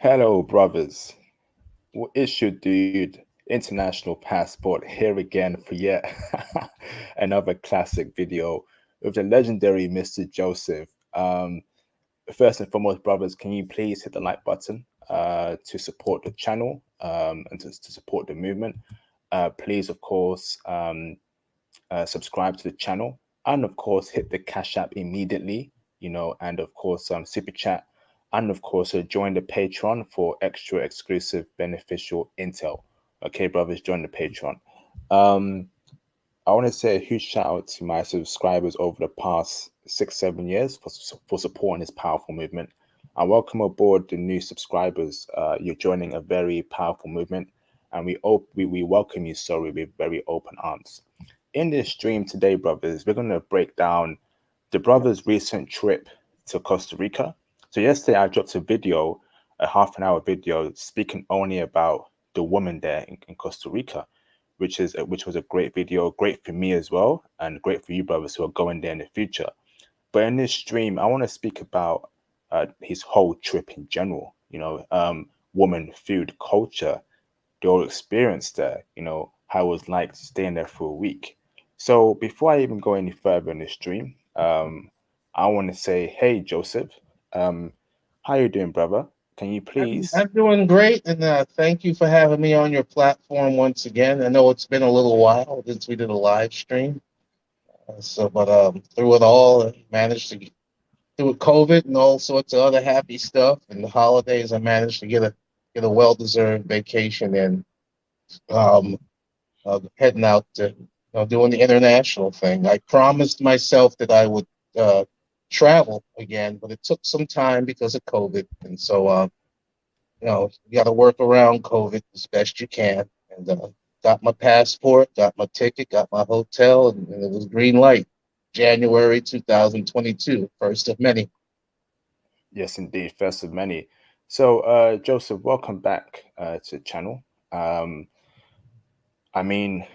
Hello, brothers. It's your dude, International Passport, here again for yet another classic video with the legendary Mr. Joseph. First and foremost, brothers, can you please hit the like button to support the channel and to support the movement? Please, of course, subscribe to the channel and, of course, hit the Cash App immediately, and, of course, Super Chat and of course join the Patreon for extra exclusive beneficial intel. Okay, brothers, join the Patreon. um I want to say a huge shout out to my subscribers over the past 6-7 years for supporting this powerful movement. I welcome aboard the new subscribers. You're joining a very powerful movement, and we welcome you, sorry, with very open arms. In this stream today, brothers, we're going to break down the brothers' recent trip to Costa Rica. So yesterday I dropped a video, a half-an-hour video, speaking only about the woman there in Costa Rica, which was a great video, great for me as well, and great for you brothers who are going there in the future. But in this stream, I want to speak about his whole trip in general. Woman, food, culture, the whole experience there. How it was like staying there for a week. So before I even go any further in the stream, I want to say, hey Joseph, um, how you doing, brother? Can you I'm, please? I'm doing great, and thank you for having me on your platform once again. I know it's been a little while since we did a live stream, but through it all, I managed to get through COVID and all sorts of other happy stuff. And the holidays, I managed to get a well-deserved vacation and heading out to doing the international thing. I promised myself that I would uh, travel again, but it took some time because of COVID, and so you got to work around COVID as best you can. And got my passport, got my ticket, got my hotel, and it was green light. January 2022, first of many. Yes, indeed, first of many. So, Joseph, welcome back to the channel. Um, I mean,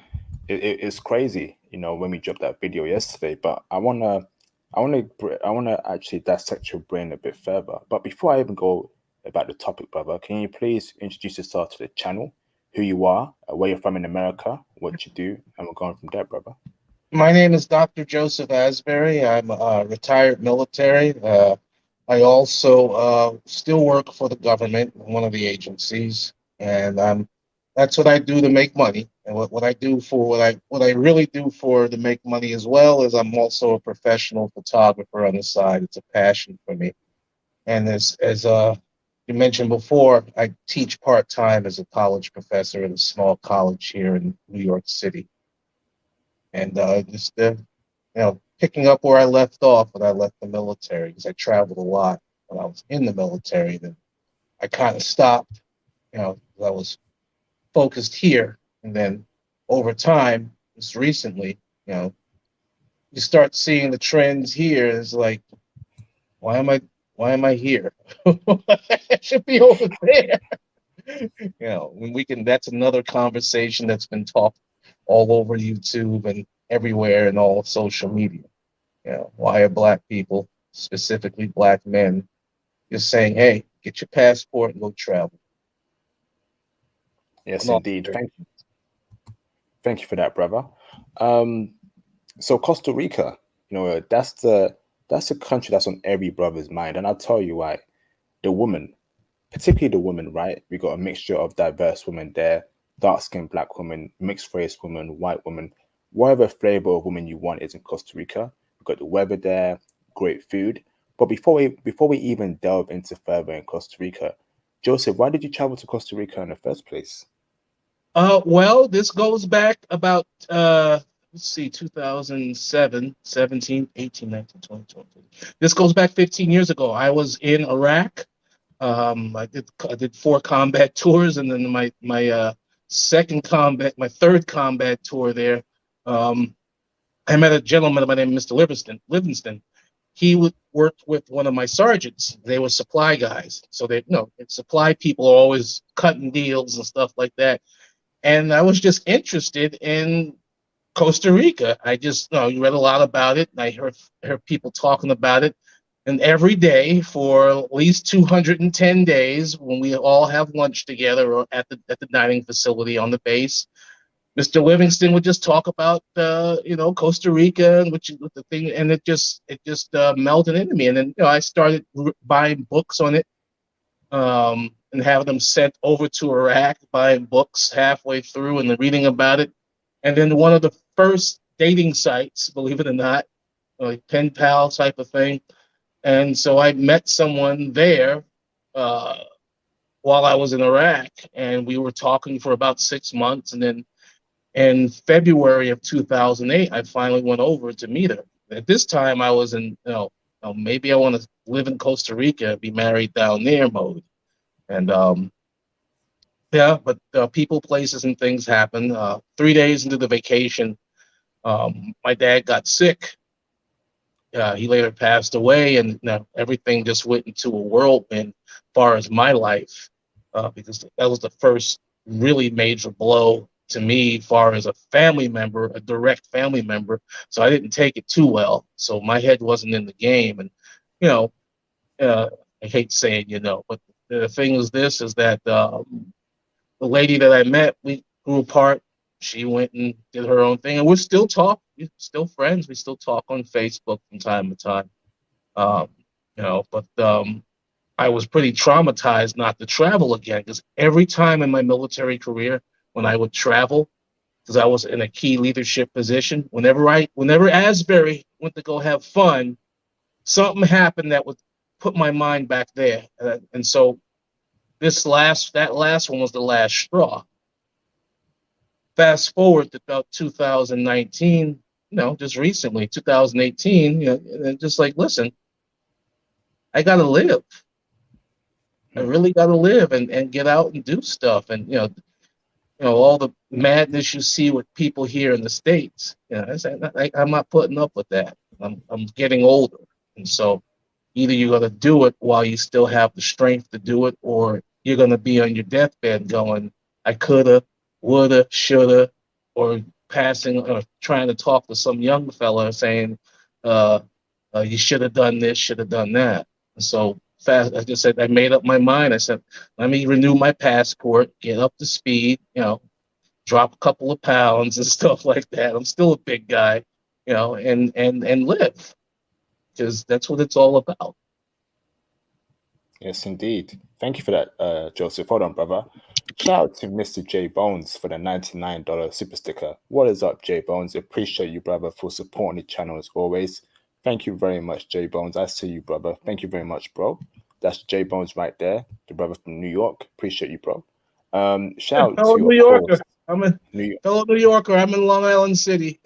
it's crazy, when we dropped that video yesterday. But I wanna actually dissect your brain a bit further. But before I even go about the topic, brother, can you please introduce yourself to the channel, who you are, where you're from in America, what you do, and we're going from there, brother. My name is Dr. Joseph Asbury. I'm retired military. I also still work for the government in one of the agencies, and that's what I do to make money. And what I do for what I really do for to make money as well is I'm also a professional photographer on the side. It's a passion for me. And as you mentioned before, I teach part time as a college professor in a small college here in New York City. And picking up where I left off when I left the military, because I traveled a lot when I was in the military. Then I kind of stopped. 'Cause I was focused here, and then over time, just recently, you know, you start seeing the trends here. It's like, why am I, why am I here? I should be over there. When we can. That's another conversation that's been talked all over YouTube and everywhere and all social media. Why are black people, specifically black men, just saying, "Hey, get your passport and go travel"? Yes, No, indeed. Thank you for that, brother. Um, so Costa Rica, that's the country that's on every brother's mind, and I'll tell you why. The woman, particularly the women, right? We got a mixture of diverse women there, dark skinned black women, mixed race women, white women, whatever flavor of woman you want is in Costa Rica. We've got the weather there, great food. But before we even delve into further in Costa Rica, Joseph, why did you travel to Costa Rica in the first place? well, this goes back about let's see, 2007, 17, 18, 19, 20, 20. This goes back 15 years ago. I was in Iraq. I did 4 combat tours, and then my third combat tour there. Um, I met a gentleman by the name of Mr. Livingston. He would work with one of my sergeants. They were supply guys, so supply people are always cutting deals and stuff like that. And I was just interested in Costa Rica. I just, you read a lot about it, and I heard people talking about it. And every day for at least 210 days, when we all have lunch together or at the dining facility on the base, Mr. Livingston would just talk about Costa Rica and which the thing, and it just melted into me. And then I started buying books on it, and having them sent over to Iraq, buying books halfway through and then reading about it. And then one of the first dating sites, believe it or not, like pen pal type of thing. And so I met someone there uh, while I was in Iraq, and we were talking for about 6 months. And then in February of 2008, I finally went over to meet her. At this time, I was in, maybe I want to live in Costa Rica, be married down there mode. And yeah, but people, places, and things happen. 3 days into the vacation, my dad got sick. He later passed away, and everything just went into a whirlwind as far as my life, because that was the first really major blow to me, far as a family member, a direct family member. So I didn't take it too well. So my head wasn't in the game, and you know, uh, I hate saying but the thing is that the lady that I met, we grew apart. She went and did her own thing, and we're still friends. We still talk on Facebook from time to time. Um, but I was pretty traumatized not to travel again because every time in my military career, when I would travel, because I was in a key leadership position, whenever Asbury went to go have fun, something happened that would put my mind back there, and so that last one was the last straw. Fast forward to about 2019, just recently, 2018, and just like, listen, I got to live. I really got to live and get out and do stuff. And, all the madness you see with people here in the States, I'm not putting up with that. I'm getting older. And so either you're going to do it while you still have the strength to do it, or you're going to be on your deathbed going, I coulda, woulda, shoulda, or passing or trying to talk to some young fella saying, uh, you should have done this, should have done that. And so fast, I just said, I made up my mind. I said, let me renew my passport, get up to speed, drop a couple of pounds and stuff like that. I'm still a big guy, and live, because that's what it's all about. Yes, indeed. Thank you for that, Joseph. Hold on, brother. Shout out to Mr. J Bones for the $99 super sticker. What is up, J Bones? Appreciate you, brother, for supporting the channel as always. Thank you very much, J Bones. I see you, brother. Thank you very much, bro. That's J Bones right there, the brother from New York. Appreciate you, bro. Shout out Fellow to, New of Yorker. course, I'm a New York. fellow New Yorker. I'm in Long Island City.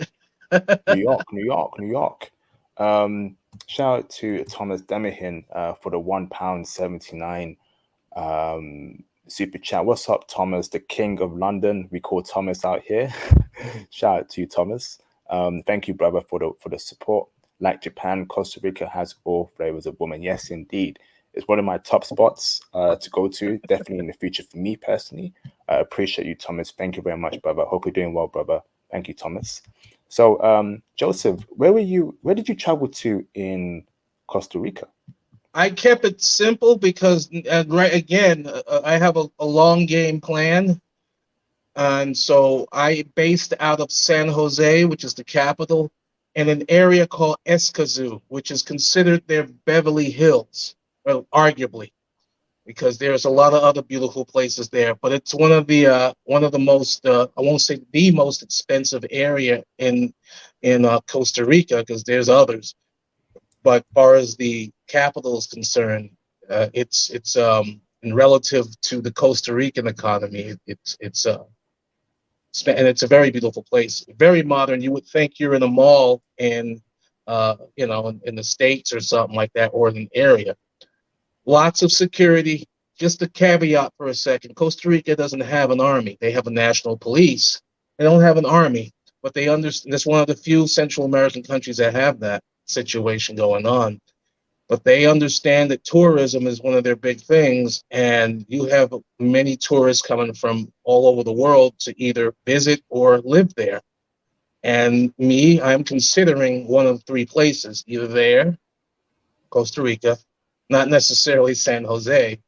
New York, New York, New York. Shout out to Thomas Demahin for the £1.79 super chat. What's up, Thomas, the king of London? We call Thomas out here. Shout out to you, Thomas. Thank you, brother, for the support. Like Japan, Costa Rica has all flavors of woman. Yes, indeed. It's one of my top spots to go to, definitely in the future for me personally. I appreciate you, Thomas. Thank you very much, brother. Hope you're doing well, brother. Thank you, Thomas. So, Joseph, where did you travel to in Costa Rica? I kept it simple because, right again, I have a long game plan. And so I based out of San Jose, which is the capital, and an area called Escazú, which is considered their Beverly Hills, well, arguably, because there's a lot of other beautiful places there. But it's one of the most, I won't say the most expensive area in Costa Rica, because there's others. But as far as the capital is concerned, it's in relative to the Costa Rican economy, and it's a very beautiful place, very modern. You would think you're in a mall in the States or something like that, or in an area. Lots of security. Just a caveat for a second: Costa Rica doesn't have an army. They have a national police. They don't have an army, but they understand. It's one of the few Central American countries that have that situation going on. But they understand that tourism is one of their big things, and you have many tourists coming from all over the world to either visit or live there. And me, I'm considering one of three places: either there, Costa Rica, not necessarily San Jose,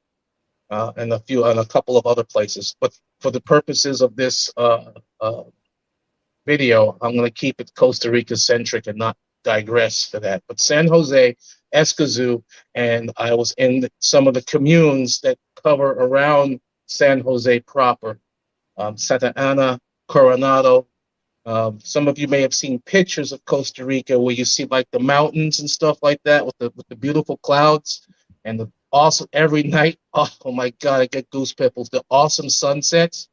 and a couple of other places. But for the purposes of this uh, video, I'm going to keep it Costa Rica centric and not digress to that. But San Jose, Escazú, and I was in some of the communes that cover around San Jose proper, Santa Ana, Coronado. Some of you may have seen pictures of Costa Rica where you see like the mountains and stuff like that with the beautiful clouds and the awesome every night. Oh my God, I get goose pimples. The awesome sunsets.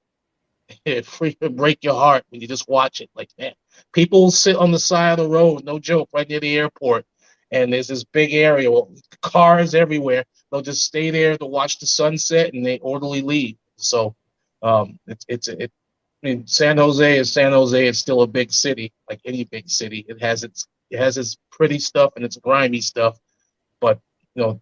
It freaking break your heart when you just watch it. Like, man, people will sit on the side of the road, no joke, right near the airport, and there's this big area, well, cars everywhere. They'll just stay there to watch the sunset, and they orderly leave. So, it. I mean, San Jose is San Jose. It's still a big city, like any big city. It has its pretty stuff and its grimy stuff, but you know,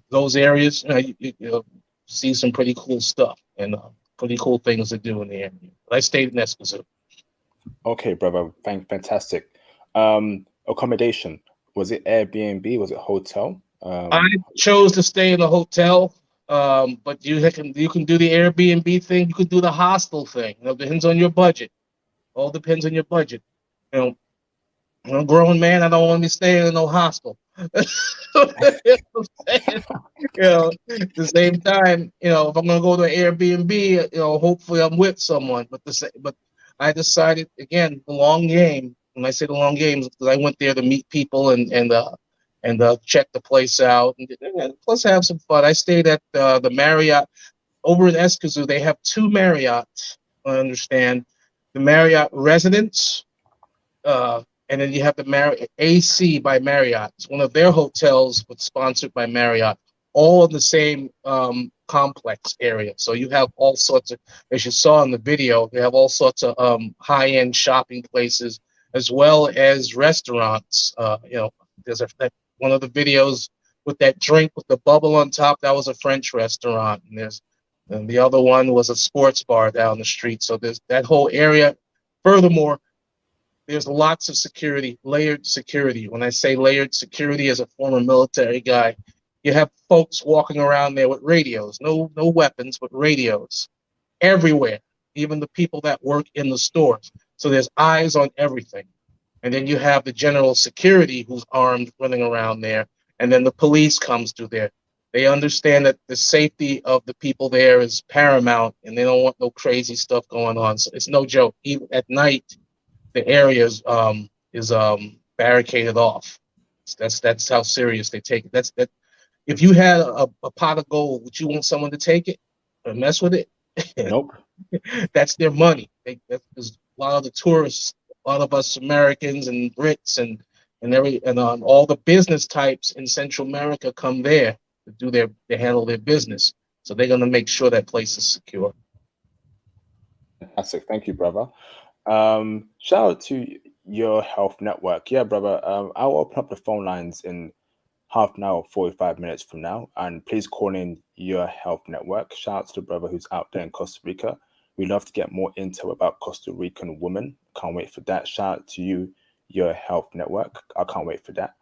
those areas, you see some pretty cool stuff and pretty cool things to do in the area. But I stayed in Escazú. Okay, brother. Fantastic. Accommodation. Was it Airbnb? Was it hotel? I chose to stay in a hotel, but you can do the Airbnb thing. You can do the hostel thing. It depends on your budget. All depends on your budget. You know, I'm a grown man. I don't want to be staying in no hostel. At the same time, if I'm gonna go to Airbnb, hopefully I'm with someone. But I decided again the long game. When I say the long game, because I went there to meet people and check the place out and plus have some fun. I stayed at the Marriott over in Escazú. They have two Marriotts. I understand the Marriott Residence. And then you have the Marriott AC by Marriott. It's one of their hotels, but sponsored by Marriott, all in the same complex area. So you have all sorts of, as you saw in the video, they have all sorts of high-end shopping places as well as restaurants. There's one of the videos with that drink with the bubble on top. That was a French restaurant, and the other one was a sports bar down the street. So there's that whole area. Furthermore, there's lots of security, layered security. When I say layered security, as a former military guy, you have folks walking around there with radios, no weapons, but radios everywhere, even the people that work in the stores. So there's eyes on everything. And then you have the general security who's armed running around there. And then the police comes through there. They understand that the safety of the people there is paramount, and they don't want no crazy stuff going on. So it's no joke. Even at night, the area is barricaded off. That's how serious they take it. That. If you had a pot of gold, would you want someone to take it or mess with it? Nope. That's their money. Because a lot of the tourists, a lot of us Americans and Brits and all the business types in Central America come there to handle their business. So they're gonna make sure that place is secure. Fantastic. Thank you, brother. Shout out to Your Health Network. Yeah, brother. I'll open up the phone lines in half an hour, 45 minutes from now, and please call in Your Health Network. Shout out to the brother who's out there in Costa Rica. We love to get more intel about Costa Rican women. Can't wait for that. Shout out to you, Your Health Network. I can't wait for that.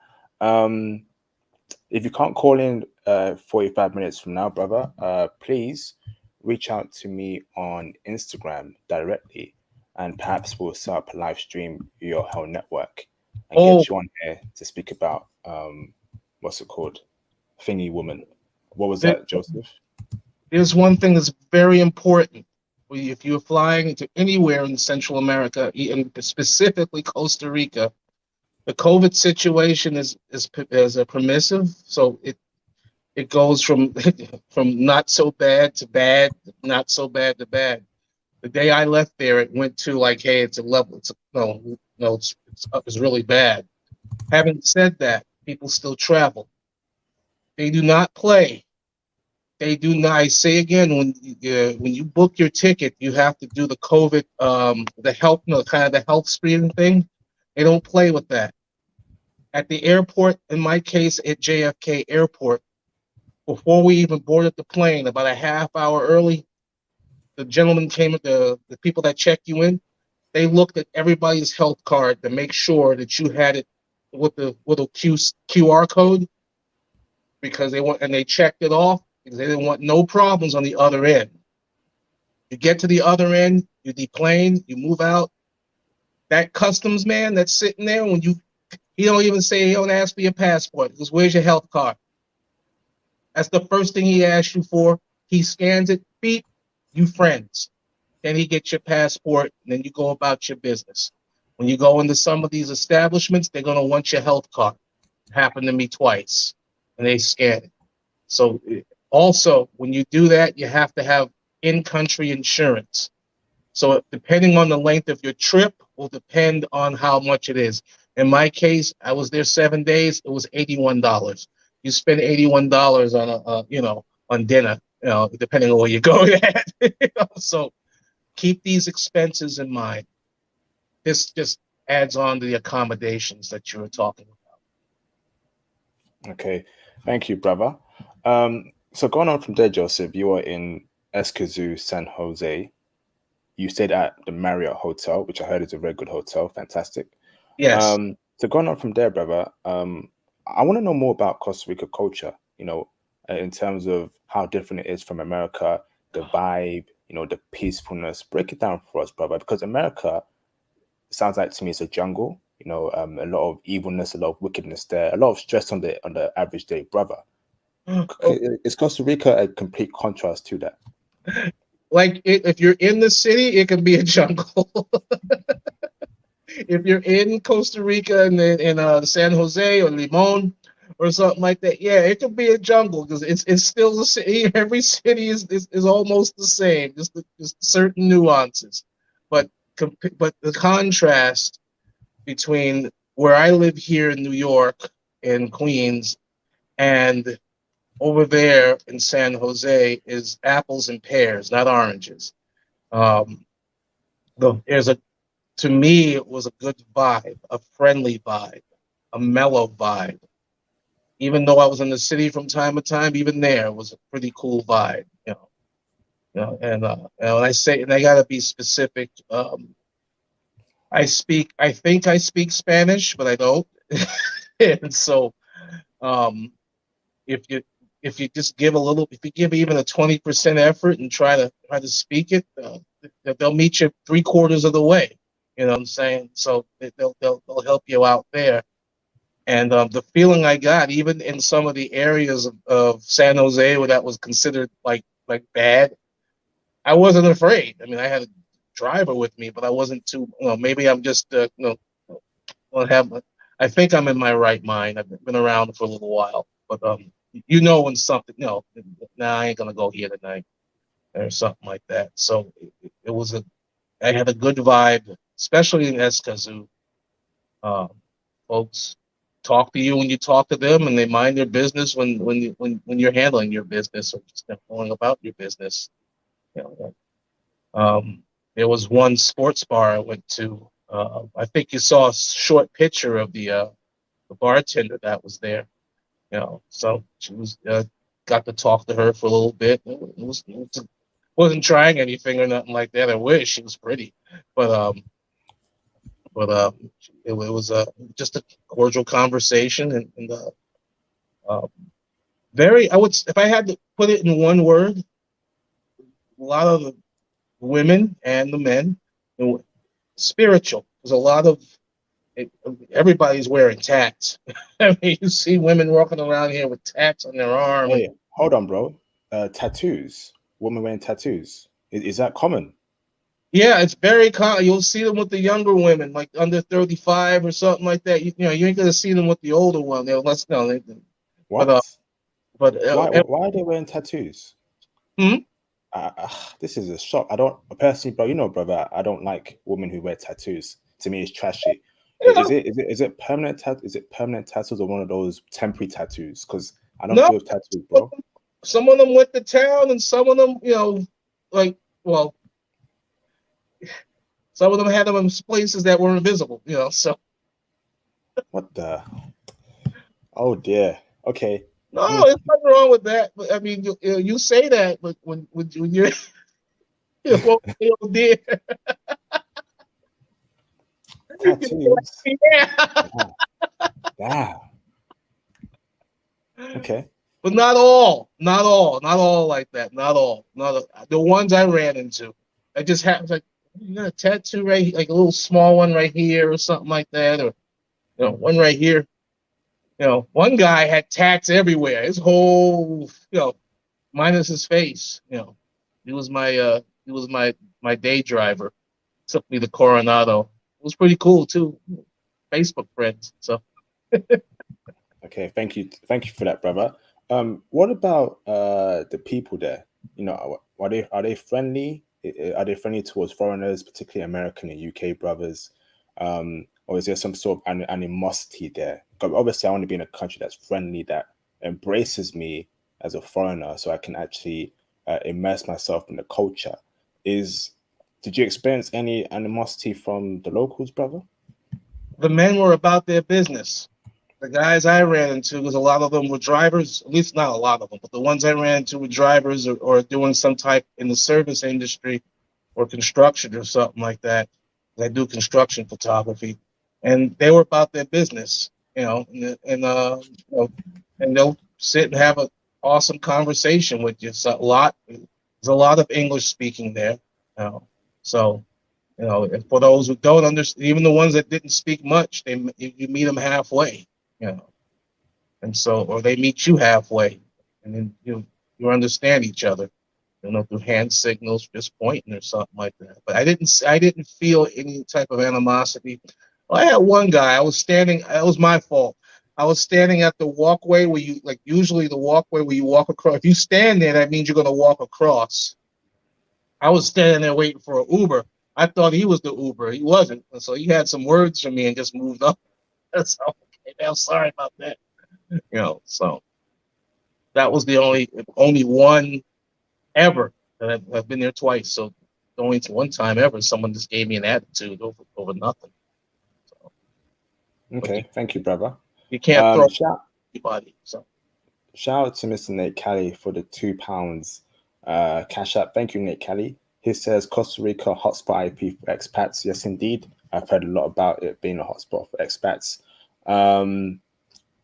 If you can't call in 45 minutes from now, brother, please reach out to me on Instagram directly, and perhaps we'll set up a live stream Your Health Network and get you on here to speak about what's it called? Thingy woman. What was that, Joseph? There's one thing that's very important. If you're flying to anywhere in Central America, and specifically Costa Rica, the COVID situation is a permissive. So it goes from from not so bad to bad, not so bad to bad. The day I left there, it went to like, hey, it's a level. It's really bad. Having said that, people still travel. They do not play. They do not. I say again, when you book your ticket, you have to do the COVID, the health, kind of the health screening thing. They don't play with that. At the airport, in my case, at JFK Airport, before we even boarded the plane, about a half hour early, the gentleman came at the people that check you in. They looked at everybody's health card to make sure that you had it with the little QR code because they checked it off because they didn't want no problems on the other end. You get to the other end, you deplane, you move out. That customs man that's sitting there when he don't even say he don't ask for your passport. Because where's your health card? That's the first thing he asks you for. He scans it, beep, you friends. Then he gets your passport, and then you go about your business. When you go into some of these establishments, they're gonna want your health card. Happened to me twice, and they scan it. So also, when you do that, you have to have in-country insurance. So depending on the length of your trip will depend on how much it is. In my case, I was there 7 days. It was $81. You spend $81 on on dinner, depending on where you're going at. So keep these expenses in mind. This just adds on to the accommodations that you were talking about. Okay, thank you, brother. So going on from there, Joseph, you are in Escazú, San Jose. You stayed at the Marriott Hotel, which I heard is a very good hotel. Fantastic. Yes. So going on from there, brother, I want to know more about Costa Rica culture, in terms of how different it is from America, the vibe, the peacefulness. Break it down for us, brother, because America sounds like to me it's a jungle, a lot of evilness, a lot of wickedness there, a lot of stress on the average day, brother. Is Costa Rica a complete contrast to that? Like if you're in the city, it can be a jungle. If you're in Costa Rica and in San Jose or Limon or something like that, yeah, it could be a jungle because it's still the city. Every city is almost the same, just certain nuances. But the contrast between where I live here in New York and Queens and over there in San Jose is apples and pears, not oranges. To me, it was a good vibe, a friendly vibe, a mellow vibe. Even though I was in the city from time to time, even there it was a pretty cool vibe, and when I say, and I gotta be specific, I think I speak Spanish, but I don't. And so, um, if you just give if you give even a 20% effort and try to speak it, they'll meet you 3/4 of the way. You know what I'm saying? So they'll help you out there. And the feeling I got, even in some of the areas of San Jose where that was considered like bad, I wasn't afraid. I mean, I had a driver with me, but I wasn't too. Maybe I'm just I think I'm in my right mind. I've been around for a little while, but when something, I ain't gonna go here tonight or something like that. So it was I had a good vibe, especially in Escazú. Folks talk to you when you talk to them, and they mind their business when you're handling your business or just going about your business. You know, there was one sports bar I went to. I think you saw a short picture of the bartender that was there. So she was got to talk to her for a little bit. Wasn't trying anything or nothing like that. I wish she was pretty, but it was just a cordial conversation and very. If I had to put it in one word, a lot of the women and the men, spiritual. There's a lot of everybody's wearing tats. I mean, you see women walking around here with tats on their arm. Hey, hold on, bro. Tattoos. Women wearing tattoos. Is that common? Yeah, it's very common. You'll see them with the younger women, like under 35 or something like that. You ain't gonna see them with the older one. Let's know. What? But why are they wearing tattoos? Hmm? This is a shock. I don't personally, bro. Brother, I don't like women who wear tattoos. To me, it's trashy. Is it permanent Is it permanent tattoos or one of those temporary tattoos? Because I don't deal with tattoos, bro. Some of them went to town, and some of them, some of them had them in places that were invisible. So. What the? Oh dear. Okay. No, there's nothing wrong with that. But I mean, you say that, but when you're, oh dear. tattoos. Yeah. Wow. Wow. Okay. But not all, not all like that. Not all, not all. The ones I ran into. I just had like, you got a tattoo right here, like a little small one right here or something like that, or one right here. One guy had tats everywhere. His whole, minus his face. He was my day driver. Took me to Coronado. It was pretty cool too. Facebook friends. So Okay. Thank you for that, brother. What about the people there? Are they friendly? Are they friendly towards foreigners, particularly American and UK brothers? Or is there some sort of animosity there? 'Cause obviously, I want to be in a country that's friendly, that embraces me as a foreigner, so I can actually immerse myself in the culture. Did you experience any animosity from the locals, brother? the men were about their business. The guys I ran into, because a lot of them were drivers, at least not a lot of them, but the ones I ran into were drivers or doing some type in the service industry or construction or something like that. I do construction photography, and they were about their business, and they'll sit and have an awesome conversation with you. There's a lot of English speaking there, so and for those who don't understand, even the ones that didn't speak much, you meet them halfway, you know, and so or they meet you halfway, and then you understand each other, through hand signals, just pointing or something like that. But I didn't feel any type of animosity. Well, I had one guy. I was standing. It was my fault. I was standing at the walkway where you like usually the walkway where you walk across. If you stand there, that means you're gonna walk across. I was standing there waiting for an Uber. I thought he was the Uber. He wasn't. And so he had some words for me and just moved up. So okay, I'm sorry about that. So that was the only one ever that I've been there twice. So only one time ever someone just gave me an attitude over nothing. So, but Okay, thank you, brother. you can't throw Shout anybody. So Shout out to Mr. Nate Kelly for the £2 cash app. Thank you, Nate Kelly. He says Costa Rica hotspot IP for expats. Yes, indeed. I've heard a lot about it being a hotspot for expats.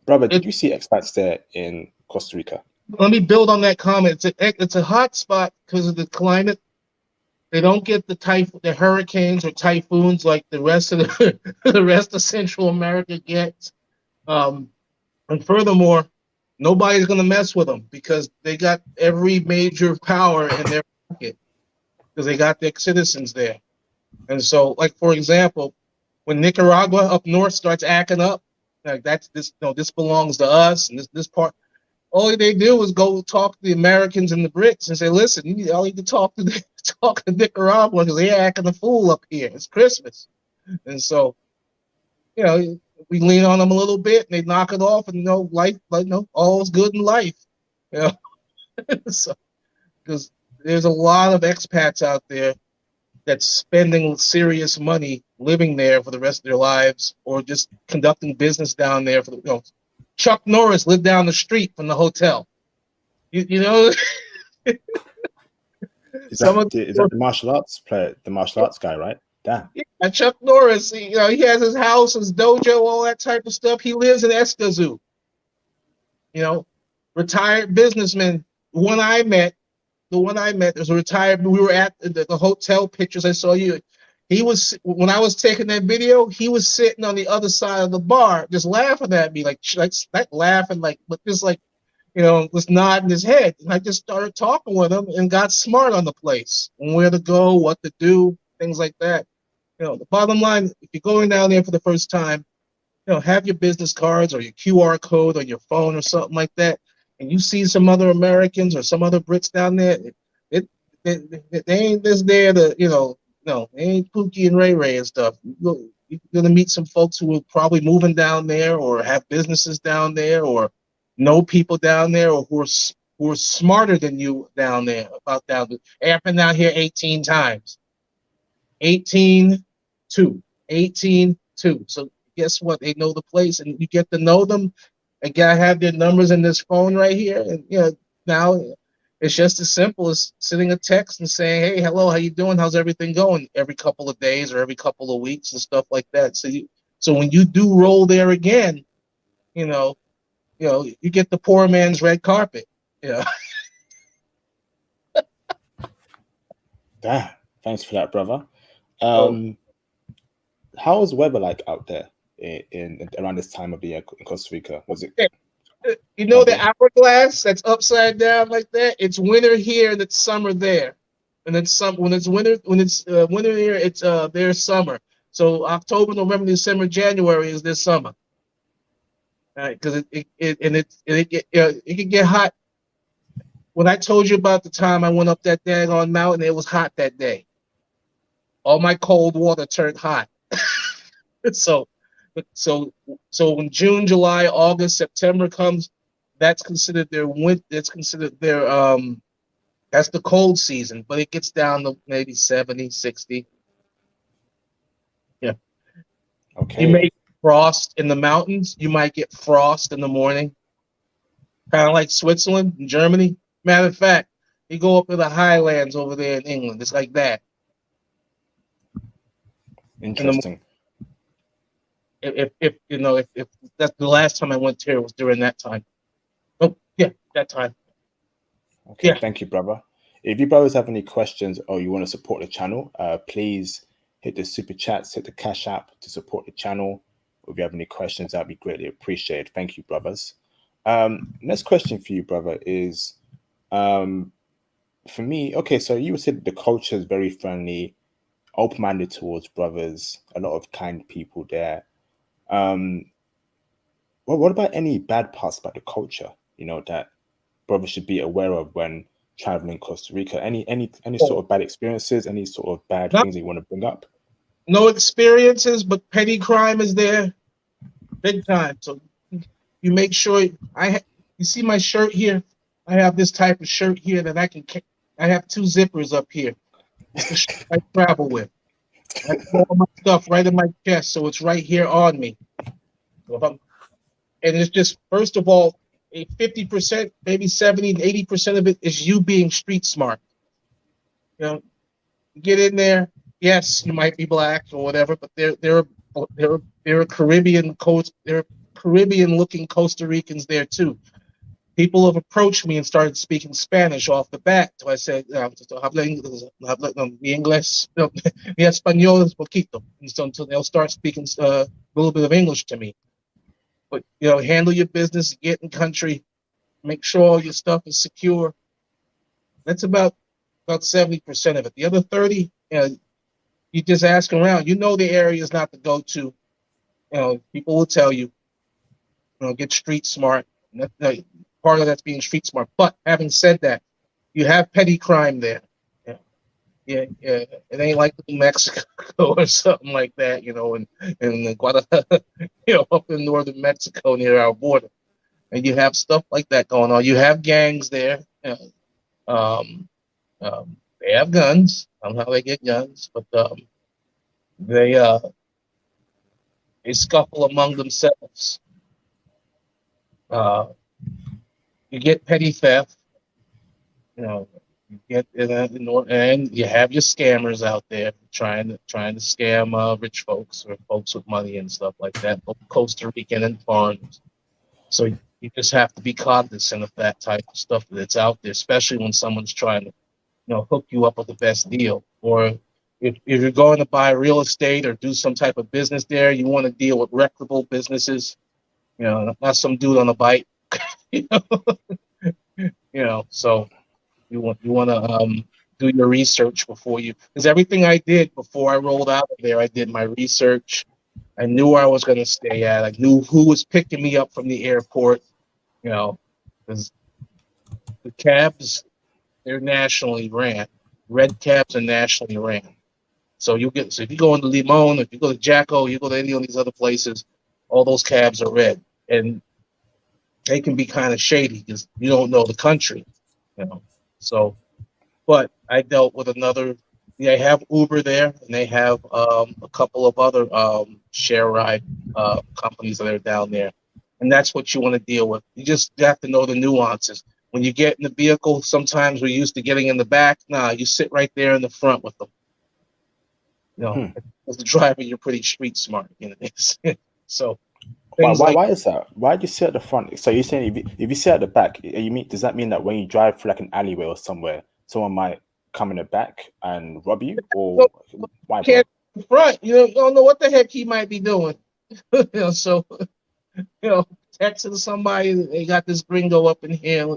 Brother, did you see expats there in Costa Rica? let me build on that comment. It's a hot spot because of the climate. They don't get the hurricanes or typhoons like the rest of the rest of Central America gets. And furthermore, nobody's going to mess with them because they got every major power in their pocket because they got their citizens there. And so, like for example, when Nicaragua up north starts acting up, like that's this, this belongs to us, and this part. All they do is go talk to the Americans and the Brits and say, "Listen, you all need to talk to talk to Nicaragua because they're acting a fool up here. It's Christmas." And so, we lean on them a little bit, and they knock it off, and life, all's good in life. You know, so because there's a lot of expats out there that's spending serious money living there for the rest of their lives, or just conducting business down there for Chuck Norris lived down the street from the hotel. You know, Is some that of the martial arts player, the martial arts guy, right? Damn. yeah, Chuck Norris. He has his house, his dojo, all that type of stuff. He lives in Escazú. Retired businessman. One I met, the one I met, there's a retired. We were at the hotel pictures. I saw you. He was when I was taking that video. He was sitting on the other side of the bar, just laughing at me, like laughing, but just just nodding his head. And I just started talking with him and got smart on the place, and where to go, what to do, things like that. The bottom line, if you're going down there for the first time, have your business cards or your QR code on your phone or something like that, and you see some other Americans or some other Brits down there, they ain't just there to, no, they ain't Pookie and Ray Ray and stuff. You're gonna meet some folks who are probably moving down there or have businesses down there or know people down there or who are smarter than you down there about down there. Hey, I've been down here 18 times. 18 2. 18 2. So guess what? They know the place, and you get to know them. And I have their numbers in this phone right here, and now It's just as simple as sending a text and saying, "Hey, hello, how you doing? How's everything going?" Every couple of days or every couple of weeks and stuff like that. So when you do roll there again, you know, you get the poor man's red carpet. Yeah. Thanks for that, brother. So How was the weather like out there in around this time of the year in Costa Rica? Was it you know the lovely? hourglass that's upside down like that? It's winter here and it's summer there. And it's when it's winter here, it's there's summer. So October, November, December, January is this summer. All right, because it can get hot. When I told you about the time I went up that daggone mountain, it was hot that day. All my cold water turned hot. so so so when June, July, August, September comes, that's considered their winter. That's considered their that's the cold season, but it gets down to maybe 70, 60. Yeah. You Okay, may frost in the mountains. You might get frost in the morning, kind of like Switzerland and Germany. Matter of fact, you go up to the highlands over there in England. It's like that. In the interesting. if you know if that's the last time I went here was during that time. Oh yeah, that time. Okay, Yeah. thank you, brother. If you brothers have any questions or you want to support the channel, please hit the super chats, hit the cash app to support the channel. If you have any questions, that'd be greatly appreciated. Thank you, brothers. Next question for you, brother, is for me. Okay, so you said the culture is very friendly, open-minded towards brothers, a lot of kind people there. Um, well, what about any bad parts about the culture? You know that brothers should be aware of when traveling Costa Rica? Any Oh, sort of bad experiences? Any sort of bad not things that you want to bring up? no experiences, but petty crime is there big time. So you make sure you see my shirt here. I have this type of shirt here that I have two zippers up here. It's the shirt I travel with. I put all my stuff right in my chest, so it's right here on me. So and it's just first of all, a 50%, maybe 70, 80% of it is you being street smart. You know, get in there. Yes, you might be black or whatever, but there are there are Caribbean looking Costa Ricans there too. People have approached me and started speaking Spanish off the bat. So I said, mi inglés, no, mi español es poquito. And so they'll start speaking a little bit of English to me. But handle your business, get in country, make sure all your stuff is secure. That's about 70% of it. The other 30, you just ask around. You know the area is not to go to. People will tell you, get street smart. Part of that's being street smart. But having said that, you have petty crime there. Yeah, yeah, yeah. It ain't like New Mexico or something like that, and Guadalajara, up in northern Mexico near our border. And you have stuff like that going on. You have gangs there. Um, they have guns. I don't know how they get guns, but they uh, they scuffle among themselves. Uh, you get petty theft. You know, you get and you have your scammers out there trying to scam rich folks or folks with money and stuff like that, both Costa Rican and foreigners. So you just have to be cognizant of that type of stuff that's out there, especially when someone's trying to hook you up with the best deal. Or if you're going to buy real estate or do some type of business there, you want to deal with reputable businesses, not some dude on a bike. you so you want to do your research before because everything I did before I rolled out of there, I did my research. I knew where I was going to stay at. I knew who was picking me up from the airport, because the cabs, they're nationally ran. Red cabs are nationally ran. So if you go into Limon, if you go to Jacko, you go to any of these other places, all those cabs are red. And they can be kind of shady because you don't know the country, So, but I dealt with they have Uber there, and they have a couple of other share ride companies that are down there. And that's what you want to deal with. You just have to know the nuances. When you get in the vehicle, sometimes we're used to getting in the back. Nah, you sit right there in the front with them. As a driver, you're pretty street smart. So things like Why is that? Why do you sit at the front? So you're saying if you sit at the back, does that mean that when you drive through like an alleyway or somewhere, someone might come in the back and rob you, or why, bro? can't in front. You don't know what the heck he might be doing. So texting somebody, they got this gringo up in here.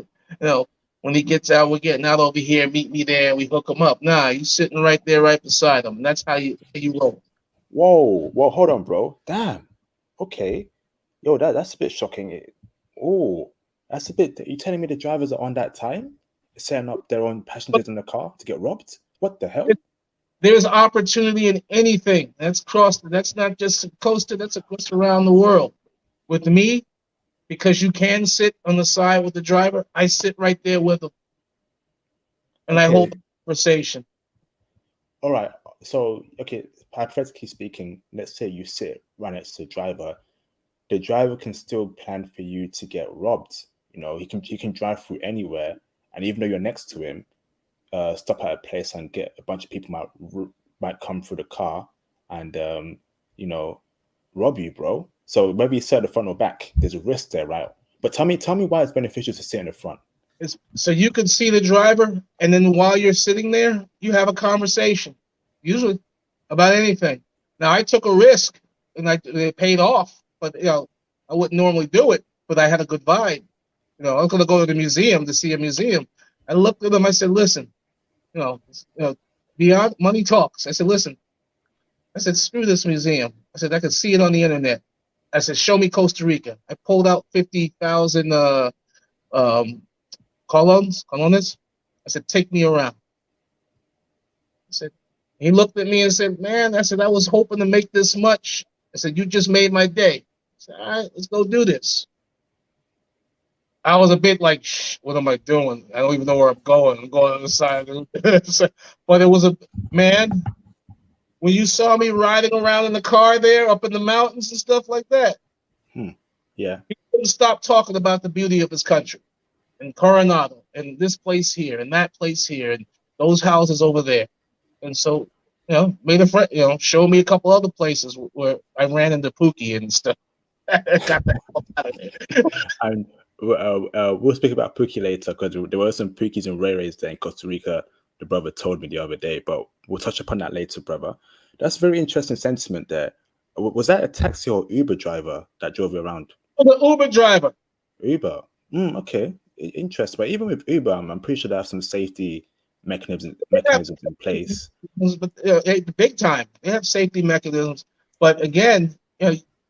When he gets out, we're getting out over here. Meet me there. We hook him up. Nah, you sitting right there, right beside him. And that's how you roll. Whoa, hold on, bro. Damn. Okay. Yo, that's a bit shocking. Oh, that's a bit. You telling me the drivers are on that time, setting up their own passengers in the car to get robbed? What the hell? There's opportunity in anything. That's not just Costa. That's across around the world. With me, because you can sit on the side with the driver, I sit right there with them, and I hold conversation. All right. So, okay, hypothetically speaking, let's say you sit right next to the driver. The driver can still plan for you to get robbed. He can drive through anywhere, and even though you're next to him, stop at a place and get a bunch of people might come through the car and rob you, bro. So whether you sit at the front or back, there's a risk there, right? But tell me why it's beneficial to sit in the front. So you can see the driver, and then while you're sitting there, you have a conversation, usually about anything. Now I took a risk, and it paid off, but I wouldn't normally do it, but I had a good vibe. I was going to go to the museum to see a museum. I looked at them. I said, "Listen, beyond money talks." I said, "Listen." I said, "Screw this museum." I said, "I could see it on the internet." I said, "Show me Costa Rica." I pulled out 50,000 colones. I said, "Take me around." I said, he looked at me and said, "Man," I said, "I was hoping to make this much." I said, "You just made my day." I said, "All right, let's go do this." I was a bit like, what am I doing? I don't even know where I'm going. I'm going on the side. But it was man, when you saw me riding around in the car there up in the mountains and stuff like that. Yeah. He couldn't stop talking about the beauty of his country and Coronado and this place here and that place here and those houses over there. And so, made a friend, showed me a couple other places where I ran into Pookie and stuff. Got the hell out of there. And we'll speak about Pookie later because there were some Pookies and Ray Rays there in Costa Rica. The brother told me the other day, but we'll touch upon that later, brother. That's very interesting sentiment there. Was that a taxi or Uber driver that drove you around? The Uber driver. Uber. Okay. Interesting. But even with Uber, I'm pretty sure they have some safety mechanisms in place. But big time, they have safety mechanisms. But again,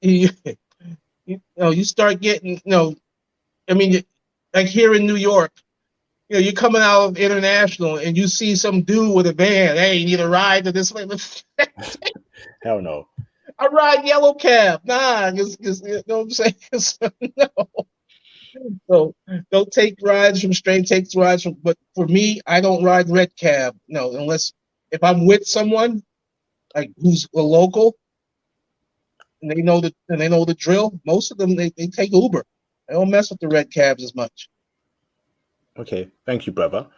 you start getting, like here in New York, you're coming out of International and you see some dude with a van. Hey, you need a ride to this way? Hell no. I ride yellow cab. Nah, because you know what I'm saying? No. So don't take rides from strangers. Take rides from. But for me, I don't ride red cab. No, unless if I'm with someone like who's a local and they know the drill. Most of them they take Uber. They don't mess with the red cabs as much. Okay, thank you, brother.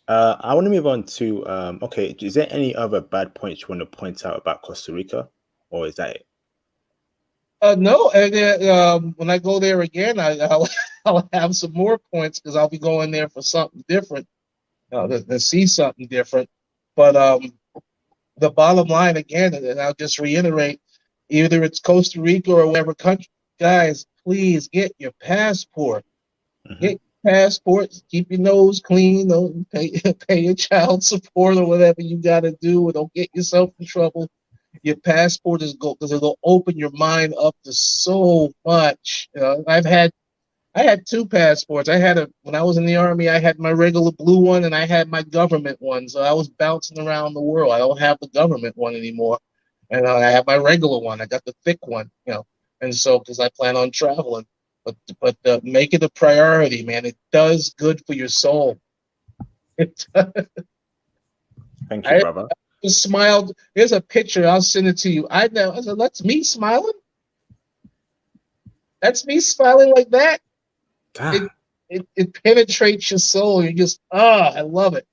I want to move on to okay. Is there any other bad points you want to point out about Costa Rica, or is that it? No, and when I go there again, I'll have some more points because I'll be going there for something different, to see something different. But the bottom line again, and I'll just reiterate, either it's Costa Rica or whatever country, guys, please get your passport. Get your passport. Keep your nose clean. Don't pay your child support or whatever you got to do. Don't get yourself in trouble. Your passport is gold because it'll open your mind up to so much. I had two passports. When I was in the Army, I had my regular blue one and I had my government one. So I was bouncing around the world. I don't have the government one anymore, and I have my regular one. I got the thick one, and so because I plan on traveling. But make it a priority, man. It does good for your soul. Thank you, brother. Smiled. There's a picture. I'll send it to you. I said, that's me smiling. That's me smiling like that. it penetrates your soul. You just I love it.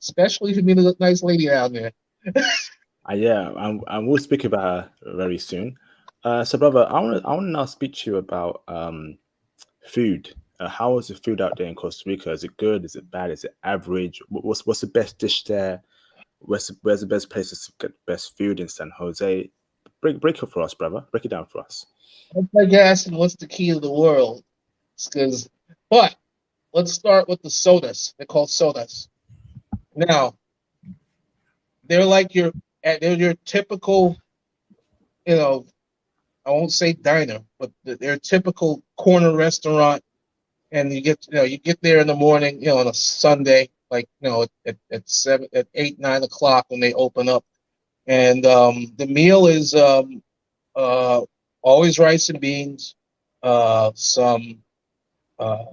Especially if you meet a nice lady down there. Yeah, and we'll speak about her very soon. So, brother, I want to now speak to you about food. How is the food out there in Costa Rica? Is it good? Is it bad? Is it average? What's the best dish there? Where's the best places to get the best food in San Jose? Break it for us, brother. Break it down for us. It's like asking what's the key of the world. Because, but let's start with the sodas. They're called sodas. Now, they're like they're your typical, you know, I won't say diner, but they're a typical corner restaurant. And you get there in the morning, on a Sunday, like, at 8, 9 o'clock when they open up. And the meal is uh, always rice and beans, some uh,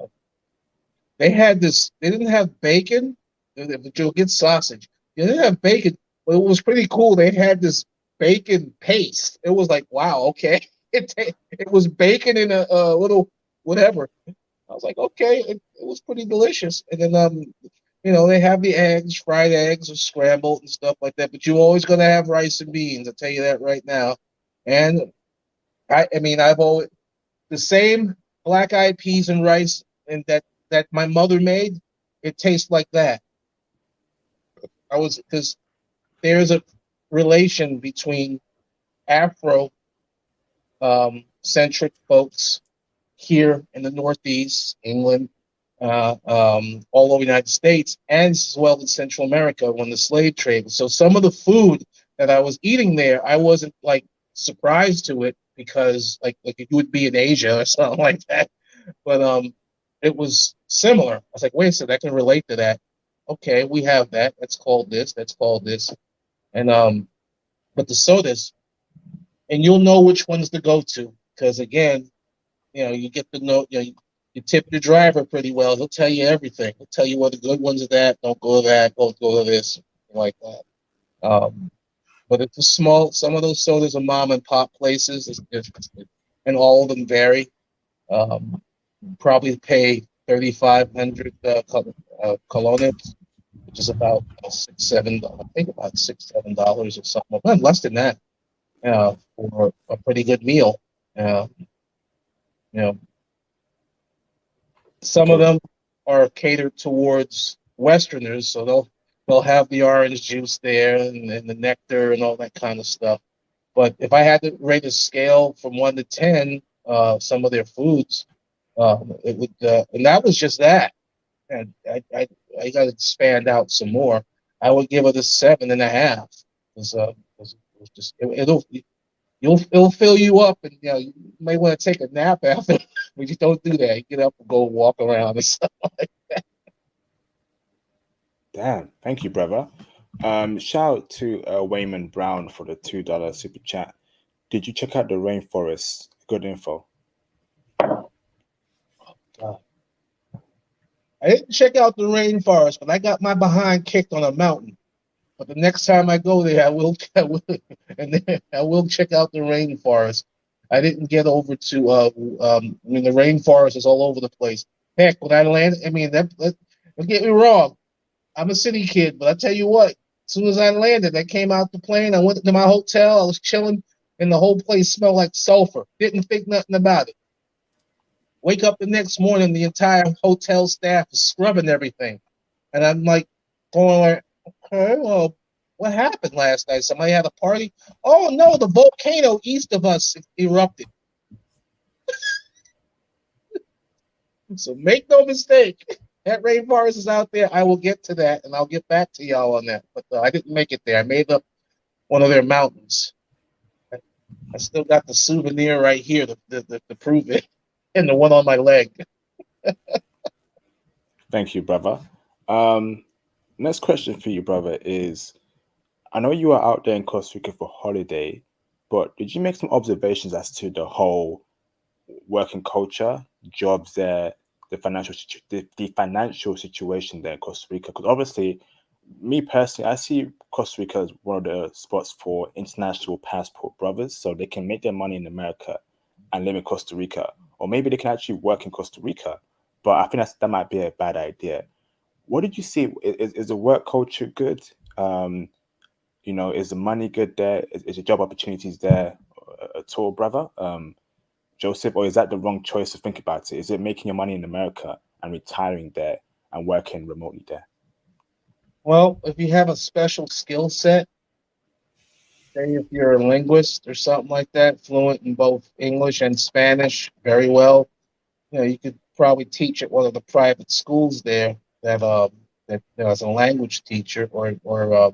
they had this. They didn't have bacon, but you'll get sausage. They didn't have bacon, but it was pretty cool. They had this bacon paste. It was like, wow, okay. It was bacon in a little whatever. I was like, okay, it was pretty delicious. And then they have the eggs, fried eggs or scrambled and stuff like that. But you're always gonna have rice and beans. I'll tell you that right now. And I mean, I've always the same black eyed peas and rice and that my mother made. It tastes like that. I was because there's a relation between Afro centric folks here in the Northeast, England, all over the United States, and as well in Central America when the slave trade. So some of the food that I was eating there, I wasn't like surprised to it because like it would be in Asia or something like that. But it was similar. I was like, wait a second, I can relate to that. Okay, we have that. That's called this. That's called this. And but the sodas, and you'll know which ones to go to because again, you get to know, you tip your driver pretty well. He'll tell you everything. He'll tell you where the good ones are at. Don't go to that. Don't go to this. Like that. But it's some of those sodas are mom and pop places, and all of them vary. Um, Probably pay 3,500 colones, which is about $6, $7. I think about $6, $7 or something. Well, less than that for a pretty good meal. Uh, you know, some of Okay. them are catered towards Westerners, so they'll have the orange juice there and the nectar and all that kind of stuff. But if I had to rate a scale from 1 to 10, some of their foods, it would, and that was just that. And I got to expand out some more. I would give it a 7.5. Because it was just it'll fill you up, and you may want to take a nap after, but you don't do that. You get up and go walk around and stuff. Damn. Thank you, brother. Shout out to Wayman Brown for the $2 super chat. Did you check out the rainforest? Good info. I didn't check out the rainforest, but I got my behind kicked on a mountain. But the next time I go there, and then I will check out the rainforest. I didn't get over to. I mean, the rainforest is all over the place. Heck, when I landed, I mean, don't get me wrong. I'm a city kid, but I tell you what, as soon as I landed, I came out the plane. I went to my hotel. I was chilling, and the whole place smelled like sulfur. Didn't think nothing about it. Wake up the next morning, the entire hotel staff is scrubbing everything. And I'm like, going like, okay, well, what happened last night? Somebody had a party? Oh no, the volcano east of us erupted. So make no mistake, that rainforest is out there. I will get to that, and I'll get back to y'all on that. But I didn't make it there. I made up one of their mountains. I still got the souvenir right here to prove it, and the one on my leg. Thank you, brother. Um, Next question for you, brother, is I know you are out there in Costa Rica for holiday, but did you make some observations as to the whole working culture, jobs there, the financial situation there in Costa Rica? Because obviously, me personally, I see Costa Rica as one of the spots for international passport brothers, so they can make their money in America and live in Costa Rica, or maybe they can actually work in Costa Rica, but I think that might be a bad idea. What did you see? Is the work culture good? Is the money good there? Is the job opportunities there at all, brother? Joseph, or is that the wrong choice to think about it? Is it making your money in America and retiring there and working remotely there? Well, if you have a special skill set, say if you're a linguist or something like that, fluent in both English and Spanish very well, you could probably teach at one of the private schools there as a language teacher, or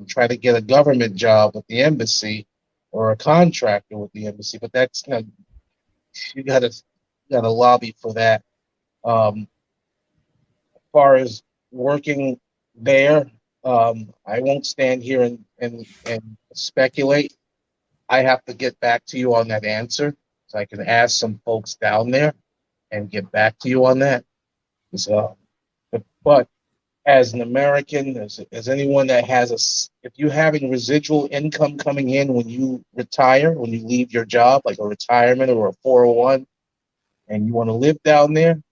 try to get a government job with the embassy or a contractor with the embassy. But that's you gotta lobby for that. As far as working there, I won't stand here and speculate. I have to get back to you on that answer, so I can ask some folks down there and get back to you on that. So, but as an American, as anyone that if you're having residual income coming in when you retire, when you leave your job, like a retirement or a 401, and you want to live down there,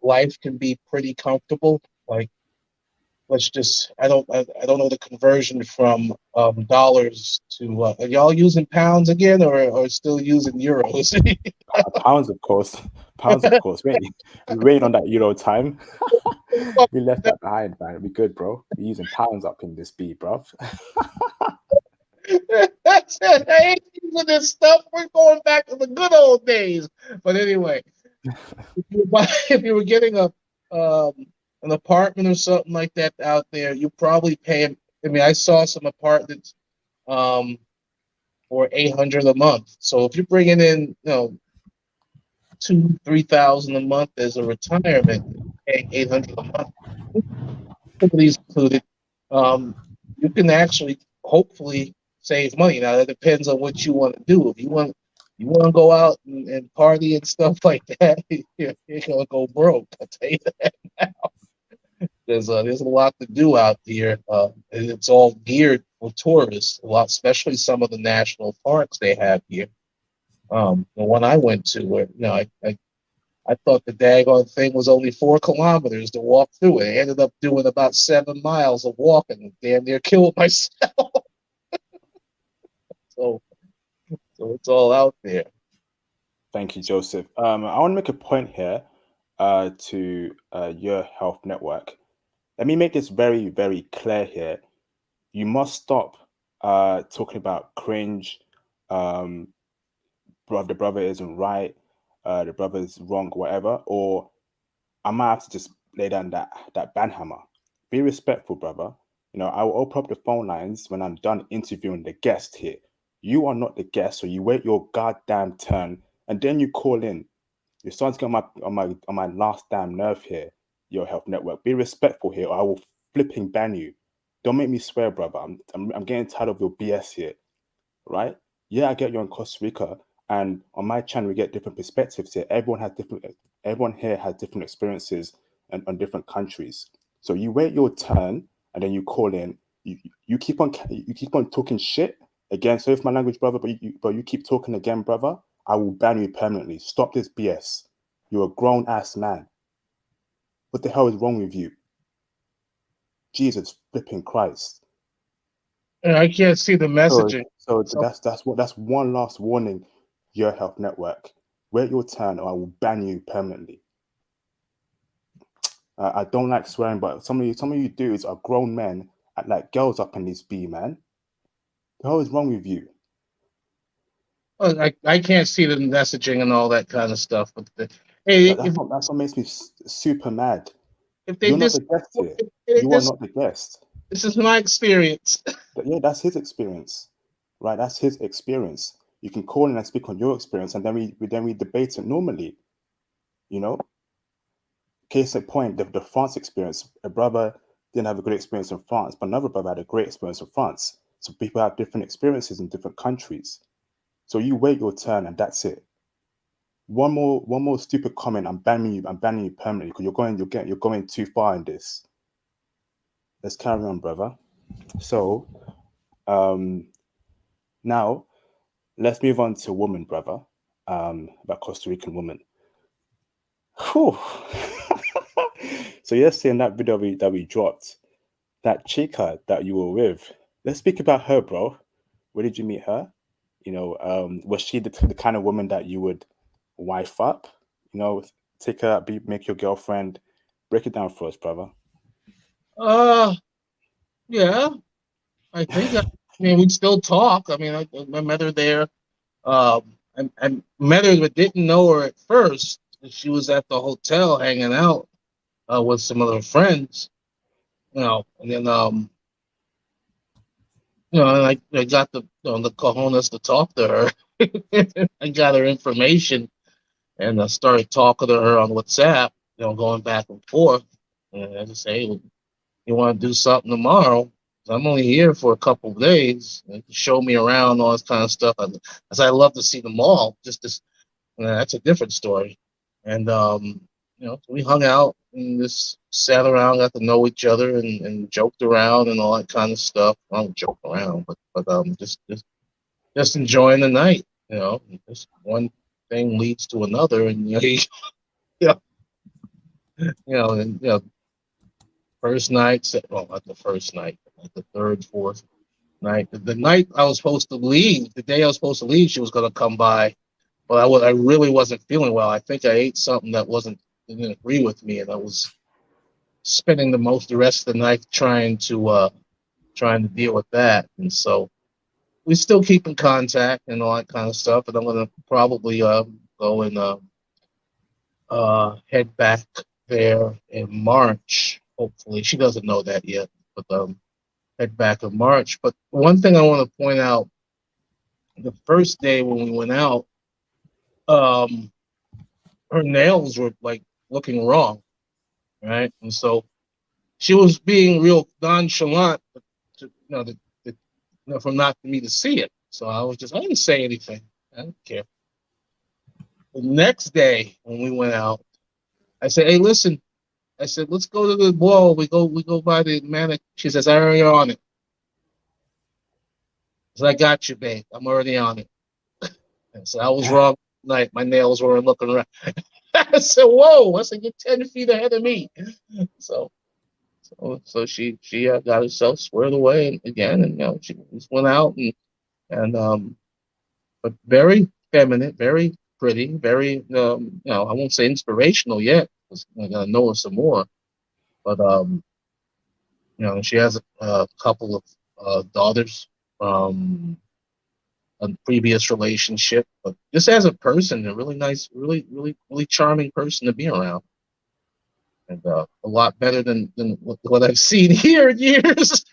life can be pretty comfortable. Like, I don't know the conversion from dollars to, are y'all using pounds again, or still using euros? Pounds, of course. Pounds, of course. We waiting on that Euro time. We left that behind, man. We good, bro. We're using pounds up in this beat, bro. That's it. I ain't using this stuff. We're going back to the good old days. But anyway, if you were getting an apartment or something like that out there, you probably pay. I mean, I saw some apartments for 800 a month. So if you're bringing in, 2-3 thousand a month as a retirement, paying 800 a month, companies included, um, you can actually hopefully save money. Now that depends on what you want to do. If you want to go out and party and stuff like that, you're gonna go broke. I'll tell you that now. There's a lot to do out here, and it's all geared for tourists. A lot, especially some of the national parks they have here. The one I went to, where I thought the daggone thing was only 4 kilometers to walk through it. I ended up doing about 7 miles of walking. Damn near killed myself. So, so it's all out there. Thank you, Joseph. I want to make a point here to Your Health Network. Let me make this very, very clear here. You must stop talking about cringe. The brother isn't right. The brother is wrong, whatever. Or I might have to just lay down that banhammer. Be respectful, brother. I will open up the phone lines when I'm done interviewing the guest here. You are not the guest, so you wait your goddamn turn and then you call in. You're starting to get on my last damn nerve here, Your Health Network. Be respectful here, or I will flipping ban you. Don't make me swear, brother. I'm getting tired of your BS here, right? Yeah, I get you're in Costa Rica, and on my channel we get different perspectives here. Everyone here has different experiences and on different countries. So you wait your turn and then you call in. You keep on talking shit again. So if my language, brother, but you keep talking again, brother, I will ban you permanently. Stop this BS. You're a grown ass man. What the hell is wrong with you? Jesus flipping Christ. And I can't see the messaging. So that's one last warning, Your Health Network. Wait your turn or I will ban you permanently. I don't like swearing, but some of you dudes are grown men act like girls up in this B, man. The hell is wrong with you? I can't see the messaging and all that kind of stuff. But hey, That's what makes me super mad. if they You're not just the guest here. if You are this not the guest. this is my experience. But yeah, that's his experience, right? That's his experience. You can call in and speak on your experience, and then we debate it normally. You know, case in point, the France experience. A brother didn't have a good experience in France, but another brother had a great experience in France. So people have different experiences in different countries. So you wait your turn, and that's it. One more stupid comment, I'm banning you permanently because you're going too far in this. Let's carry on, brother. So now let's move on to woman, brother. About Costa Rican woman. Whew. So yesterday in that video that we dropped, that chica that you were with, let's speak about her, bro. Where did you meet her? Was she the kind of woman that you would wife up? Take her out, make your girlfriend. Break it down for us, brother. Uh, yeah, I think. I mean, we still talk. I mean, I met her there. I met her, but didn't know her at first. She was at the hotel hanging out with some of her friends, and then and I got the cojones to talk to her. I got her information and I started talking to her on WhatsApp, going back and forth. And I just say, hey, you want to do something tomorrow? I'm only here for a couple of days. Show me around, all this kind of stuff. I love to see the mall. That's a different story. And we hung out and just sat around, got to know each other, and joked around and all that kind of stuff. I don't joke around, but just enjoying the night. Just one thing leads to another, and you and first night, well, not the first night, like the third, fourth night. The night I was supposed to leave, the day I was supposed to leave, she was going to come by, but I really wasn't feeling well. I think I ate something that didn't agree with me, and I was spending the rest of the night trying to deal with that. And so we still keep in contact and all that kind of stuff. And I'm going to probably go and head back there in March. Hopefully, she doesn't know that yet, but head back in March. But one thing I want to point out: the first day when we went out, um, her nails were like looking wrong, right? And so she was being real nonchalant, for not me to see it. So I didn't say anything. I didn't care. The next day when we went out, I said, "Hey, listen." I said, "Let's go to the mall. We go by the manic." She says, "I'm already on it." I said, "I got you, babe. I'm already on it." And so I was wrong tonight. My nails weren't looking right. I said, "Whoa!" I said, "You're 10 feet ahead of me." So she got herself squared away again, and she just went out and but very feminine, very pretty, very I won't say inspirational yet, because I gotta know her some more. But she has a couple of daughters from a previous relationship, but just as a person, a really nice, really, really, really charming person to be around, and a lot better than what I've seen here in years.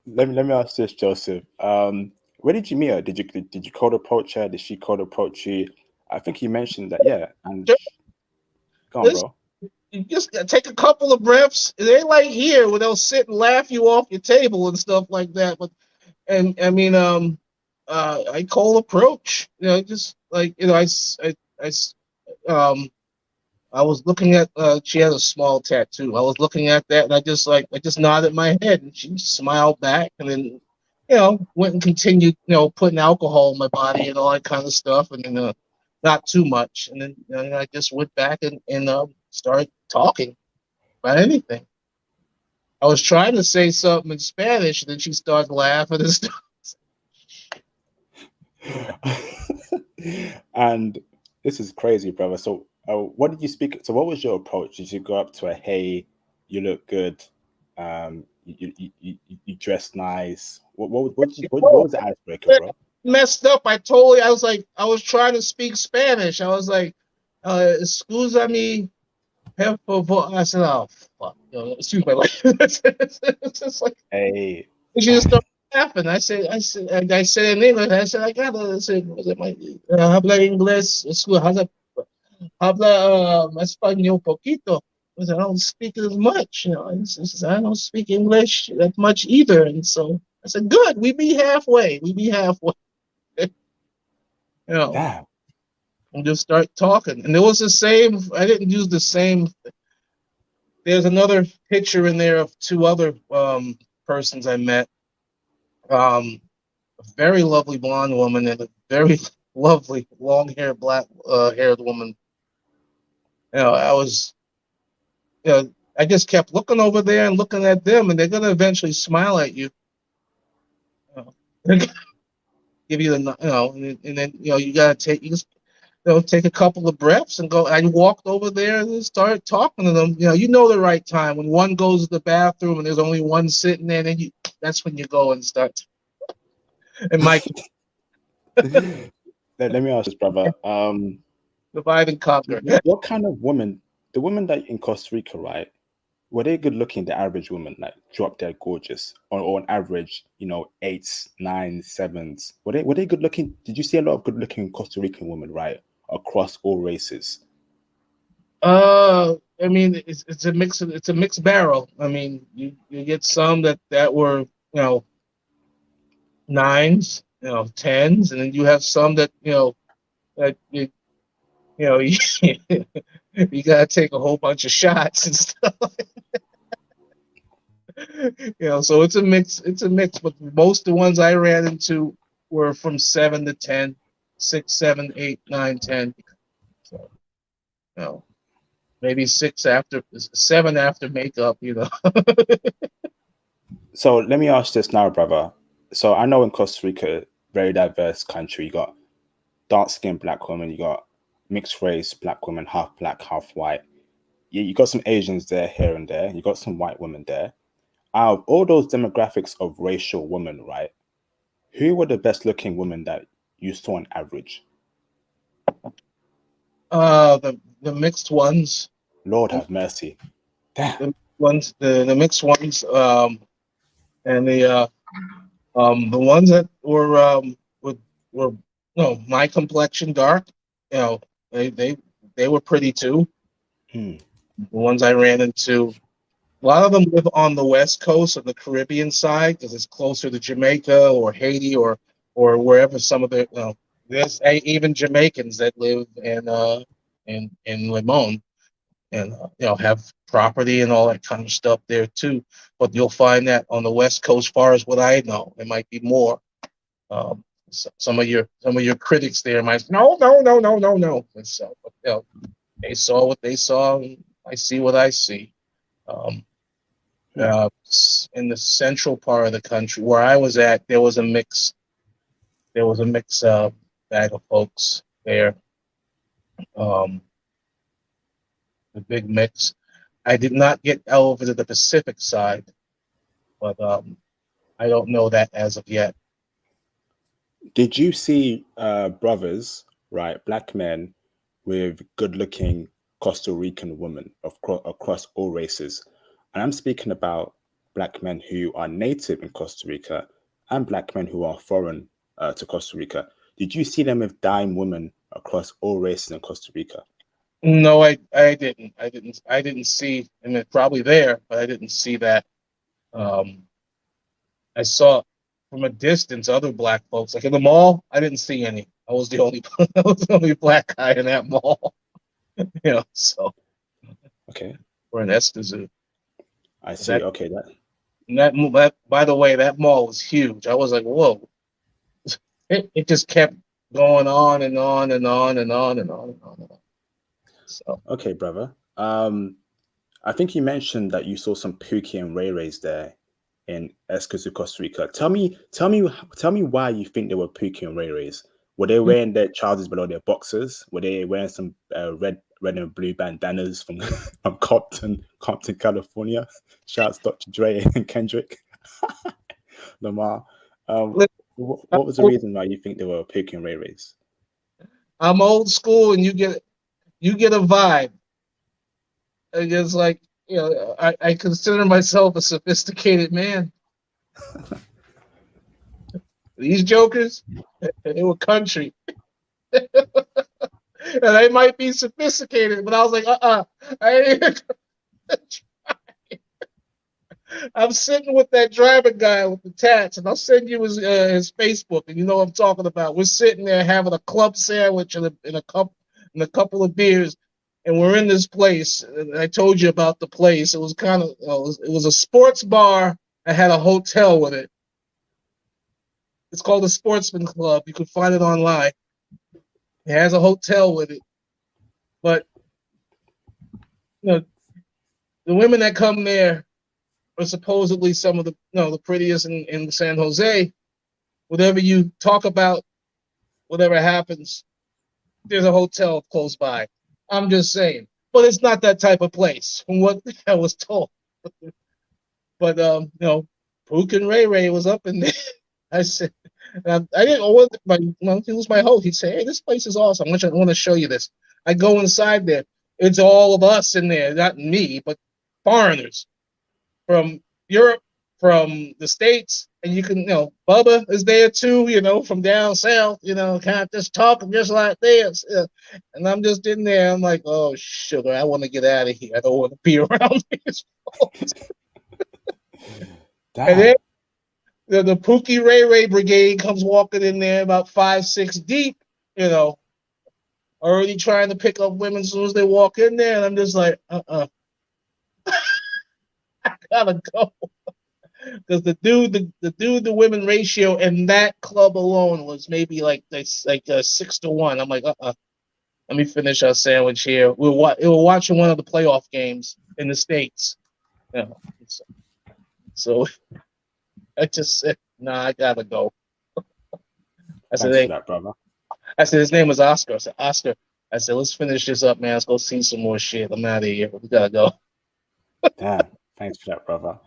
Let me ask this, Joseph. Where did you meet her? Did you cold approach her? Did she cold approach you? I think you mentioned that, yeah. And go on, Listen, bro. you just gotta take a couple of breaths. It ain't like here where they'll sit and laugh you off your table and stuff like that. But and I mean, I cold approach. Just like um, I was looking at. She has a small tattoo. I was looking at that, and I just nodded my head, and she smiled back, and then went and continued putting alcohol in my body and all that kind of stuff, and then not too much, and then I just went back and started talking about anything. I was trying to say something in Spanish, and then she started laughing and stuff. And this is crazy, brother. So, what did you speak? So, what was your approach? Did you go up to her? Hey, you look good. You dress nice. What was the icebreaker, bro? Messed up. I was trying to speak Spanish. I was like, "Excusa me, por favor." I said, "Oh fuck, excuse my language." It's just like Hey, she just started laughing. I said in English. I said, "I gotta." I said, "Was it my habla inglés? Habla español poquito." I said, "I don't speak as much, And she says, "I don't speak English that much either." And so I said, "Good, we be halfway. We be halfway." you know, damn. and just start talking. And it was the same. I didn't use the same. There's another picture in there of two other persons I met. A very lovely blonde woman and a very lovely long-haired black haired woman. I was, I just kept looking over there and looking at them, and they're gonna eventually smile at you. They're gonna give you the, and then you gotta take, take a couple of breaths and go. I walked over there and started talking to them. The right time when one goes to the bathroom and there's only one sitting there, and that's when you go and start. And Mike, Let me ask this, brother. divide and conquer. What kind of woman, the women that in Costa Rica, right? Were they good looking? The average woman, like drop dead gorgeous, or on average, eights, nines, sevens. Were they good looking? Did you see a lot of good looking Costa Rican women, right, across all races? I mean, it's a mixed barrel. I mean, you get some that were nines, tens, and then you have some that that you gotta take a whole bunch of shots and stuff. So it's a mix. It's a mix, but most of the ones I ran into were from 7 to 10, 6, 7, 8, 9, 10. So maybe 7 after makeup. So let me ask this now, brother. So I know in Costa Rica, very diverse country. You got dark skinned black women, you got mixed race black women, half black, half white. You got some Asians there, here and there. You got some white women there. Out of all those demographics of racial women, right? Who were the best looking women that you saw on average? The mixed ones, Lord have mercy. Damn. the mixed ones, and the ones that were my complexion dark, you know, they were pretty too. Hmm. The ones I ran into, a lot of them live on the west coast of the Caribbean side because it's closer to Jamaica or Haiti or wherever some of the there's even Jamaicans that live in Limon and have property and all that kind of stuff there too. But you'll find that on the west coast, far as what I know, it might be more. Some of your critics there might no. And so, but, they saw what they saw, and I see what I see. Um, in the central part of the country where I was at, there was a mix. There was a mix bag of folks there. Um, the big mix. I did not get over to the Pacific side, but I don't know that as of yet. Did you see brothers, right, black men with good looking Costa Rican women across all races? And I'm speaking about black men who are native in Costa Rica and black men who are foreign to Costa Rica. Did you see them with dime women across all races in Costa Rica? No, I didn't. I didn't see, and it's probably there, but I didn't see that. Um, I saw from a distance other black folks. Like in the mall, I didn't see any. I was the only I was the only black guy in that mall. So Okay, we're in Escazú. I see. That Okay, that by the way, that mall was huge. I was like, whoa. It just kept going on and on and on and on and on and on and on. So okay, brother. I think you mentioned that you saw some Pookie and Ray Rays there in Escazú, Costa Rica. Tell me why you think they were Pookie and Ray Rays. Were they wearing their trousers below their boxers? Were they wearing some red and blue bandanas from from Compton, California? Shouts Dr. Dre and Kendrick Lamar. Um, what was the reason why you think they were Pookie and Ray Rays? I'm old school, and you get a vibe. And it's like I consider myself a sophisticated man. These jokers, they were country, and they might be sophisticated, but I was like, I I'm sitting with that driving guy with the tats, and I'll send you his Facebook, and you know what I'm talking about. We're sitting there having a club sandwich and a couple of beers, and we're in this place. And I told you about the place. It was kind of it was a sports bar that had a hotel with it. It's called the Sportsman Club. You can find it online. It has a hotel with it, but you know, the women that come there are supposedly some of the the prettiest in San Jose. Whatever you talk about, whatever happens, there's a hotel close by. I'm just saying, but it's not that type of place from what I was told. But Pook and Ray Ray was up in there. I said, I didn't know what he was my host. He said, "Hey, this place is awesome. I want to show you this." I go inside there. It's all of us in there, not me, but foreigners from Europe, from the States, and you can, Bubba is there too, from down south, kind of just talking just like this. And I'm just in there. I'm like, oh, sugar, I want to get out of here. I don't want to be around these folks. And then the Pookie Ray Ray Brigade comes walking in there about 5, 6 deep, already trying to pick up women as soon as they walk in there. And I'm just like, I gotta go. Because the women ratio in that club alone was maybe like 6-1. I'm like, let me finish our sandwich here. We were watching one of the playoff games in the States. So I just said, nah, I gotta go. Thanks for that, brother. I said, his name was Oscar. I said, Oscar, let's finish this up, man. Let's go see some more shit. I'm out of here. We gotta go. Damn. Thanks for that, brother.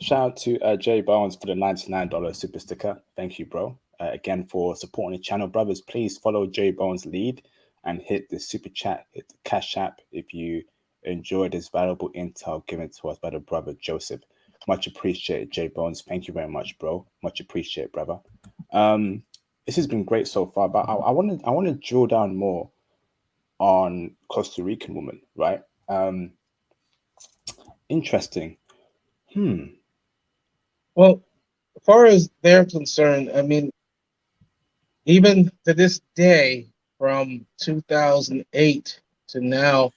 Shout out to Jay Bones for the $99 super sticker. Thank you, bro. Again, for supporting the channel, brothers. Please follow Jay Bones' lead and hit the super chat, hit the cash app if you enjoyed this valuable intel given to us by the brother Joseph. Much appreciated, Jay Bones. Thank you very much, bro. Much appreciated, brother. This has been great so far, but I want to drill down more on Costa Rican woman, right? Interesting. Well, as far as they're concerned, I mean, even to this day, from 2008 to now,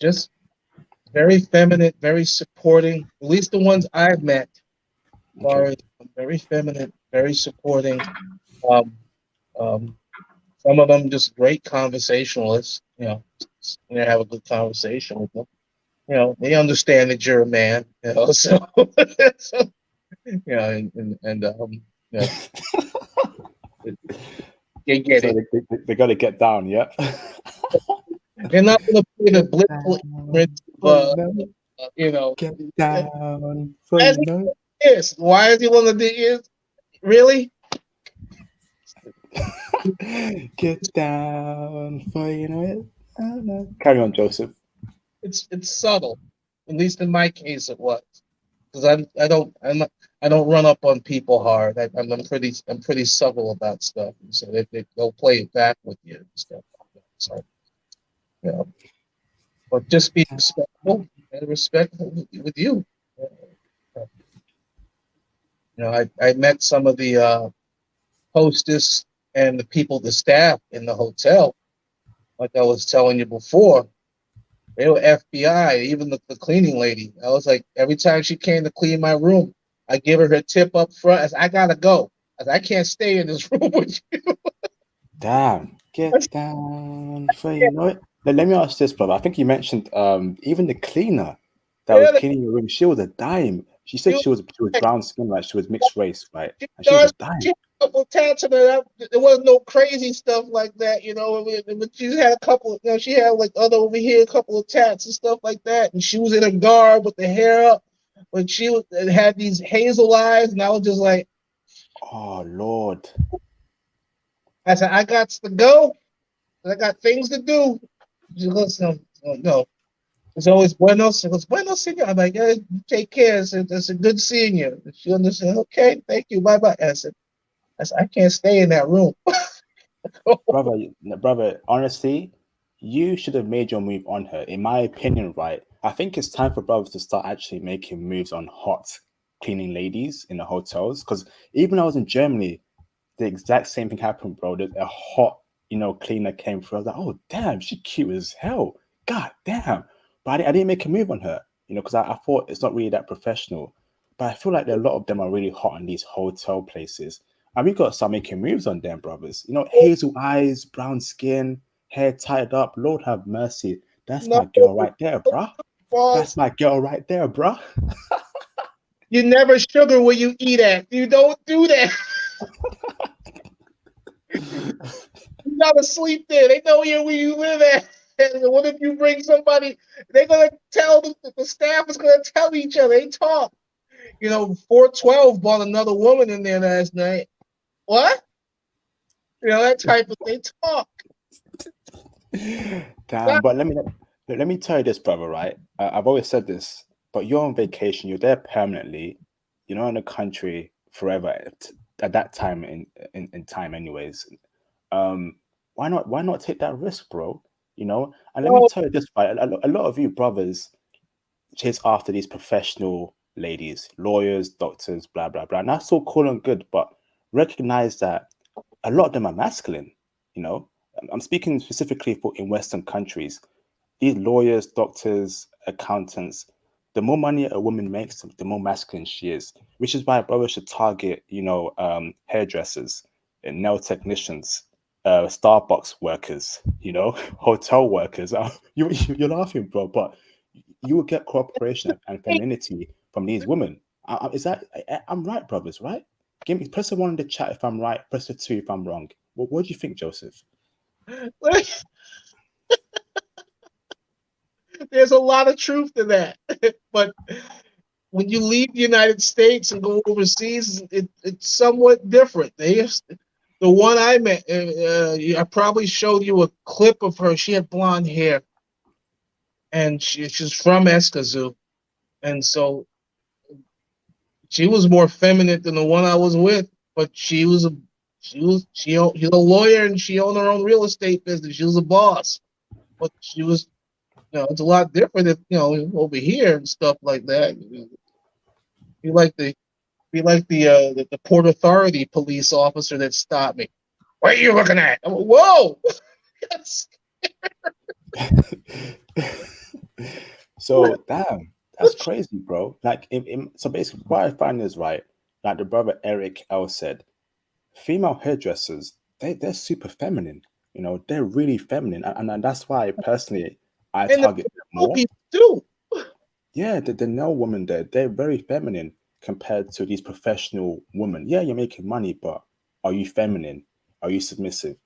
just very feminine, very supporting. At least the ones I've met, are very feminine, very supporting. Some of them just great conversationalists. Have a good conversation with them. They understand that you're a man. So, they get it. They got to get down, yeah. They're not going to play the blissful ignorance, Get down. Yes. Why is he one of the really? Get down for Carry on, Joseph. It's subtle. At least in my case, it was. Because I don't run up on people hard. I'm pretty subtle about stuff. So they'll play it back with you and stuff like that. So, but just be respectful and respectful with you. I met some of the hostess and the staff in the hotel. Like I was telling you before, they were FBI. Even the cleaning lady. I was like, every time she came to clean my room, I give her tip up front. I said, I gotta go. I can't stay in this room with you. Damn, get down for Let me ask this, brother. I think you mentioned even the cleaner that was cleaning your room. She was a dime. She said she was brown skin, right? She was mixed race, right? And she was a dime. She had a couple of tats in her. There wasn't no crazy stuff like that, But she had a couple. She had like other over here, a couple of tats and stuff like that. And she was in a garb with the hair up, but she had these hazel eyes, and I was just like, "Oh Lord!" I said, "I got to go. I got things to do." She goes, "No." It's always buenos. She goes, buenos, senor. I'm like, yeah, take care. It's a good seeing you. She understands. Okay, thank you. Bye bye. I said, I can't stay in that room. brother, honestly, you should have made your move on her. In my opinion, right? I think it's time for brothers to start actually making moves on hot cleaning ladies in the hotels. Because even when I was in Germany, the exact same thing happened, bro. There's a hot, cleaner came through. I was like, oh damn, she cute as hell. God damn. But I didn't make a move on her, because I thought it's not really that professional. But I feel like a lot of them are really hot in these hotel places. And we got to start making moves on them, brothers. Hazel eyes, brown skin, hair tied up. Lord have mercy. That's No, my girl right there, bruh. That's boss. my girl right there, bruh. You never sugar where you eat at. You don't do that. You gotta sleep there. They know where you live at. And what if you bring somebody? They're gonna tell the staff is gonna tell each other. They talk. 412 brought another woman in there last night. What? That type of they talk. Damn, but let me tell you this, brother, right? I've always said this, but you're on vacation, you're there permanently, you're not in the country forever at that time in time anyways. Um, why not take that risk, bro? And let me Oh, tell you this, right? A lot of you brothers chase after these professional ladies, lawyers, doctors, blah blah blah. And that's all cool and good, but recognize that a lot of them are masculine. You know, I'm speaking specifically for in Western countries. These lawyers, doctors, accountants, the more money a woman makes, the more masculine she is. Which is why brothers should target, hairdressers, and nail technicians, Starbucks workers, hotel workers. You're laughing, bro, but you will get cooperation and femininity from these women. I'm right, brothers, right? Give me press the one in the chat if I'm right, press the two if I'm wrong. What do you think, Joseph? there's a lot of truth to that. But when you leave the United States and go overseas, it's somewhat different. The one I met, I probably showed you a clip of her. She had blonde hair, and she's from Escazú, and so she was more feminine than the one I was with. But she's a lawyer, and she owned her own real estate business. She was a boss, but she was, it's a lot different if, over here and stuff like that. You like the the Port Authority police officer that stopped me. What are you looking at? I'm like, whoa! So damn, that's crazy, bro. Like, so basically, what I find is right. Like the brother Eric L said, female hairdressers, they're super feminine. They're really feminine, and that's why personally I And the target them more. people too. Yeah, the nail women there, they're very feminine compared to these professional women. Yeah, you're making money, but are you feminine? Are you submissive?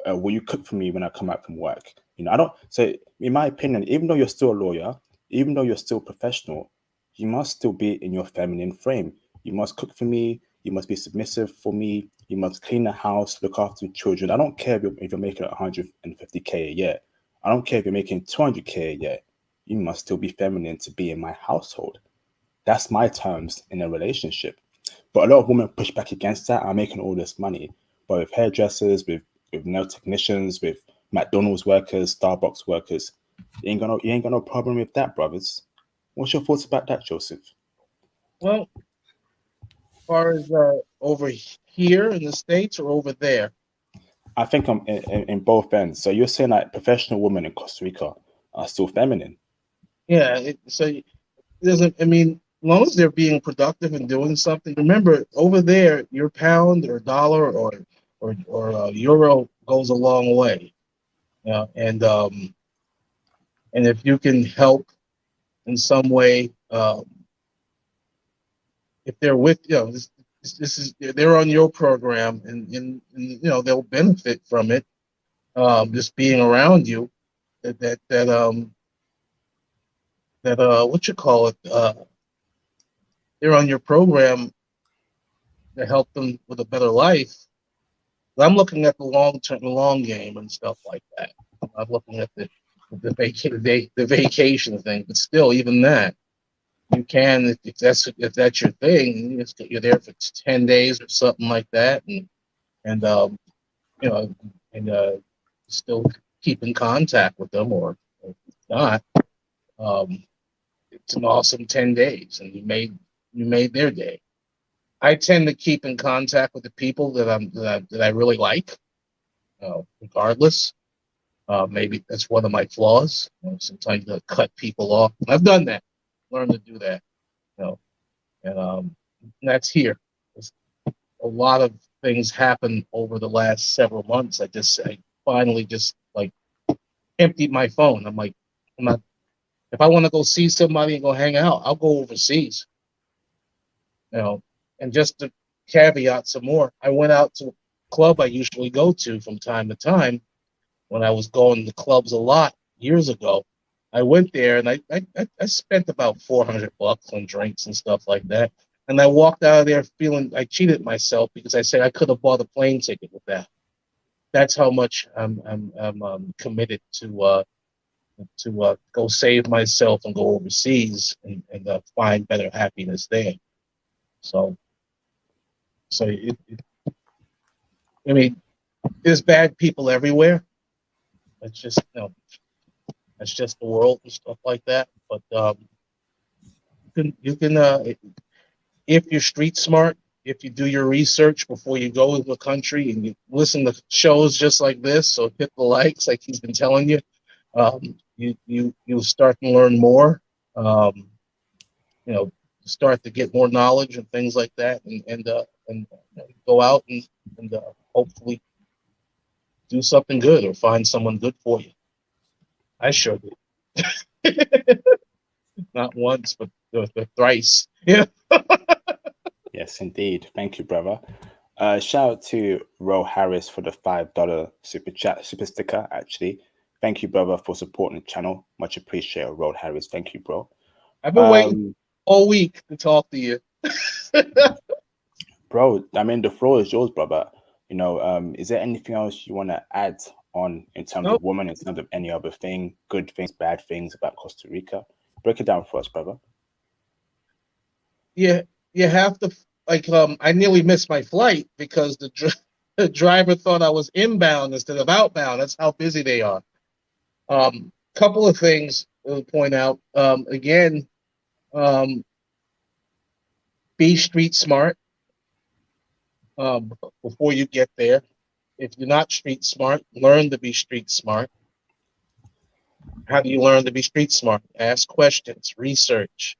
Will you cook for me when I come back from work? I don't. So, in my opinion, even though you're still a lawyer, even though you're still professional, you must still be in your feminine frame. You must cook for me. You must be submissive for me. You must clean the house, look after the children. I don't care if you're making 150K a year. I don't care if you're making 200K a year. You must still be feminine to be in my household. That's my terms in a relationship. But a lot of women push back against that. I'm making all this money. But with hairdressers, with nail technicians, with McDonald's workers, Starbucks workers, you ain't got no problem with that, brothers. What's your thoughts about that, Joseph? Well, as far as over here in the States or over there. I think I'm in both ends. So you're saying that professional women in Costa Rica are still feminine? Yeah, so it doesn't. I mean, as long as they're being productive and doing something. Remember, over there, your pound or dollar or euro goes a long way. And if you can help in some way, if they're with this is they're on your program, and they'll benefit from it. Just being around you, that what you call it, they're on your program to help them with a better life. I'm looking at the long term, the long game, and stuff like that. I'm not looking at the vacation thing, but still, even that, you can, if that's your thing, you're there for 10 days or something like that, and you know and still keep in contact with them, or if not, um, it's an awesome 10 days, and you made their day. I tend to keep in contact with the people that I really like, regardless. Maybe that's one of my flaws. Sometimes I cut people off. I've done that. Learned to do that. You know, and that's here. There's a lot of things happen over the last several months. I finally just like emptied my phone. I'm like, I'm not. If I want to go see somebody and go hang out, I'll go overseas. You know, and just to caveat some more, I went out to a club I usually go to from time to time when I was going to clubs a lot years ago. I went there and I spent about $400 on drinks and stuff like that. And I walked out of there feeling I cheated myself because I said I could have bought a plane ticket with that. That's how much I'm committed to go save myself and go overseas and find better happiness there. So I mean, there's bad people everywhere. It's just that's just the world and stuff like that. But you can if you're street smart, if you do your research before you go to a country and you listen to shows just like this, so hit the likes like he's been telling you, you'll start to learn more. Um, Start to get more knowledge and things like that, and go out and hopefully do something good or find someone good for you. I sure did. Not once, but thrice. Yeah. Yes, indeed. Thank you, brother. Shout out to Ro Harris for the $5 super sticker. Actually, thank you, brother, for supporting the channel. Much appreciated, Ro Harris. Thank you, bro. I've been waiting all week to talk to you. Bro, I mean, the floor is yours, brother. Is there anything else you want to add on in terms of women, in terms of any other thing, good things, bad things about Costa Rica? Break it down for us, brother. Yeah, you have to I nearly missed my flight because the driver thought I was inbound instead of outbound. That's how busy they are. Couple of things to point out. Again, be street smart before you get there. If you're not street smart, learn to be street smart. How do you learn to be street smart? Ask questions, research.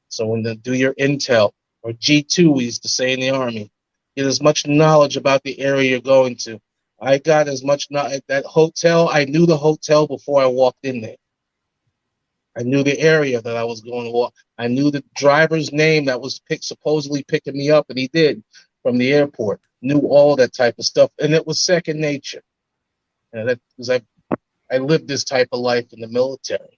So when you do your intel, or G2, we used to say in the Army, get as much knowledge about the area you're going to. I got as much knowledge. That hotel, I knew the hotel before I walked in there. I knew the area that I was going to walk. I knew the driver's name that was supposedly picking me up, and he did from the airport. Knew all that type of stuff, and it was second nature. That because I lived this type of life in the military.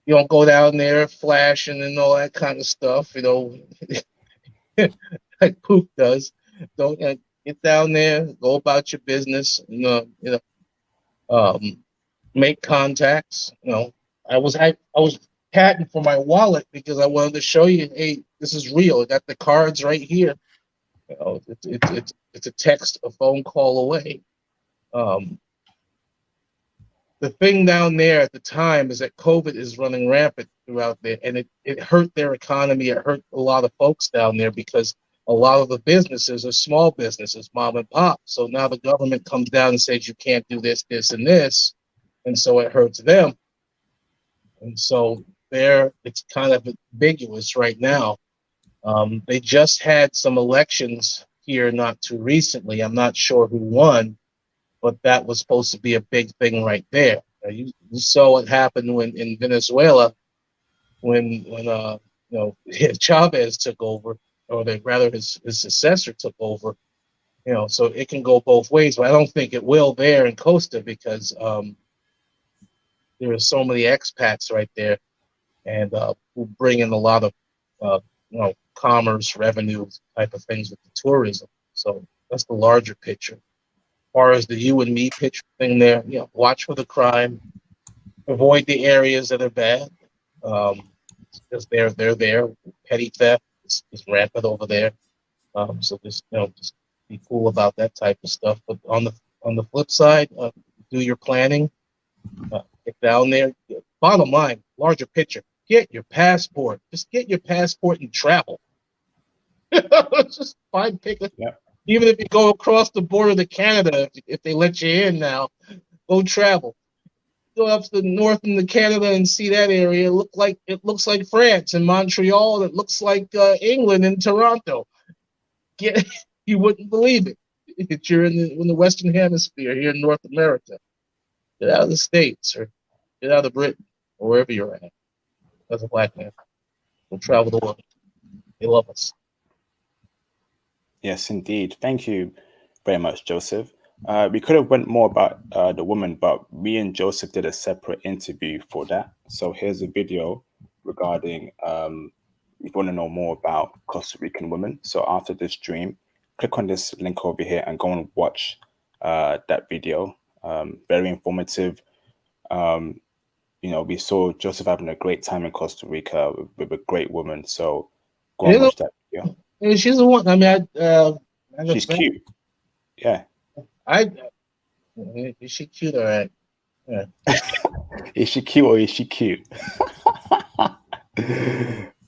You don't go down there flashing and all that kind of stuff, like Pook does. Don't get down there, go about your business, um, make contacts. I was patting for my wallet because I wanted to show you, hey, this is real. I got the cards right here. It's a text, a phone call away. The thing down there at the time is that COVID is running rampant throughout there, and it hurt their economy. It hurt a lot of folks down there because a lot of the businesses are small businesses, mom and pop. So now the government comes down and says you can't do this, this, and this, and so it hurts them. And so it's kind of ambiguous right now. They just had some elections here not too recently. I'm not sure who won, but that was supposed to be a big thing right there. You saw what happened in Venezuela when Chavez took over, or rather his successor took over. So it can go both ways, but I don't think it will there in Costa because there are so many expats right there, and who bring in a lot of commerce, revenue type of things with the tourism. So that's the larger picture. As far as the you and me picture thing there, watch for the crime, avoid the areas that are bad, because they're there. Petty theft is rampant over there. So just be cool about that type of stuff. But on the flip side, do your planning, get down there. Bottom line, larger picture, get your passport. Just get your passport and travel. Just pick a. Yeah. Even if you go across the border to Canada, if they let you in now, go travel. Go up to the north into Canada and see that area. It looks like France and Montreal. It looks like England and Toronto. You wouldn't believe it. If you're in the Western Hemisphere here in North America, get out of the States or get out of Britain or wherever you're at as a black man. We'll travel the world. They love us. Yes, indeed. Thank you very much, Joseph. We could have went more about the woman, but me and Joseph did a separate interview for that. So here's a video regarding if you want to know more about Costa Rican women. So after this stream, click on this link over here and go and watch that video. Very informative. We saw Joseph having a great time in Costa Rica with a great woman. So go and watch that video. She's the one. I mean, She's cute. Yeah. Is she cute? All right. Yeah. Is she cute or is she cute?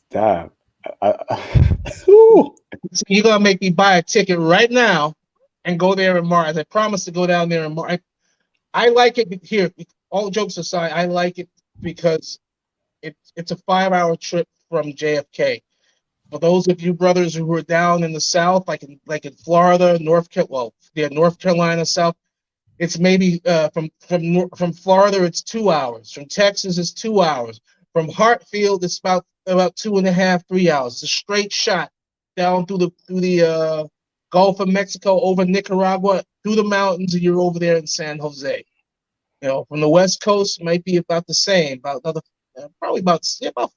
Damn. So you're gonna make me buy a ticket right now and go there in March. I promised to go down there in March. I like it here. All jokes aside, I like it because it's a 5-hour trip from JFK. For those of you brothers who are down in the South, like in Florida, North Carolina, South, it's maybe from Florida it's 2 hours. From Texas it's 2 hours. From Hartfield it's about 2.5, 3 hours. It's a straight shot down through the Gulf of Mexico, over Nicaragua, through the mountains, and you're over there in San Jose. From the West Coast it might be about the same, probably about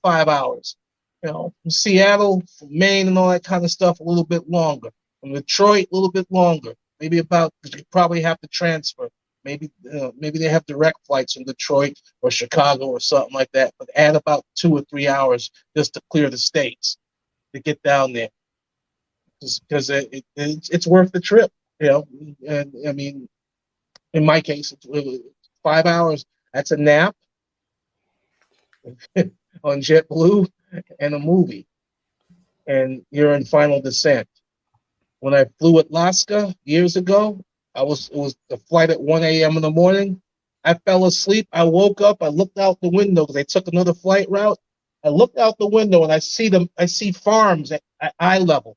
5 hours. From Seattle, from Maine, and all that kind of stuff, a little bit longer. From Detroit, a little bit longer. Maybe because you probably have to transfer. Maybe they have direct flights from Detroit or Chicago or something like that. But add about 2 or 3 hours just to clear the states to get down there, because it's worth the trip. And I mean, in my case, it's 5 hours. That's a nap on JetBlue and a movie, and you're in final descent. When I flew at Alaska years ago, it was a flight at 1 a.m. in the morning. I fell asleep. I woke up. I looked out the window because I took another flight route. I looked out the window and I see farms at eye level.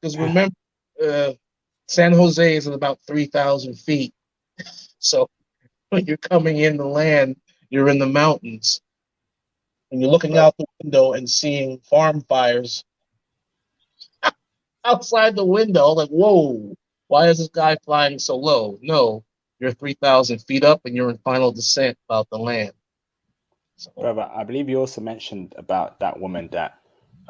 Because remember, San Jose is at about 3,000 feet. So when you're coming in the land, you're in the mountains. And you're looking out the window and seeing farm fires outside the window, like, whoa, why is this guy flying so low? No, you're 3,000 feet up and you're in final descent about the land. So, brother, I believe you also mentioned about that woman that,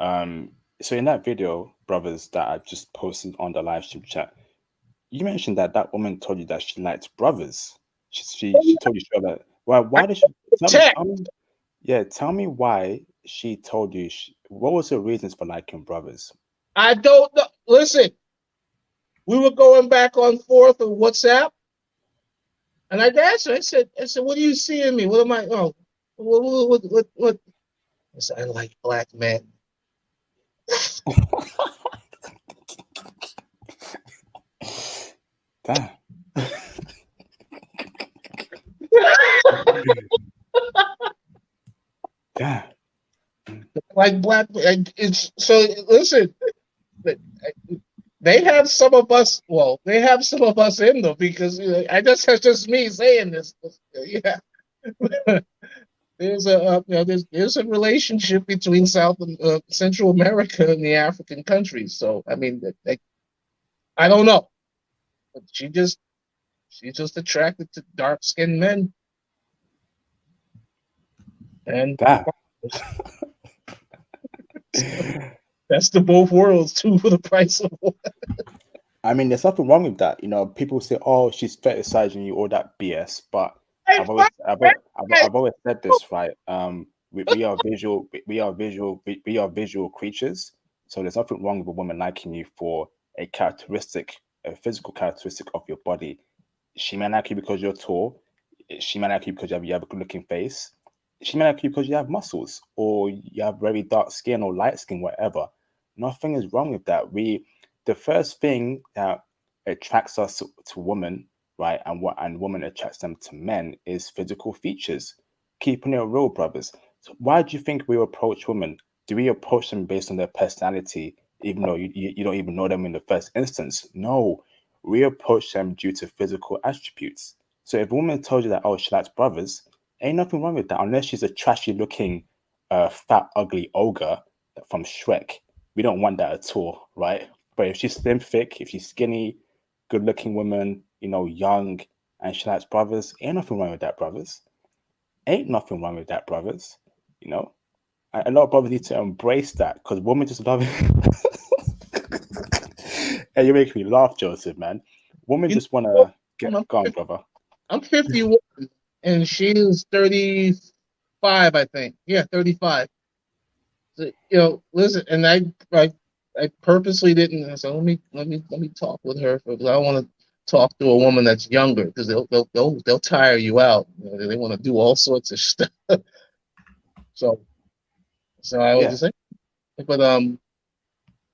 so in that video, brothers, that I just posted on the live stream chat, you mentioned that woman told you that she liked brothers. She told you that. Why did she tell me why she told you? What was her reasons for liking brothers? I don't know. Listen, we were going back on forth on WhatsApp, and I asked her. I said, what do you see in me? What am I? Oh, what? I said, I like black men. Damn. Damn. Like black. So listen, they have some of us. Well, they have some of us in them, because that's just me saying this. Yeah. There's a relationship between South and Central America and the African countries. So I mean, I don't know, but she's just attracted to dark-skinned men. And that's the both worlds, two for the price of one. I mean, there's nothing wrong with that. People say, "Oh, she's fetishizing you," all that BS. But I've always said this, right? We are visual creatures. So there's nothing wrong with a woman liking you for a physical characteristic of your body. She may like you because you're tall. She may like you because you have a good-looking face. She may like you because you have muscles, or you have very dark skin or light skin, whatever. Nothing is wrong with that. The first thing that attracts us to women, right, and women attracts them to men is physical features. Keeping it real, brothers. So why do you think we approach women? Do we approach them based on their personality, even though you don't even know them in the first instance? No, we approach them due to physical attributes. So if a woman tells you that, oh, she likes brothers, ain't nothing wrong with that, unless she's a trashy looking, fat, ugly ogre from Shrek. We don't want that at all, right? But if she's slim, thick, if she's skinny, good looking woman, young, and she likes brothers, ain't nothing wrong with that, brothers. Ain't nothing wrong with that, brothers. You know, a lot of brothers need to embrace that because women just love it. Hey, you're making me laugh, Joseph, man. Women You just want know, to get gone, brother. I'm 51 and she's 35, I think. Yeah, 35. So, listen, and I purposely didn't. So let me talk with her because I want to talk to a woman that's younger because they'll tire you out. They want to do all sorts of stuff. So I was Yeah. just saying,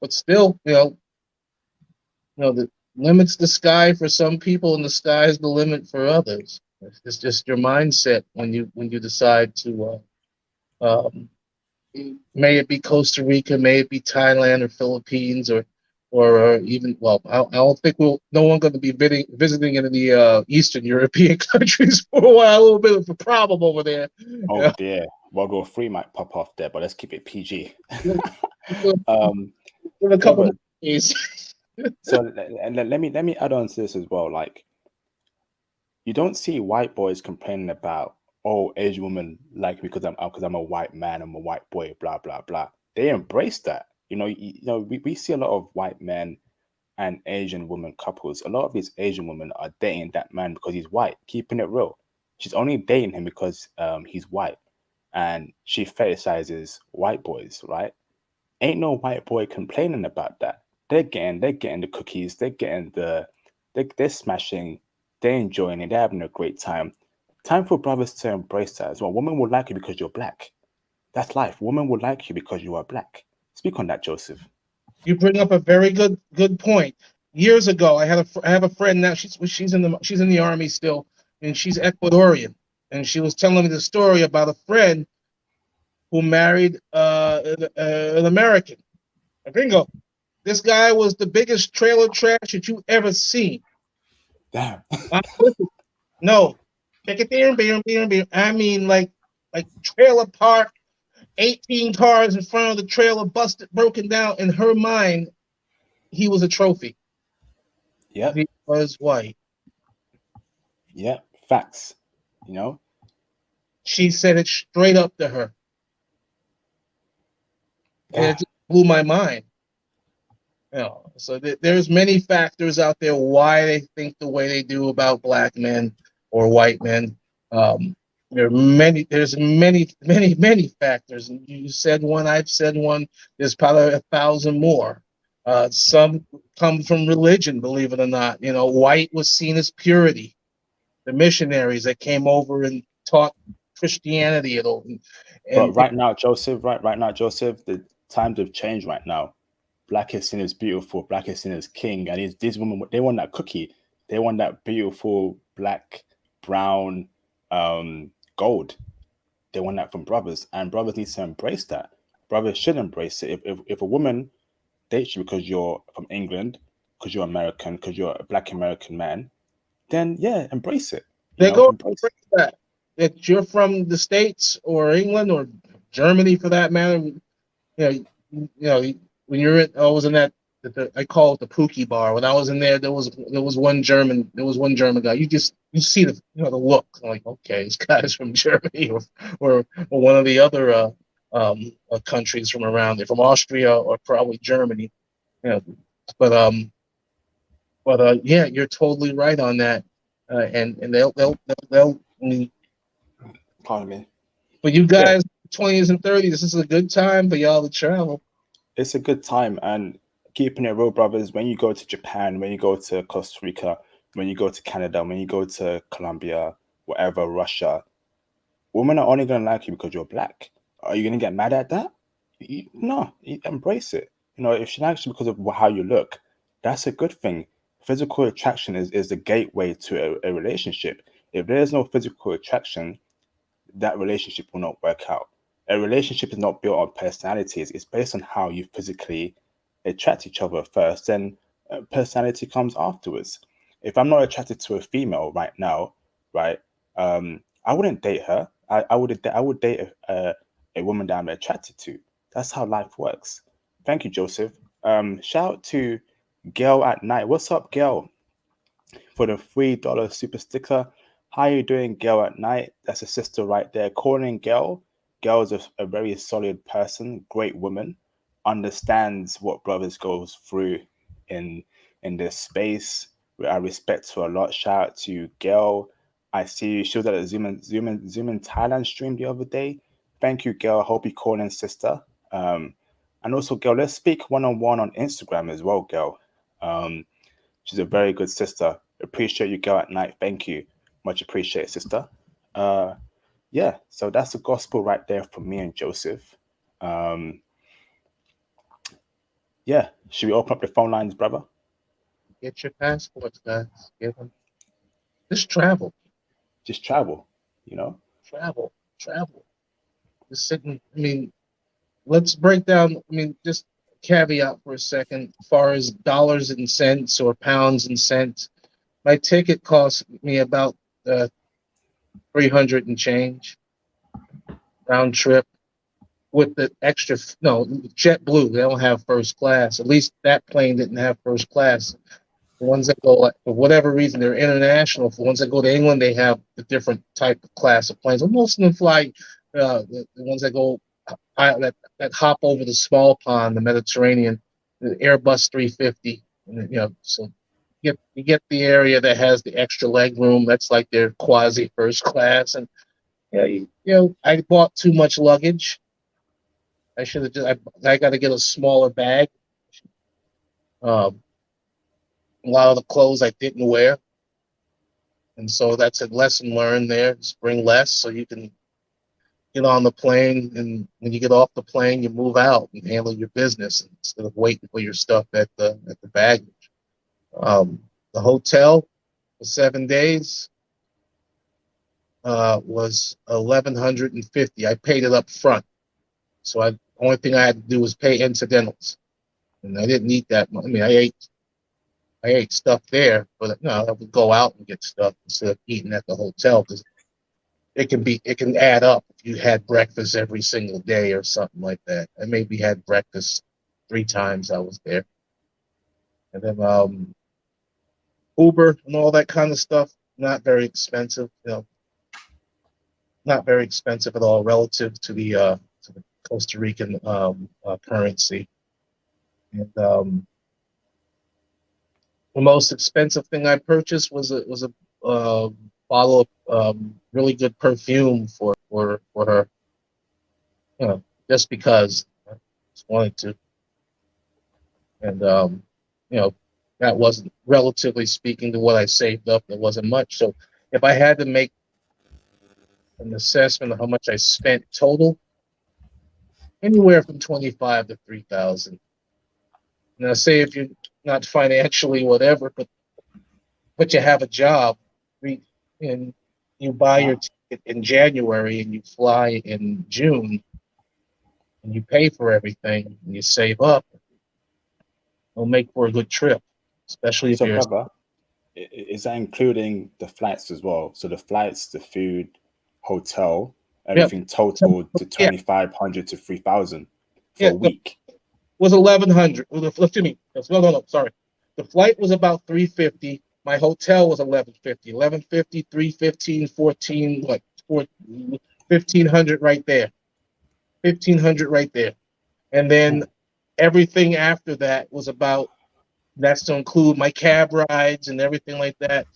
but still, the limits the sky for some people, and the sky is the limit for others. It's just your mindset when you decide to. May it be Costa Rica, may it be Thailand or Philippines or even I don't think no one going to be visiting in the Eastern European countries for a while. A little bit of a problem over there. Oh dear. World War Three might pop off there, but let's keep it PG. In a couple Robert, of days. so let me add on to this as well. Like, you don't see white boys complaining about, oh, Asian women like me because I'm a white man, I'm a white boy, blah blah blah. They embrace that. We see a lot of white men and Asian woman couples. A lot of these Asian women are dating that man because he's white. Keeping it real, she's only dating him because he's white, and she fetishizes white boys, right? Ain't no white boy complaining about that. They're getting the cookies, they're smashing, they're enjoying it, they're having a great time. Time for brothers to embrace that as well. Women will like you because you're black. That's life. Women will like you because you are black. Speak on that, Joseph. You bring up a very good point. Years ago, I have a friend now. She's in the army still, and she's Ecuadorian, and she was telling me the story about a friend who married an American, a gringo. This guy was the biggest trailer trash that you ever seen. Damn. Listen, no, check it there, beer. I mean, like trailer park, 18 cars in front of the trailer, busted, broken down. In her mind, he was a trophy. Yep. He was white. Yep. Facts. You know? She said it straight up to her, and it Damn. just blew my mind. So there's many factors out there why they think the way they do about black men or white men. Um, there's many factors. And you said one, I've said one. There's probably 1,000 more. Some come from religion, believe it or not. White was seen as purity. The missionaries that came over and taught Christianity at all, But and right now, Joseph, the times have changed right now. Black is seen as beautiful, black is seen as king. And these women, they want that cookie. They want that beautiful black, brown, gold. They want that from brothers. And brothers need to embrace that. Brothers should embrace it. If a woman dates you because you're from England, because you're American, because you're a black American man, then yeah, embrace it. they go Embrace break that. If you're from the States or England or Germany for that matter, when I was in I call it the Pookie bar. When I was in there was one German guy. You see the look like, okay, this guy's from Germany or one of the other countries from around there, from Austria or probably Germany. You know, but yeah, you're totally right on that. And they'll I mean, it. Pardon me. for you Yeah, guys, 20s and 30s, this is a good time for y'all to travel. it's a good time. And keeping it real, brothers, when you go to Japan, when you go to Costa Rica, when you go to Canada, when you go to Colombia, whatever, Russia, women are only going to like you because you're black. Are you going to get mad at that? No, you embrace it. If she likes you because of how you look, that's a good thing. Physical attraction is the gateway to a relationship. If there's no physical attraction, that relationship will not work out. A relationship is not built on personalities, it's based on how you physically attract each other first. Then personality comes afterwards. If I'm not attracted to a female right now, right, I wouldn't date her. I would date a woman that I'm attracted to. That's how life works. Thank you, Joseph. Shout out to Gail at night. What's up, Gail? For the $3 super sticker. How you doing, Gail at night? That's a sister right there. Calling Gail. Gail is a very solid person, great woman, understands what brothers goes through in this space. I respect her a lot. Shout out to Gail. I see she was at a Zoom in Thailand stream the other day. Thank you, Gail. I hope you call in, sister. And also, Gail, let's speak one-on-one on Instagram as well, Gail. She's a very good sister. Appreciate you, Girl at night. Thank you. Much appreciated, sister. Yeah, so that's the gospel right there for me and Joseph. Um, yeah, should we open up the phone lines, brother? Get your passports, guys. Get them. Just travel, Just travel, you know? travel. Just sitting. I mean, let's break down. I mean, just caveat for a second. As far as dollars and cents or pounds and cents, my ticket cost me about 300 and change round trip with the extra. No, JetBlue. They don't have first class. At least that plane didn't have first class. The ones that go, like, for whatever reason, they're international. For ones that go to England, they have a different type of class of planes. But most of them fly the ones that go that hop over the small pond, the Mediterranean, the Airbus 350. And, so you get the area that has the extra leg room. That's like their quasi first class. And I bought too much luggage. I should have just. I got to get a smaller bag. Um, a lot of the clothes I didn't wear. And so that's a lesson learned there. Just bring less so you can get on the plane. And when you get off the plane, you move out and handle your business instead of waiting for your stuff at the baggage. The hotel for 7 days was $1,150. I paid it up front. So the only thing I had to do was pay incidentals. And I didn't eat that much. I mean, I ate stuff there, but I would go out and get stuff instead of eating at the hotel because it can add up if you had breakfast every single day or something like that. I maybe had breakfast 3 times I was there, and then Uber and all that kind of stuff. Not very expensive, not very expensive at all relative to the Costa Rican currency, and the most expensive thing I purchased was a bottle of really good perfume for her, just because I just wanted to, and that wasn't, relatively speaking to what I saved up, that wasn't much. So if I had to make an assessment of how much I spent total, anywhere from 25 to 3,000. Now, say if you're not financially whatever, but you have a job, and you buy your ticket in January and you fly in June, and you pay for everything and you save up, it'll make for a good trip, especially if So, you're. brother, is that including the flights as well? So the flights, the food, hotel, Yeah, everything totaled to yeah, 2,500 to 3,000 for yeah. a week. Was 1,100. Excuse me. No. Sorry. The flight was about 350. My hotel was 1,150. 1,150, 315, 14. What? 1,500 right there. 1,500 right there. And then everything after that was about. That's to include my cab rides and everything like that.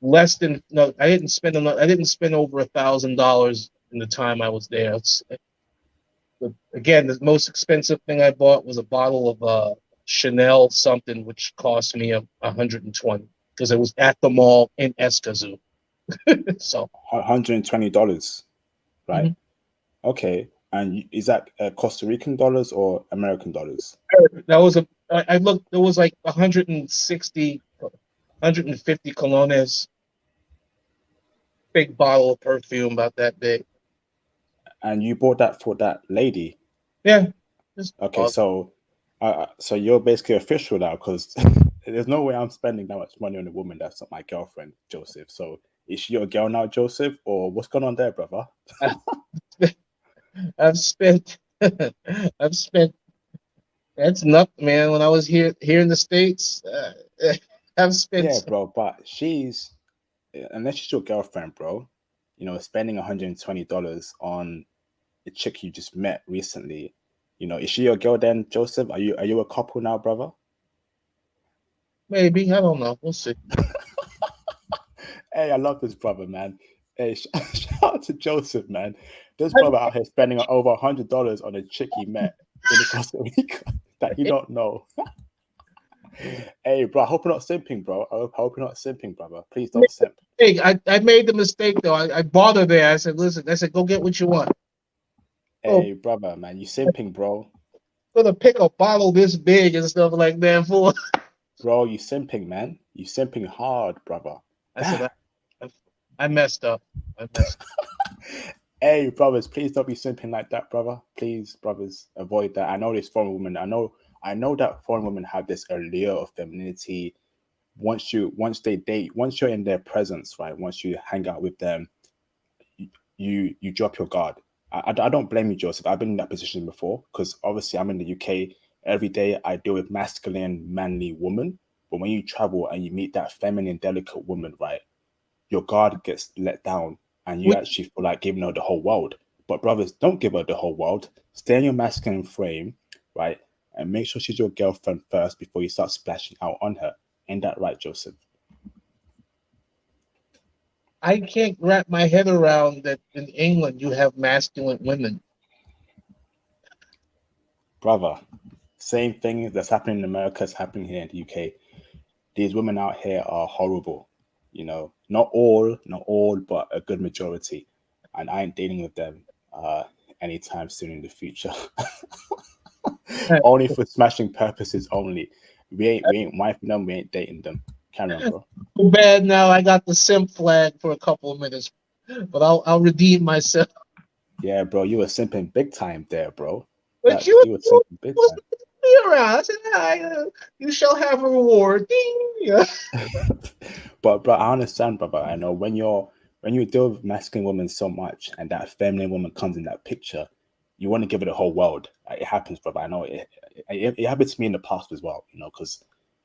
Less than, no, I didn't spend enough. I didn't spend over $1,000 in the time I was there. Again, the most expensive thing I bought was a bottle of Chanel something, which cost me 120 because it was at the mall in Escazú. So $120, right? Mhm. Okay. And is that Costa Rican dollars or American dollars? That was I looked, it was like 160, 150 colones, big bottle of perfume about that big. And you bought that for that lady? Yeah. Okay, so So you're basically official now, because there's no way I'm spending that much money on a woman that's not my girlfriend, Joseph. So is she your girl now, Joseph, or what's going on there, brother? I've spent I've spent that's nothing, man. When I was here in the States, I've Yeah, spent bro, but unless she's your girlfriend, bro, spending $120 on a chick you just met recently, is she your girl then, Joseph? Are you a couple now, brother? maybe, I don't know. We'll see. Hey, I love this brother, man. Hey, shout out to Joseph, man. This I brother out here spending over $100 on a chick he met in Costa Rica that you don't know. Hey, bro, I hope you're not simping, bro. I hope you're not simping, brother. Please don't simp. Hey, I made the mistake though. I bought her there. I said, listen, I said, go get what you want. Oh, Hey, brother, man, you simping, bro. gonna pick a bottle this big and stuff like that for. Bro, you simping, man. You simping hard, brother. I said, I messed up. I messed up. Hey, brothers, please don't be simping like that, brother. Please, brothers, avoid that. I know this foreign woman. I know that foreign women have this allure of femininity. Once they date, once you're in their presence, right? Once you hang out with them, you drop your guard. I don't blame you, Joseph. I've been in that position before, because obviously I'm in the UK. Every day I deal with masculine, manly women. But when you travel and you meet that feminine, delicate woman, right, your guard gets let down and you actually feel like giving her the whole world. But brothers, don't give her the whole world. Stay in your masculine frame, right? And make sure she's your girlfriend first before you start splashing out on her. Ain't that right, Joseph? I can't wrap my head around that in England you have masculine women. Brother, same thing that's happening in America is happening here in the UK. These women out here are horrible. Not all, but a good majority. And I ain't dealing with them anytime soon in the future. Only for smashing purposes only. We ain't wifing them, we ain't dating them. Carry on, bro. Too bad now I got the simp flag for a couple of minutes, but I'll redeem myself. Yeah, bro, you were simping big time there, bro. But You were simping big was time. me around. I said, you shall have a reward. Ding. Yeah. But bro, I understand, brother. I know when you deal with masculine women so much and that feminine woman comes in that picture, you want to give it a whole world. It happens, brother. I know it happened to me in the past as well, because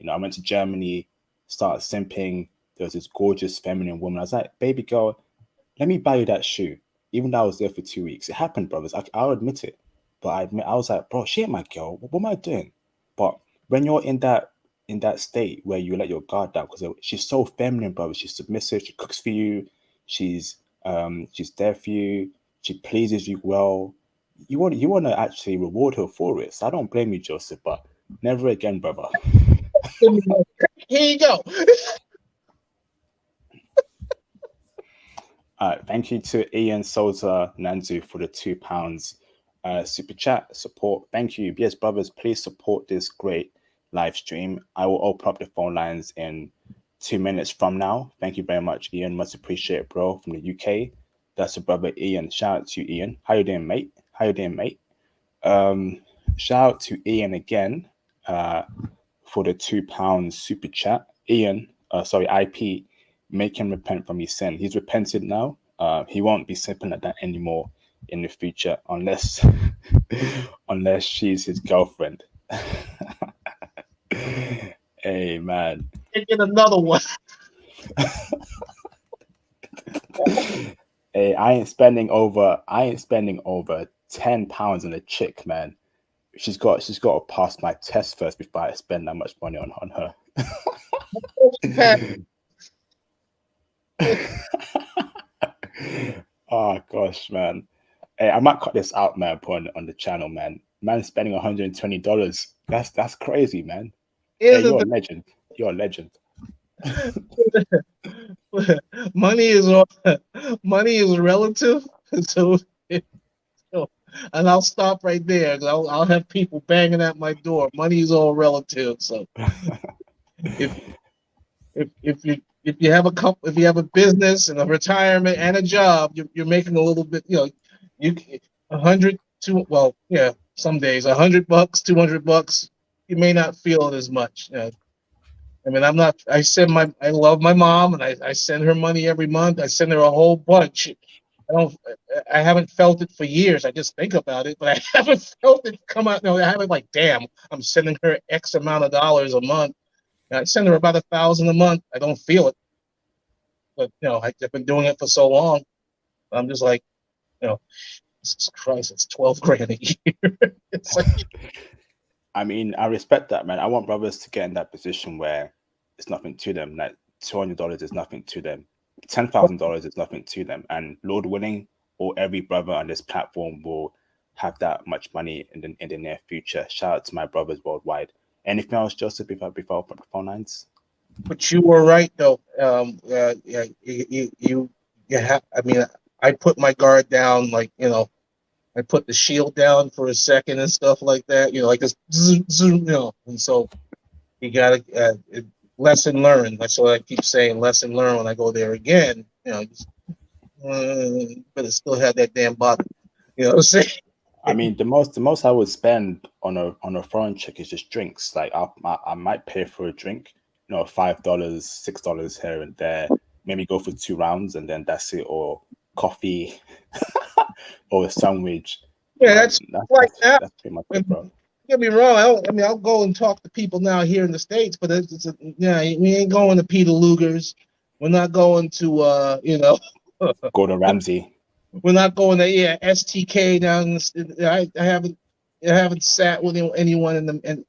I went to Germany, started simping. There was this gorgeous feminine woman. I was like, baby girl, let me buy you that shoe. Even though I was there for 2 weeks. It happened, brothers. I'll admit it. But I was like, bro, she ain't my girl. What am I doing? But when you're in that state where you let your guard down, because she's so feminine, brother. She's submissive. She cooks for you. She's there for you. She pleases you well. You want to actually reward her for it. So I don't blame you, Joseph. But never again, brother. Here you go. Thank you to Ian Souza Nanzu for the £2 super chat support. Thank you. Yes, brothers, please support this great live stream. I will open up the phone lines in 2 minutes from now. Thank you very much, Ian. Much appreciated, bro, from the UK. That's a brother, Ian. Shout out to Ian. How you doing, mate? Shout out to Ian again for the £2 super chat. Ian, IP, make him repent from his sin. He's repented now. He won't be simping like that anymore in the future unless she's his girlfriend. Hey, man. Get another one. Hey, I ain't spending over £10 on a chick, man. She's got to pass my test first before I spend that much money on her. Oh gosh, man. Hey, I might cut this out, man. Put on the channel, man. Man spending $120. That's crazy, man. Hey, you're a legend. You're a legend. Money is relative. So, and I'll stop right there. I'll have people banging at my door. Money is all relative. So if you have a business and a retirement and a job, you're making a little bit. You 100 to some days $100, $200. you may not feel it as much. I mean, I'm not. I love my mom, and I send her money every month. I send her a whole bunch. I don't. I haven't felt it for years. I just think about it, but I haven't felt it come out. No, I haven't like, damn, I'm sending her X amount of dollars a month. And I send her about 1,000 a month. I don't feel it, but I've been doing it for so long. I'm just like, Jesus Christ, it's 12 grand a year. It's like, I mean, I respect that, man. I want brothers to get in that position where it's nothing to them. Like $200 is nothing to them. $10,000 is nothing to them. And Lord willing, or every brother on this platform will have that much money in the near future. Shout out to my brothers worldwide. Anything else, Joseph, before I put the phone lines? but you were right though. Yeah, you have. I mean, I put my guard down, like I put the shield down for a second and stuff like that. Like this, zoom, zoom, And so you got to lesson learned. That's what I keep saying. Lesson learned when I go there again. But it still had that damn bottle. You know what I'm saying? I mean, the most I would spend on a foreign chick is just drinks. Like I might pay for a drink, $5, $6 here and there. Maybe go for 2 rounds and then that's it. Or coffee, or a sandwich. Yeah, that's like that. That's pretty much it, bro. Don't get me wrong. I'll go and talk to people now here in the States, but we ain't going to Peter Luger's. We're not going to Gordon Ramsay. We're not going to STK down. I haven't sat with anyone in them, and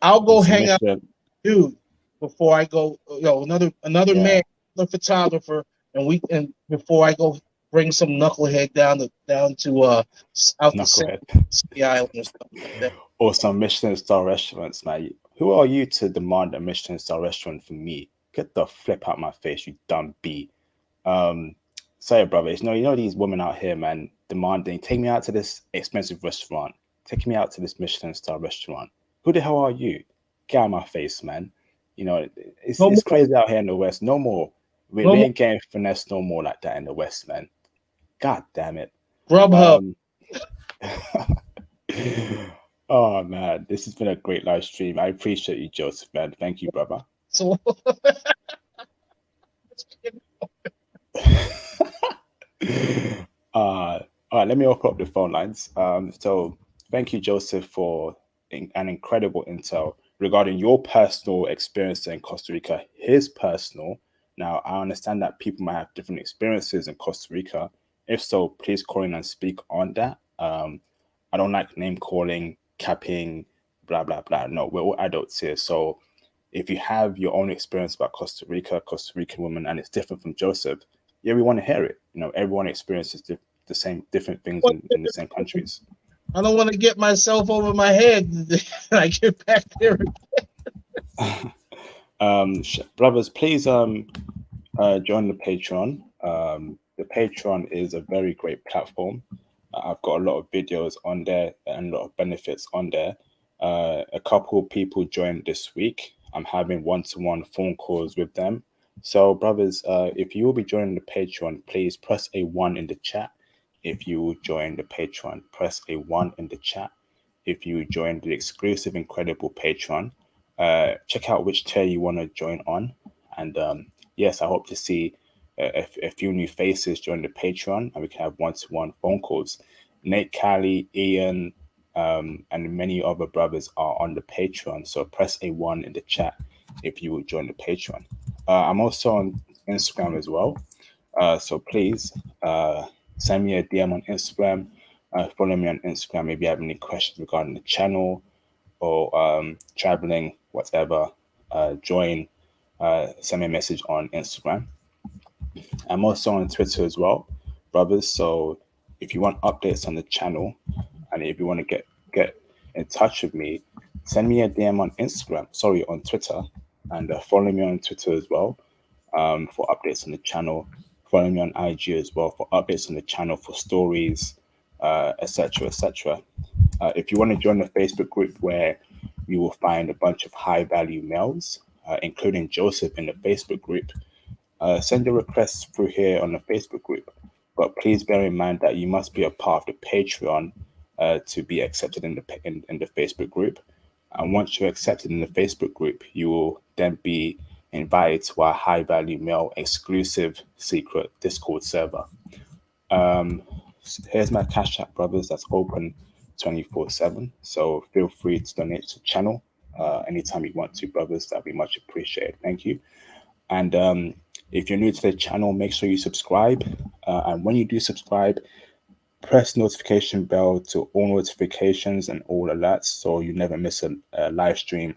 I'll go hang out with dude before I go. Another man, another photographer, and before I go bring some knucklehead down to out the island or stuff like that. Or some Michelin star restaurants, man. Who are you to demand a Michelin star restaurant from me? Get the flip out my face, you dumb B. Sorry, brother. These women out here, man, demanding, take me out to this expensive restaurant. Take me out to this Michelin star restaurant. Who the hell are you? Get out of my face, man. It's crazy out here in the West. No more. We ain't getting finesse no more like that in the West, man. God damn it. Grubhub. Oh, man. This has been a great live stream. I appreciate you, Joseph, man. Thank you, brother. All right, let me open up the phone lines. So thank you, Joseph, for an incredible intel regarding your personal experience in Costa Rica, his personal. Now, I understand that people might have different experiences in Costa Rica. If so, please call in and speak on that. I don't like name calling, capping, blah, blah, blah. No, we're all adults here. So if you have your own experience about Costa Rica, Costa Rican women, and it's different from Joseph, yeah, we want to hear it. Everyone experiences the same different things in the same countries. I don't want to get myself over my head. I get back there. Brothers, please join the Patreon. The Patreon is a very great platform. I've got a lot of videos on there and a lot of benefits on there. A couple of people joined this week. I'm having one-to-one phone calls with them. So, brothers, if you will be joining the Patreon, please press a 1 in the chat. If you will join the Patreon, press a 1 in the chat. If you join the exclusive, incredible Patreon, check out which tier you want to join on. And yes, I hope to see a few new faces join the Patreon, and we can have one-to-one phone calls. Nate, Callie, Ian, and many other brothers are on the Patreon. So press a 1 in the chat if you will join the Patreon. I'm also on Instagram as well. So please send me a DM on Instagram. Follow me on Instagram if you have any questions regarding the channel or traveling, whatever. Send me a message on Instagram. I'm also on Twitter as well, brothers. So if you want updates on the channel and if you want to get in touch with me, send me a DM on Instagram, on Twitter, and follow me on Twitter as well for updates on the channel. Follow me on IG as well for updates on the channel, for stories, etc., etc. If you want to join the Facebook group where you will find a bunch of high-value males, including Joseph in the Facebook group, send your requests through here on the Facebook group. But please bear in mind that you must be a part of the Patreon to be accepted in the Facebook group. And once you're accepted in the Facebook group, you will then be invited to our high value male exclusive secret Discord server. Here's my Cash App, brothers. That's open 24/7. So feel free to donate to the channel anytime you want to, brothers. That'd be much appreciated. Thank you. And if you're new to the channel, make sure you subscribe. And when you do subscribe, press notification bell to all notifications and all alerts so you never miss a live stream,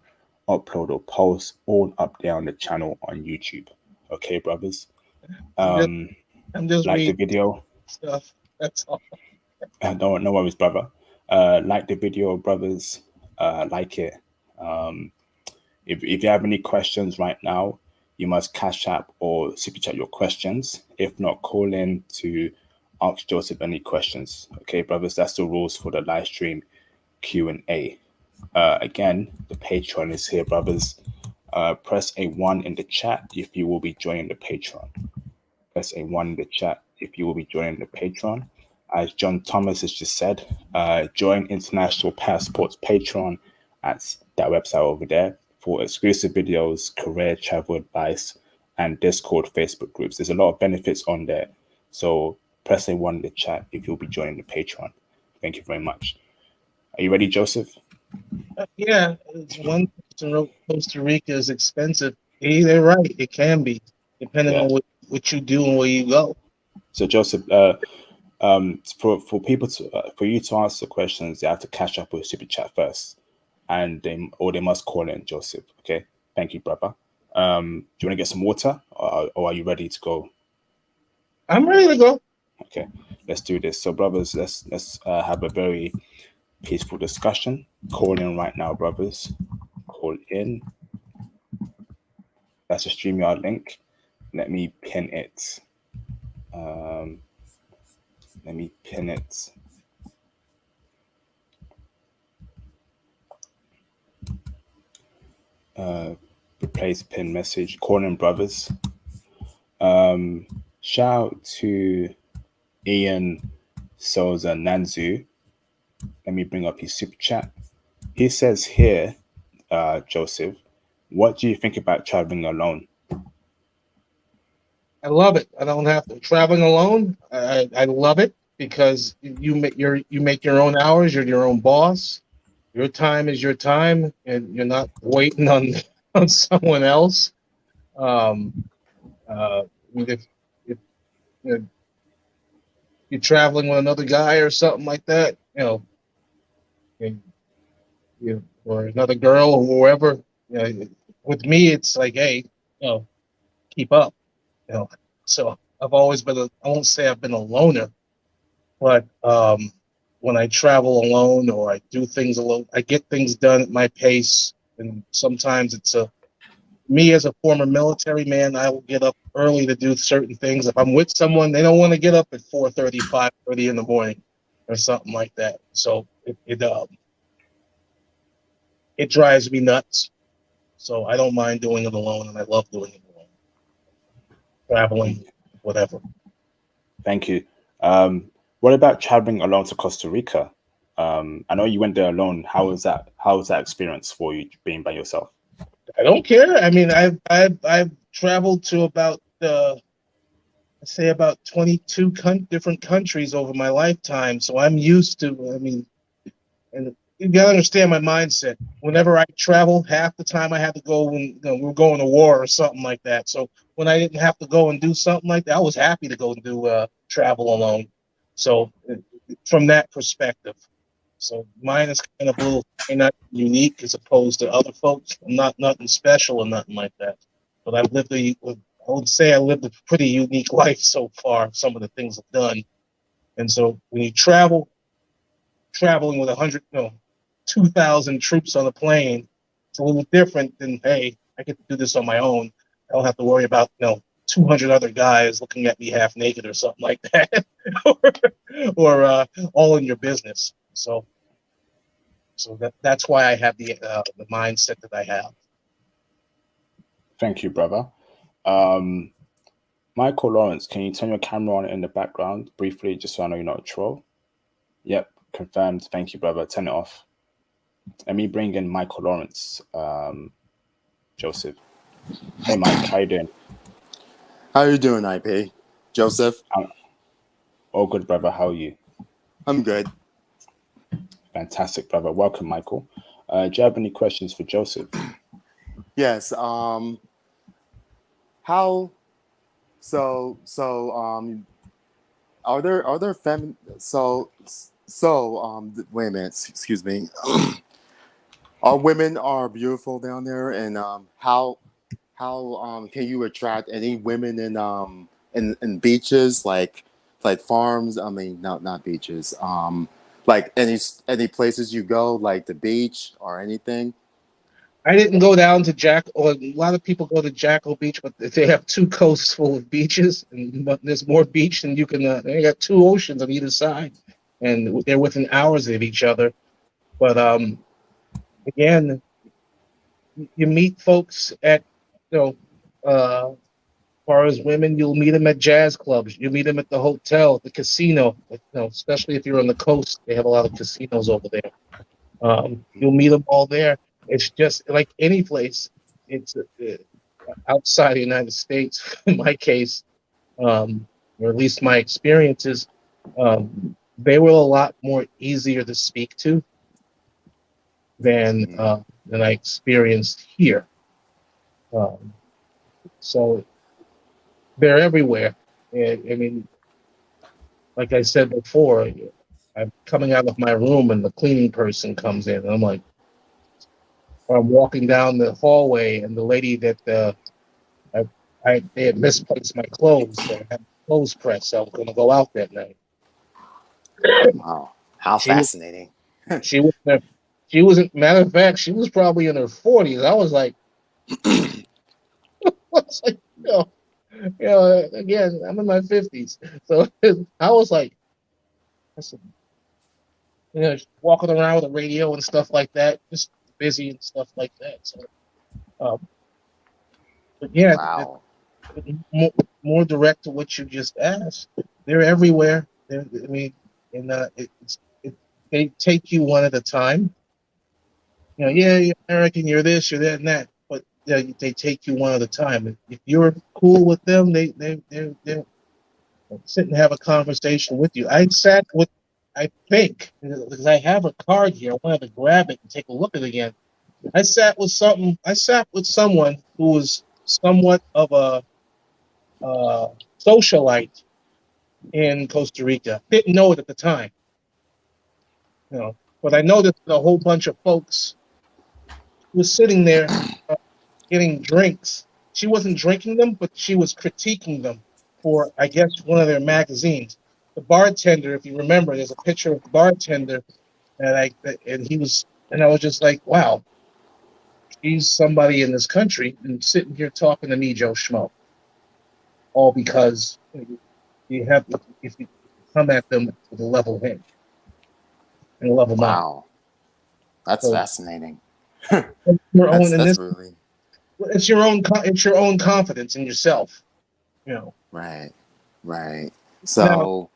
upload or post all up there on the channel on YouTube. Okay, brothers. I'm just, Um, I'm just like the reading video. stuff. That's all. No worries, brother. Like the video, brothers. Like it. Um, if you have any questions right now, you must Cash App or super chat your questions. If not, call in to ask Joseph any questions. Okay, brothers, that's the rules for the live stream Q&A. Again, the Patreon is here, brothers. Press a 1 in the chat if you will be joining the Patreon. Press a 1 in the chat if you will be joining the Patreon. As John Thomas has just said, join International Passport's Patreon at that website over there for exclusive videos, career travel advice, and Discord Facebook groups. There's a lot of benefits on there. So press a 1 in the chat if you'll be joining the Patreon. Thank you very much. Are you ready, Joseph? Yeah, it's one person wrote Costa Rica is expensive. Hey, they're right. It can be, depending on what you do and where you go. So Joseph, for people to for you to answer questions, you have to Cash App with super chat first, and they must call in, Joseph. Okay, thank you, brother. Do you want to get some water, or are you ready to go? I'm ready to go. Okay, let's do this. So, brothers, let's have a very peaceful discussion. Call in right now, brothers. Call in. That's a StreamYard link. Let me pin it. Um, let me pin it. Replace pin message. Call in, brothers. Shout out to Ian Souza Nanzu. Let me bring up his super chat. He says here, Joseph, what do you think about traveling alone? I love it. I don't have to traveling alone. I love it because you make your own hours. You're your own boss. Your time is your time, and you're not waiting on on someone else. Um, I mean, if you know, you're traveling with another guy or something like that, and or another girl or whoever, with me, it's like, hey, keep up. You know, so I've always been I won't say I've been a loner, but when I travel alone or I do things alone, I get things done at my pace. And sometimes it's me as a former military man, I will get up early to do certain things. If I'm with someone, they don't want to get up at 4:30, 5:30 in the morning or something like that. So it drives me nuts. So I don't mind doing it alone, and I love doing it alone. Traveling, whatever. Thank you. What about traveling alone to Costa Rica? I know you went there alone. How was that? How was that experience for you being by yourself? I don't care. I mean, I've traveled to about I say about 22 different countries over my lifetime, so I'm used to. I mean, and you gotta understand my mindset. Whenever I travel, half the time I had to go when we're going to war or something like that. So when I didn't have to go and do something like that, I was happy to go and do travel alone. So from that perspective, so mine is kind of a little not unique as opposed to other folks. I'm not nothing special or nothing like that. But I would say I lived a pretty unique life so far. Some of the things I've done, and so when you traveling with 2,000 troops on a plane, it's a little different than, hey, I get to do this on my own. I don't have to worry about 200 other guys looking at me half naked or something like that, or all in your business. So that's why I have the mindset that I have. Thank you, brother. Michael Lawrence, can you turn your camera on in the background briefly, just so I know you're not a troll? Yep, confirmed. Thank you, brother. Turn it off. Let me bring in Michael Lawrence, Joseph. Hey, Mike, how you doing? How you doing, IP? Joseph? I'm all good, brother. How are you? I'm good. Fantastic, brother. Welcome, Michael. Do you have any questions for Joseph? Yes. How? So, are there wait a minute. Excuse me. Are women are beautiful down there, and how can you attract any women in beaches like farms? I mean, not beaches. Like any places you go, like the beach or anything. I didn't go down to Jack, or a lot of people go to Jackal Beach, but they have two coasts full of beaches, and there's more beach than you can. They got two oceans on either side, and they're within hours of each other. But again, you meet folks at, you know, as far as women, you'll meet them at jazz clubs. You meet them at the hotel, the casino. Especially if you're on the coast, they have a lot of casinos over there. You'll meet them all there. It's just like any place. It's outside the United States, in my case, or at least my experiences, they were a lot more easier to speak to than Mm. I experienced here. Um, so they're everywhere. And, I mean, like I said before, I'm coming out of my room and the cleaning person comes in, and I'm like, or I'm walking down the hallway, and the lady that I, they had misplaced my clothes, so I had clothes pressed. So I was going to go out that night. Wow, how She was fascinating! she was in her, she wasn't, matter of fact, she was probably in her 40s. I was like, I was like, again, I'm in my 50s, so I was like, I said, walking around with a radio and stuff like that, just busy and stuff like that. So, um, but yeah, Wow, more, more direct to what you just asked. They're everywhere. I mean, and they take you one at a time. Yeah, you're American, you're this, you're that, and that. But they take you one at a time. If you're cool with them, they sit and have a conversation with you. I sat with, I think, because I have a card here. I wanted to grab it and take a look at it again. I sat with someone who was somewhat of a uh, socialite in Costa Rica. Didn't know it at the time, but I noticed a whole bunch of folks who was sitting there getting drinks. She wasn't drinking them, but she was critiquing them for, I guess, one of their magazines. The bartender, if you remember, there's a picture of the bartender, and he was, and I was just like, wow, she's somebody in this country and sitting here talking to me, Joe Schmo, all because you have, if you come at them with a level head and a level mind. wow, that's So fascinating. your own, That's and that's this, really it's your own confidence in yourself. You know. right, right. Now, So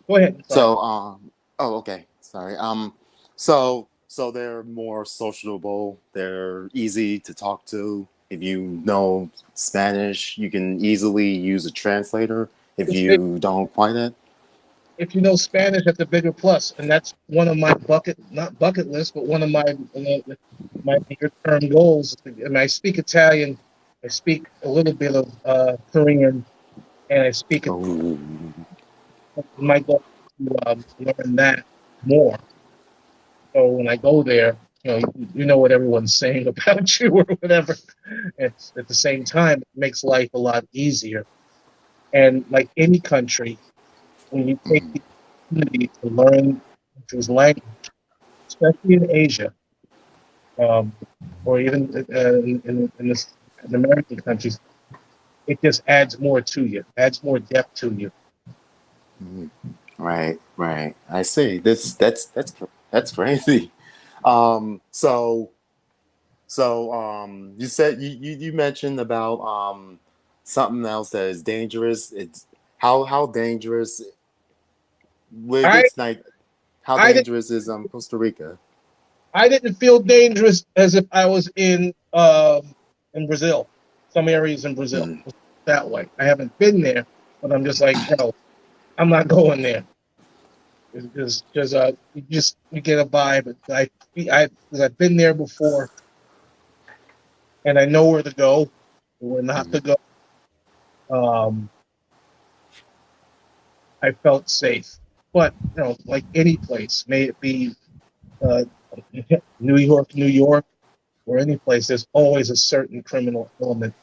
go ahead. Sorry. so oh, okay, sorry. So they're more sociable. They're easy to talk to. If you know Spanish, you can easily use a translator. If If, you don't quite it, if you know Spanish, that's a bigger plus, and that's one of my not bucket list, but one of my near term goals. And I speak Italian. I speak a little bit of Korean, and I speak it. oh, My goal is to learn that more. So when I go there, you know what everyone's saying about you or whatever. It's at the same time, it makes life a lot easier. And like any country, when you take the opportunity to learn country's language, especially in Asia, um, or even in American countries, it just adds more to you, adds more depth to you. mhm. Right, right. I see. That's crazy. So you said you mentioned about something else that is dangerous. It's how dangerous? I It's like how I didn't dangerous is Costa Rica? I didn't feel dangerous as if I was in Brazil, some areas in Brazil, Mm. that way. I haven't been there, but I'm just like, yo, I'm not going there. Because you get a vibe. Because I've been there before, and I know where to go, where not to go. Um, I felt safe, but like any place, may it be uh, New York, or any place, there's always a certain criminal element.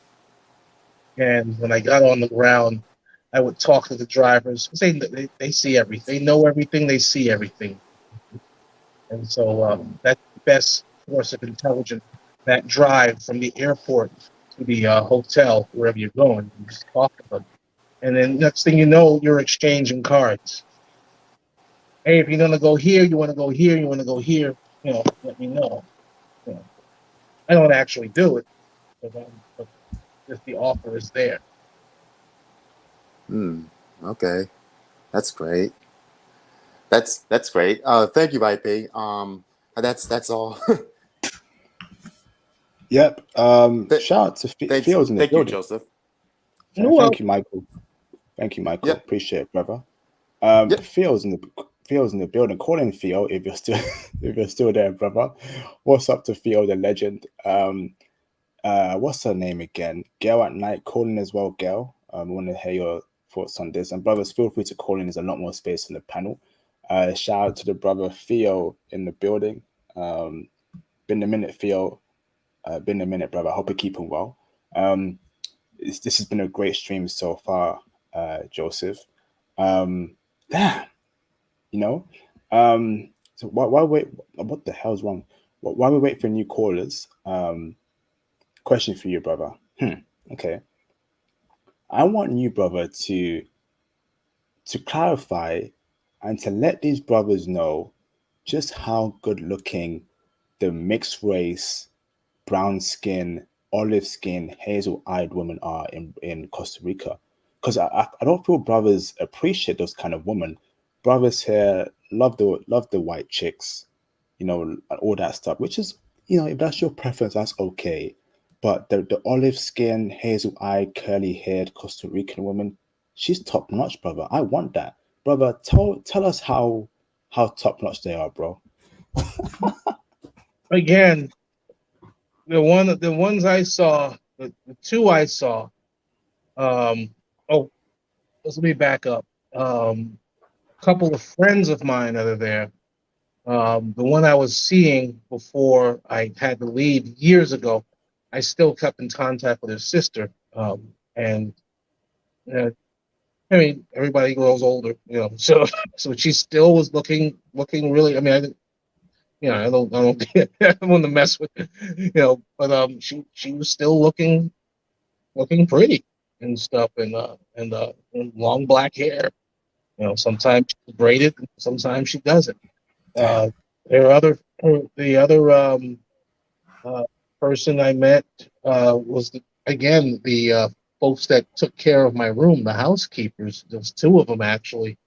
And when I got on the ground, I would talk to the drivers. They see everything. They know everything. They see everything. And so that's the best source of intelligence. That drive from the airport to the hotel, wherever you're going, you just talk to them. And then next thing you know, you're exchanging cards. Hey, if you're gonna go here, you want to go here, you want to go here, let me know. You know, I don't actually do it, but just the offer is there. Okay, that's great. That's great. Thank you, IP. That's all. Yep. Th- Shout out to Thanks. Fields in the Thank you, building. Joseph. Well, Thank you, Michael. Thank you, Michael. Yep. Appreciate it, brother. Yep. Fields in the building. Call in Theo if you're still if you're still there, brother. What's up to Theo, the legend? What's her name again? Gail at night. Call in as well, Gail. I want to hear your thoughts on this. And brothers, feel free to call in. There's a lot more space in the panel. Shout out to the brother Theo in the building. Been a minute, Theo. Been a minute, brother. I hope you're keeping well. This has been a great stream so far, Joseph. Damn, you know. So why wait? What the hell's wrong? While we wait for new callers, question for you, brother. Okay, I want you, brother, to clarify and to let these brothers know just how good looking the mixed race, brown skin, olive skin, hazel eyed women are in Costa Rica. Because I don't feel brothers appreciate those kind of women. Brothers here love the white chicks, all that stuff, which is, if that's your preference, that's okay. But the olive skin, hazel eyed, curly haired Costa Rican woman, she's top notch, brother. I want that. Brother, tell us how top notch they are, bro. again, the ones I saw, the two I saw. Oh, let me back up. A couple of friends of mine that are there. The one I was seeing before I had to leave years ago, I still kept in contact with her sister. And uh, I mean, everybody grows older, So, so she still was looking really. I mean, I don't want to mess with, But she was still looking pretty and stuff, and long black hair. Sometimes she's braided, sometimes she doesn't. Damn. There are the other uh, person I met was again the folks that took care of my room, the housekeepers. There's two of them actually.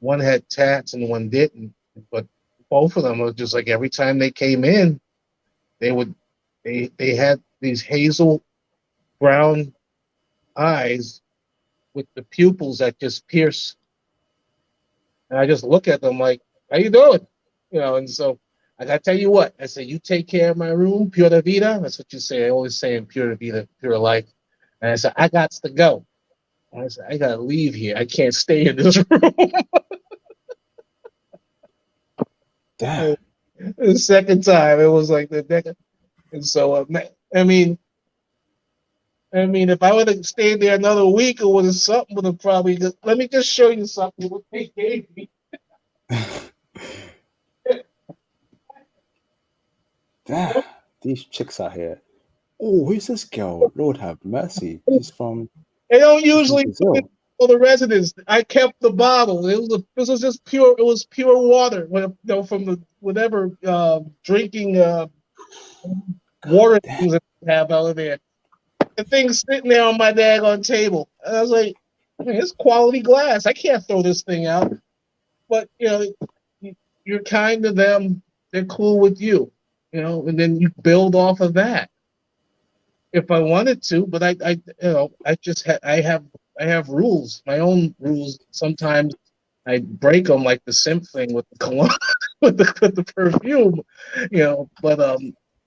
One had tats and one didn't, but both of them were just like every time they came in, they would they had these hazel brown eyes with the pupils that just pierce. And I just look at them like, "How you doing?" And so I gotta tell you what I say. You take care of my room, pura vida. That's what you say. I always say in pura vida, pure life. And I said, I got to go. And I said, I gotta leave here. I can't stay in this room. Damn. The second time, it was like the second. And so, if I would have stayed there another week, it would have something would have probably. Let me just show you something. What they gave me. Damn. These chicks out here. Oh, who's this girl? Lord have mercy. They don't She's from usually put it Brazil. for the residents. I kept the bottle. This was just pure. It was pure water. From the whatever drinking water things that they have out of there. The thing's sitting there on my daggone table. And I was like, it's quality glass. I can't throw this thing out. But you're kind to them. They're cool with you. and then you build off of that if I wanted to. But I have rules, my own rules. Sometimes I break them, like the simp thing with the cologne, with the perfume, But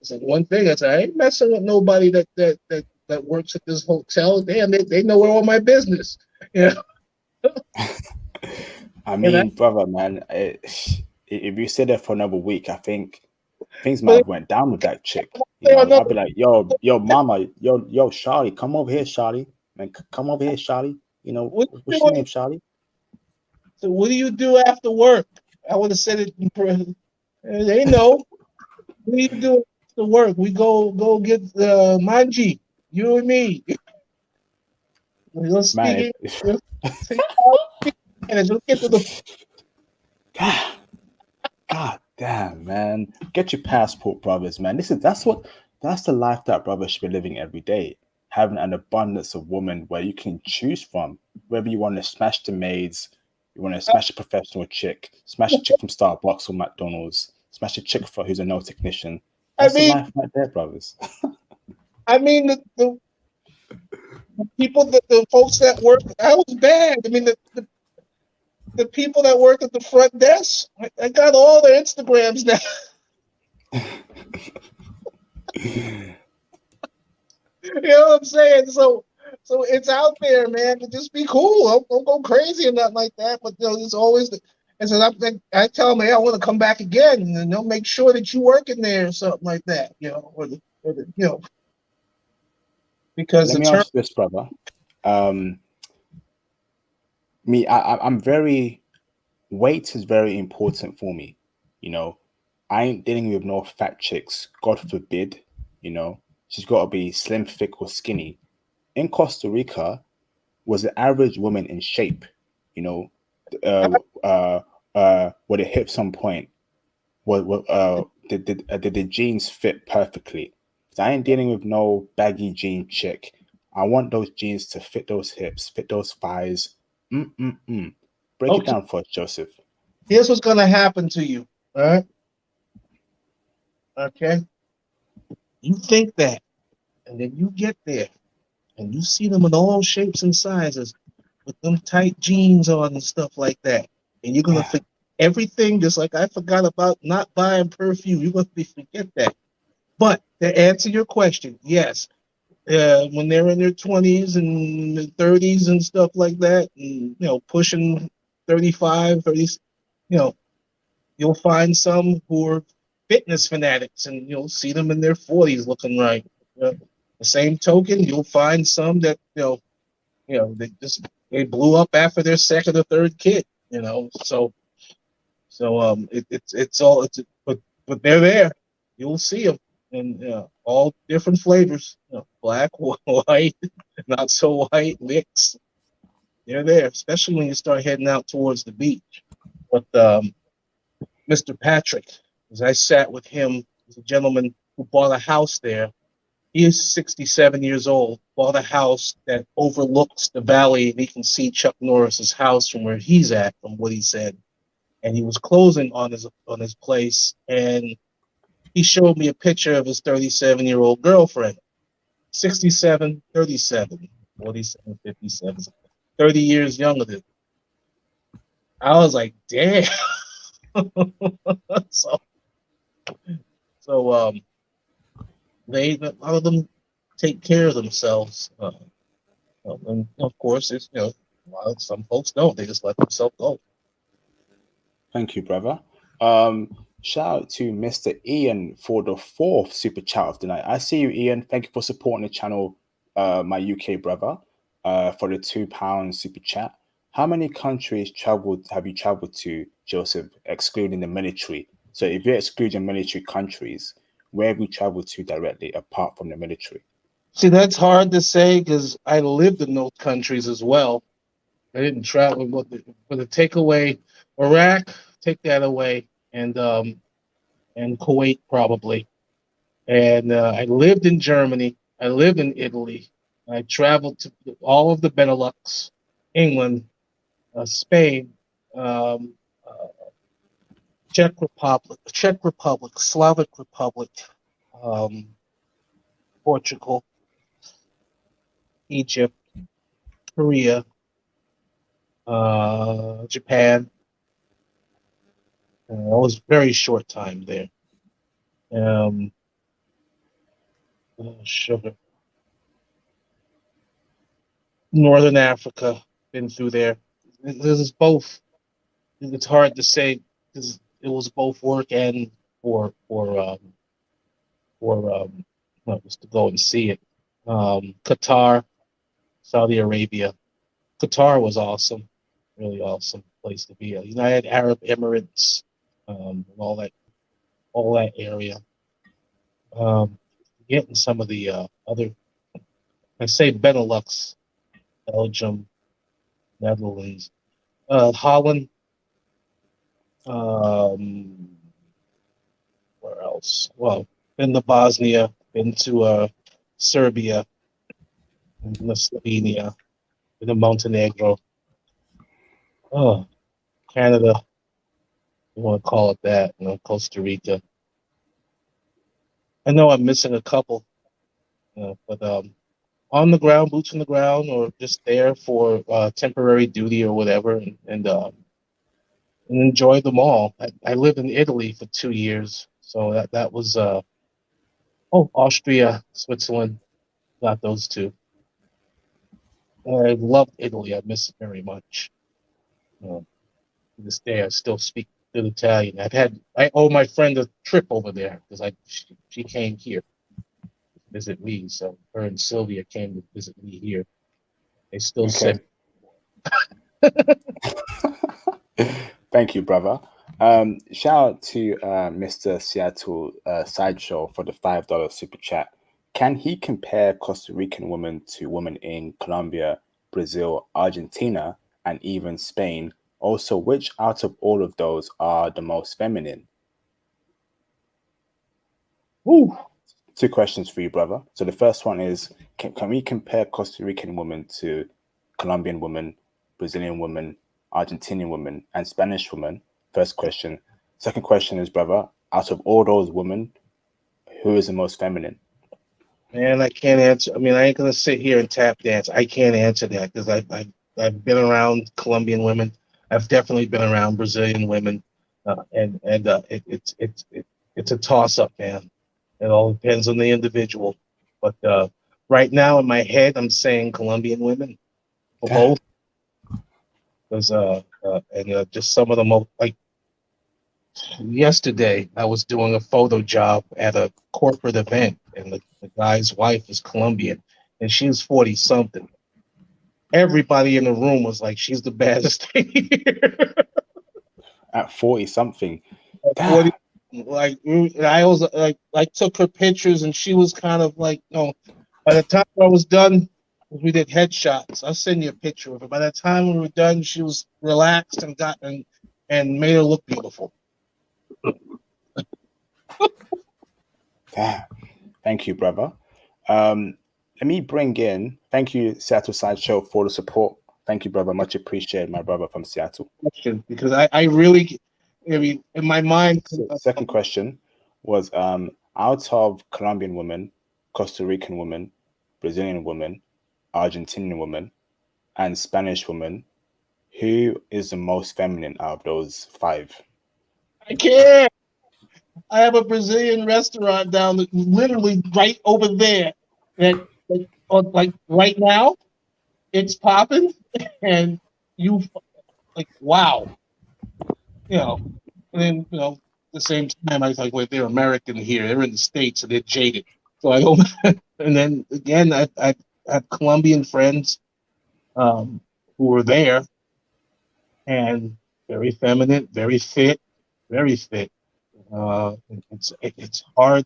so one thing I said, I ain't messing with nobody that works at this hotel. Damn, they know all my business, you know. I And I, mean, brother, man, if you stay there for another week, I think things might but have went down with that chick. they don't know. I'll be like, yo, mama, yo, Charlie, come over here, Charlie, man, come over here, Charlie. What you What's your name, doing? Charlie? So what do you do after work? I would have said it in person. They know. What do you do after work? We go get manji. You and me. We'll speak Man, it. We'll speak Spanish. Let's get to the. God damn, man. Get your passport, brothers, man. That's the life that brothers should be living every day. Having an abundance of women where you can choose from. Whether you want to smash the maids, you want to smash a professional chick, smash a chick from Starbucks or McDonald's, smash a chick for who's a nail technician. I That's the mean, life right there, brothers. the people the folks that work. I was bad. I mean, the people that work at the front desk. I got all their Instagrams now. You know what I'm saying? So it's out there, man. To just be cool. Don't go crazy or nothing like that. But there's always and so I tell them, hey, I want to come back again, and they'll make sure that you work in there or something like that, because Let the me term. ask you this, brother. Um, I'm very weight is very important for me. You know, I ain't dealing with no fat chicks. God forbid. She's got to be slim, thick, or skinny. In Costa Rica, was the average woman in shape? You know, were the hips on point? Did the jeans fit perfectly? 'Cause I ain't dealing with no baggy jean chick. I want those jeans to fit those hips, fit those thighs. Break it Okay, down for us, Joseph. here's what's gonna happen to you. All right, okay. You think that, and then you get there, and you see them in all shapes and sizes, with them tight jeans on and stuff like that, and you're gonna forget everything, just like I forgot about not buying perfume. You're gonna forget that. But to answer your question, yes, when they're in their 20s and 30s and stuff like that, and pushing 35, 30, you know, you'll find some who are fitness fanatics, and you'll see them in their 40s looking right. The same token, you'll find some that they blew up after their second or third kid. It's all but they're there. You'll see them in all different flavors. Black, white, not so white, mix. They're there, especially when you start heading out towards the beach. But Mr. Patrick, as I sat with him, was a gentleman who bought a house there. He is 67 years old, bought a house that overlooks the valley, and he can see Chuck Norris's house from where he's at, from what he said. And he was closing on his place, and he showed me a picture of his 37-year-old girlfriend. 67, 37, 47, 57, 30 years younger than. I was like, damn. so so a lot of them take care of themselves. And of course, it's some folks don't. They just let themselves go. Thank you, brother. Shout out to Mr. Ian for the fourth super chat of the night. I see you, Ian. Thank you for supporting the channel, my UK brother, for the £2 super chat. How many countries have you traveled to, Joseph, excluding the military? So if you're excluding military countries, where have you traveled to directly apart from the military? See, that's hard to say because I lived in those countries as well. I didn't travel, but the takeaway, Iraq, take that away, and Kuwait probably. And I lived in Germany. I lived in Italy. I traveled to all of the Benelux, England, Spain, um, uh, Czech Republic, Slavic Republic, Portugal, Egypt, Korea, Japan. I was very short time there. Sugar. Northern Africa, been through there. This is both. It's hard to say because it was both work and well, just to go and see it. Qatar, Saudi Arabia. Qatar was awesome, really awesome place to be. United Arab Emirates, and all that area. Getting some of the other, I say Benelux, Belgium, Netherlands, Holland. Where else? Well, been to Bosnia, been to Serbia, been to Slovenia, been to Montenegro. Oh, Canada, you want to call it that? Costa Rica. I know I'm missing a couple, but on the ground, boots on the ground, or just there for temporary duty or whatever, and enjoy them all. I lived in Italy for 2 years, so that was Austria, Switzerland, got those two. I loved Italy. I miss it very much. To this day, I still speak good Italian. I owe my friend a trip over there because she came here to visit me. So her and Sylvia came to visit me here. They still Okay. say. Thank you, brother. Shout out to Mr. Seattle Sideshow for the $5 super chat. Can he compare Costa Rican women to women in Colombia, Brazil, Argentina, and even Spain? Also, which out of all of those are the most feminine? Ooh. Two questions for you, brother. So the first one is, can we compare Costa Rican women to Colombian women, Brazilian women, Argentinian women, and Spanish women? First question. Second question is, brother, out of all those women, who is the most feminine? Man, I can't answer. I mean, I ain't gonna sit here and tap dance. I can't answer that because I've been around Colombian women. I've definitely been around Brazilian women, and it's a toss up, man. It all depends on the individual. But right now in my head, I'm saying Colombian women for both, because just some of the most like yesterday, I was doing a photo job at a corporate event, and the guy's wife is Colombian, and she's 40 something. Everybody in the room was like, "She's the baddest thing here." At 40 something. At 40, like I was like, I took her pictures, and she was kind of like, By the time I was done, we did headshots. I'll send you a picture of her. By the time we were done, she was relaxed and made her look beautiful. Thank you, brother. Let me bring in, thank you, Seattle Sideshow, for the support. Thank you, brother. Much appreciated, my brother from Seattle. Because I really, I mean, in my mind. Second question was out of Colombian women, Costa Rican women, Brazilian women, Argentinian women, and Spanish women, who is the most feminine out of those five? I can't. I have a Brazilian restaurant literally right over there. That like right now, it's popping, and you like wow, And then at the same time, I was like, wait, they're American here. They're in the States, and they're jaded. So I don't. And then again, I have Colombian friends, who were there, and very feminine, very fit, very fit. It's hard.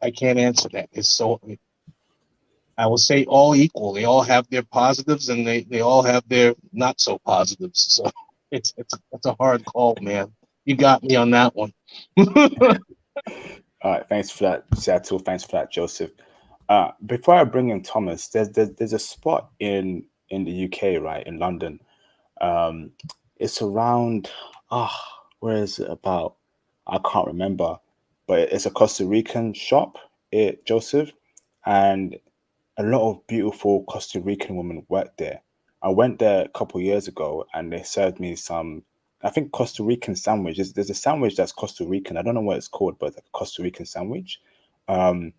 I can't answer that. It's so. I will say all equal. They all have their positives, and they all have their not so positives. So it's a hard call, man. You got me on that one. All right, thanks for that, Seattle. Thanks for that, Joseph. Before I bring in Thomas, there's a spot in the UK, right, in London. It's around where is it about? I can't remember, but it's a Costa Rican shop, Joseph, and a lot of beautiful Costa Rican women work there. I went there a couple of years ago and they served me some, I think, Costa Rican sandwich. There's a sandwich that's Costa Rican. I don't know what it's called, but it's like a Costa Rican sandwich. Um,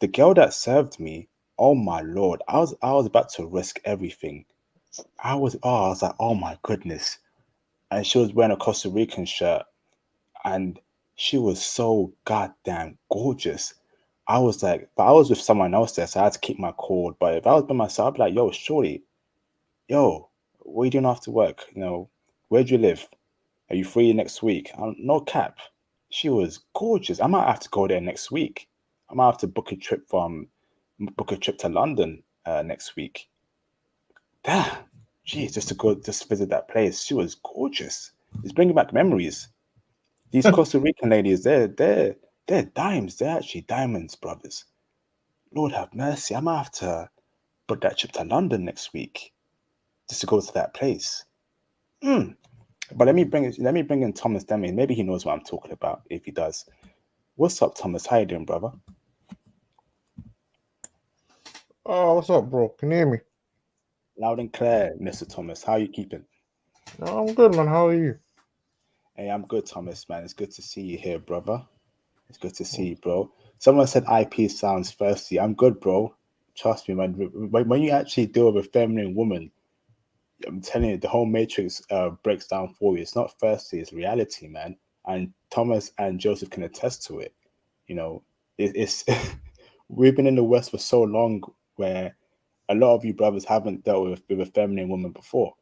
the girl that served me, oh my Lord, I was about to risk everything. I was like, oh my goodness. And she was wearing a Costa Rican shirt and she was so goddamn gorgeous. I was like, but I was with someone else there, so I had to keep my cool. But if I was by myself, I'd be like, yo, shorty, yo, what are you doing after work? Where do you live? Are you free next week? No cap. She was gorgeous. I might have to go there next week. I might have to book a trip to London next week. Damn, geez, just to go just visit that place. She was gorgeous. It's bringing back memories. These Costa Rican ladies, they're dimes. They're actually diamonds, brothers. Lord have mercy. I might have to book that trip to London next week just to go to that place. But let me bring in Thomas Deming. Maybe he knows what I'm talking about. If he does, what's up, Thomas? How you doing, brother? Oh, what's up, bro? Can you hear me? Loud and clear, Mr. Thomas. How you keeping? No, I'm good, man. How are you? Hey, I'm good, Thomas, man. It's good to see you here, brother. It's good to see you, bro. Someone said IP sounds thirsty. I'm good, bro. Trust me, man. When you actually deal with a feminine woman, I'm telling you, the whole matrix breaks down for you. It's not thirsty, it's reality, man. And Thomas and Joseph can attest to it. It's we've been in the West for so long where a lot of you brothers haven't dealt with a feminine woman before.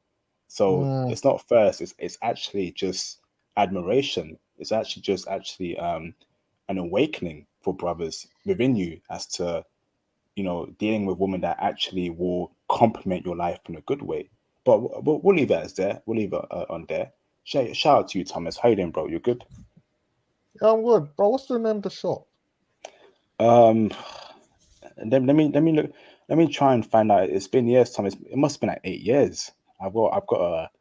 So Mm, it's not first, it's actually just admiration. It's actually just an awakening for brothers within you as to, dealing with women that actually will complement your life in a good way. But we'll leave that as there. We'll leave it on there. Shout out to you, Thomas. How you doing, bro? You good? yeah, I'm good, bro. What's the name of the shop? Um, let me look. Let me try and find out. It's been years, Thomas. It must have been like 8 years. I've got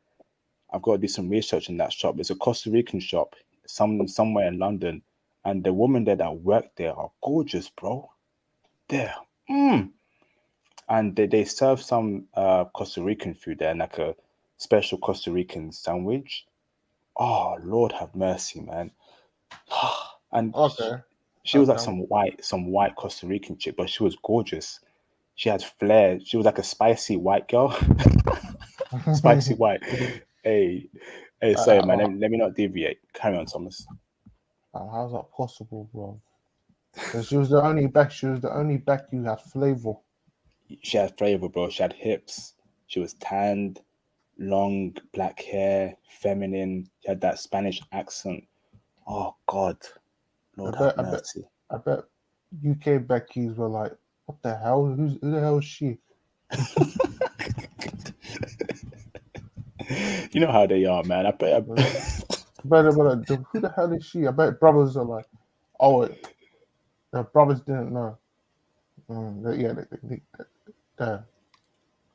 to do some research in that shop. It's a Costa Rican shop, somewhere in London, and the women there that work there are gorgeous, bro. There. And they serve some Costa Rican food there, like a special Costa Rican sandwich. Oh, Lord have mercy, man. And Okay, she was like okay. some white Costa Rican chick, but she was gorgeous. She had flair. She was like a spicy white girl. Spicy white. Hey, hey, sorry, man. Let me not deviate. Carry on, Thomas. How's that possible, bro? Because she was the only back. She was the only back you had flavor. She had flavor, bro. She had hips. She was tanned, long black hair, feminine. She had that Spanish accent. Oh God, I Lord have bet, I bet, mercy. I bet. UK Beckies were like, "What the hell? Who the hell is she?" You know how they are, man. I bet. But they were like, "Who the hell is she?" I bet brothers are like, "Oh, the brothers didn't know."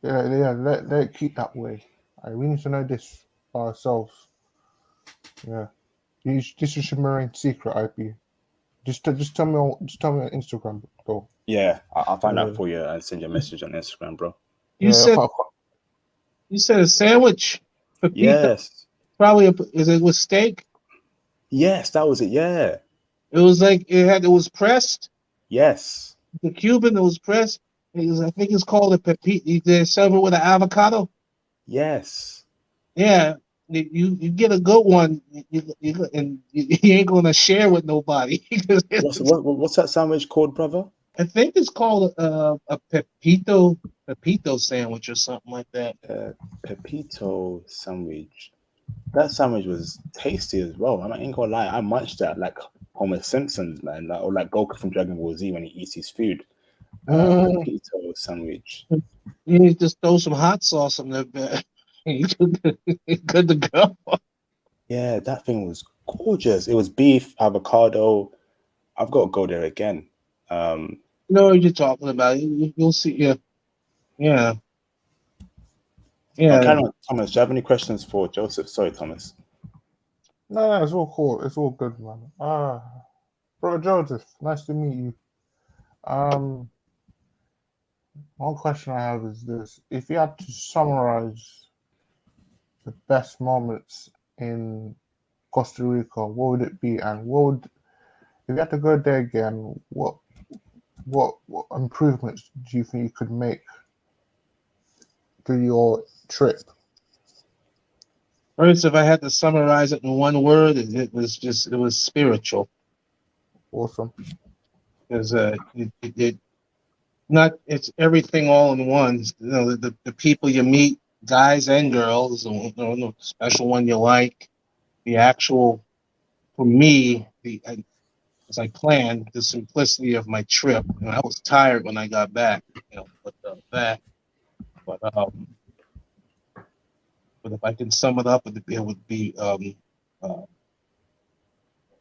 Yeah, let it keep that way. We need to know this by ourselves. Yeah, this should remain secret. IP. Just tell me on Instagram, bro. Yeah, I'll find out Yeah, for you and send you a message on Instagram, bro. You yeah. said you said a sandwich, pepito. Yes, Probably is it with steak? yes, that was it. Yeah, It was like it was pressed. yes, The Cuban that was pressed. I think it's called a pepito. They serve it with an avocado. yes. Yeah, you get a good one, and you ain't gonna share with nobody. What's that sandwich called, brother? I think it's called a pepito sandwich or something like that. Uh, Pepito sandwich. That sandwich was tasty as well. I ain't gonna lie, I munched that like Homer Simpson, man, or like Goku from Dragon Ball Z when he eats his food. Mm, Pepito sandwich. You need to just throw some hot sauce on there. You good to go. Yeah, that thing was gorgeous. It was beef, avocado. I've got to go there again. Um, You know what you're talking about. You'll see. Yeah, yeah, I'll yeah. carry on, Thomas. Do you have any questions for Joseph? Sorry, Thomas. No, it's all cool. It's all good, man. Brother Joseph, nice to meet you. Um, one question I have is this: if you had to summarize the best moments in Costa Rica, what would it be? And what would, if you had to go there again, what improvements do you think you could make to your trip? First, if I had to summarize it in one word, it was spiritual. Awesome. Because it's everything all in one. You know, the people you meet, guys and girls, the special one you like, the actual, for me, as I planned, the simplicity of my trip. You know, I was tired when I got back, you know, but if I can sum it up, it would be uh,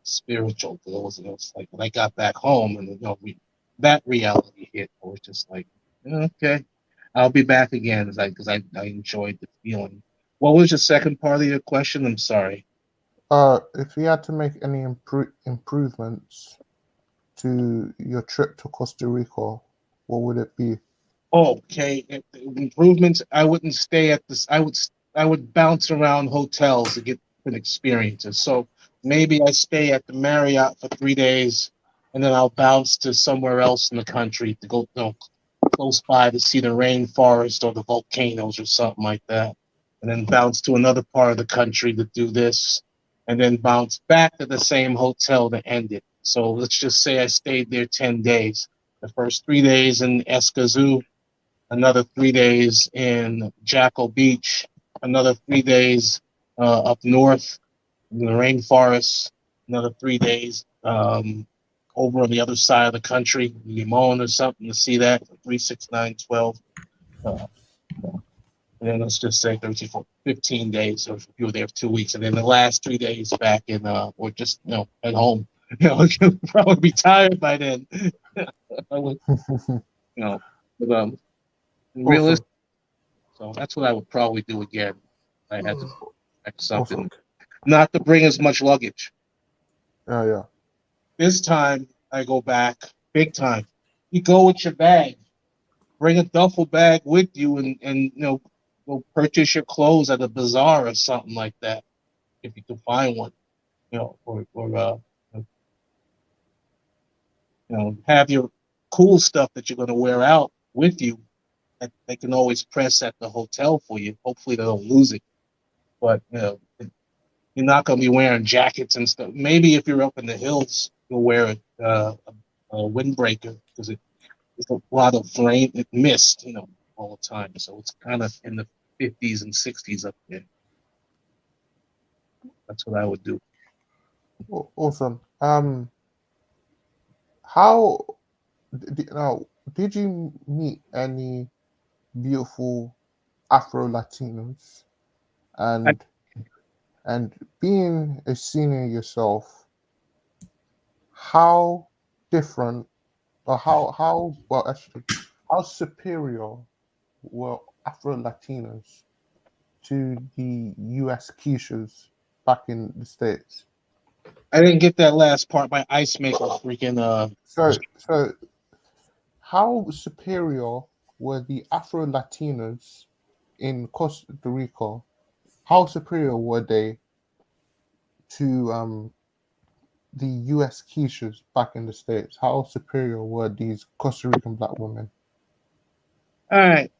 spiritual. It was like when I got back home, and you know, that reality hit. I was just like, okay, I'll be back again, because I enjoyed the feeling. What was your second part of your question? I'm sorry. If you had to make any improvements to your trip to Costa Rica, what would it be? Okay, improvements. I wouldn't stay at this. I would bounce around hotels to get different experiences. So maybe I stay at the Marriott for 3 days, and then I'll bounce to somewhere else in the country to go, you know, close by to see the rainforest or the volcanoes or something like that, and then bounce to another part of the country to do this, and then bounce back to the same hotel to end it. So let's just say I stayed there 10 days. The first 3 days in Escazú, another 3 days in Jackal Beach, another 3 days up north in the rainforest, another 3 days over on the other side of the country, Limon or something, to see that. 3, 6, 9, 12. Uh, and then let's just say 13, 14, 15 days, or if you were there for 2 weeks. And then the last 3 days back in, or just, you know, at home. You know, you'll probably be tired by then. I would, you know, but Awesome. realistic. So that's what I would probably do again. I had to pack something, Awesome. not to bring as much luggage. Yeah. This time I go back big time. You go with your bag, bring a duffel bag with you, and you know, go purchase your clothes at a bazaar or something like that if you can find one. You know, or you know, have your cool stuff that you're going to wear out with you that they can always press at the hotel for you. Hopefully they don't lose it. But you know, you're not going to be wearing jackets and stuff. Maybe if you're up in the hills, you'll wear a windbreaker because it's a lot of rain, mist, you know, all the time. So it's kind of in the 50s and 60s up there. That's what I would do. Awesome. How now? Did you meet any beautiful Afro Latinos? I, And being a senior yourself, how different or how well actually how superior were Afro Latinos to the US Keishas back in the States? I didn't get that last part. My ice maker freaking So how superior were the Afro Latinos in Costa Rica? How superior were they to the US Keishas back in the States? How superior were these Costa Rican black women? All right.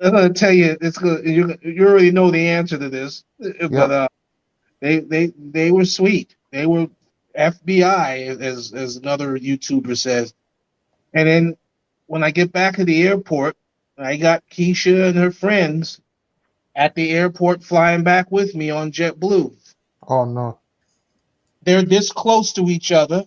I'm gonna tell you, it's good. You already know the answer to this, but Yep. they were sweet. They were FBI, as another YouTuber says. And then when I get back to the airport, I got Keisha and her friends at the airport flying back with me on JetBlue. Oh no. They're this close to each other,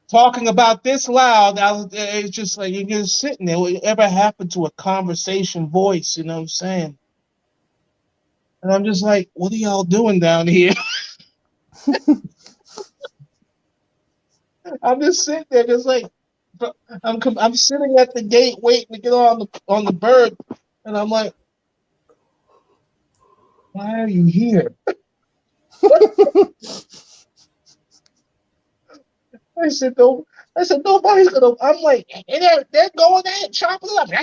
talking about this loud. It's just like you're just sitting there. Whatever happened to a conversation voice? You know what I'm saying? And I'm just like, what are y'all doing down here? I'm just sitting there, just like I'm sitting at the gate waiting to get on the bird, and I'm like, why are you here? I said, no. I said, nobody's gonna. I'm like, and they're going at it, chopping it up. And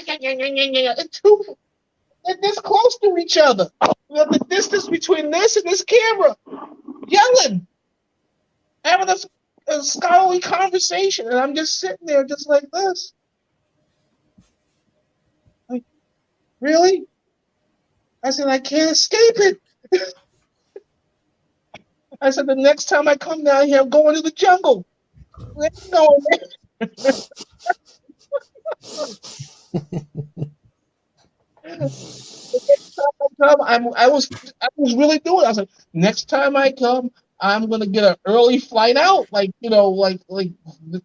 they're this close to each other. The distance between this and this camera, yelling, having a scholarly conversation, and I'm just sitting there, just like this. Like, really? I said, I can't escape it. I said, the next time I come down here, I'm going to the jungle. Where you going? I was really doing it. I said, next time I come, I'm gonna get an early flight out, like like the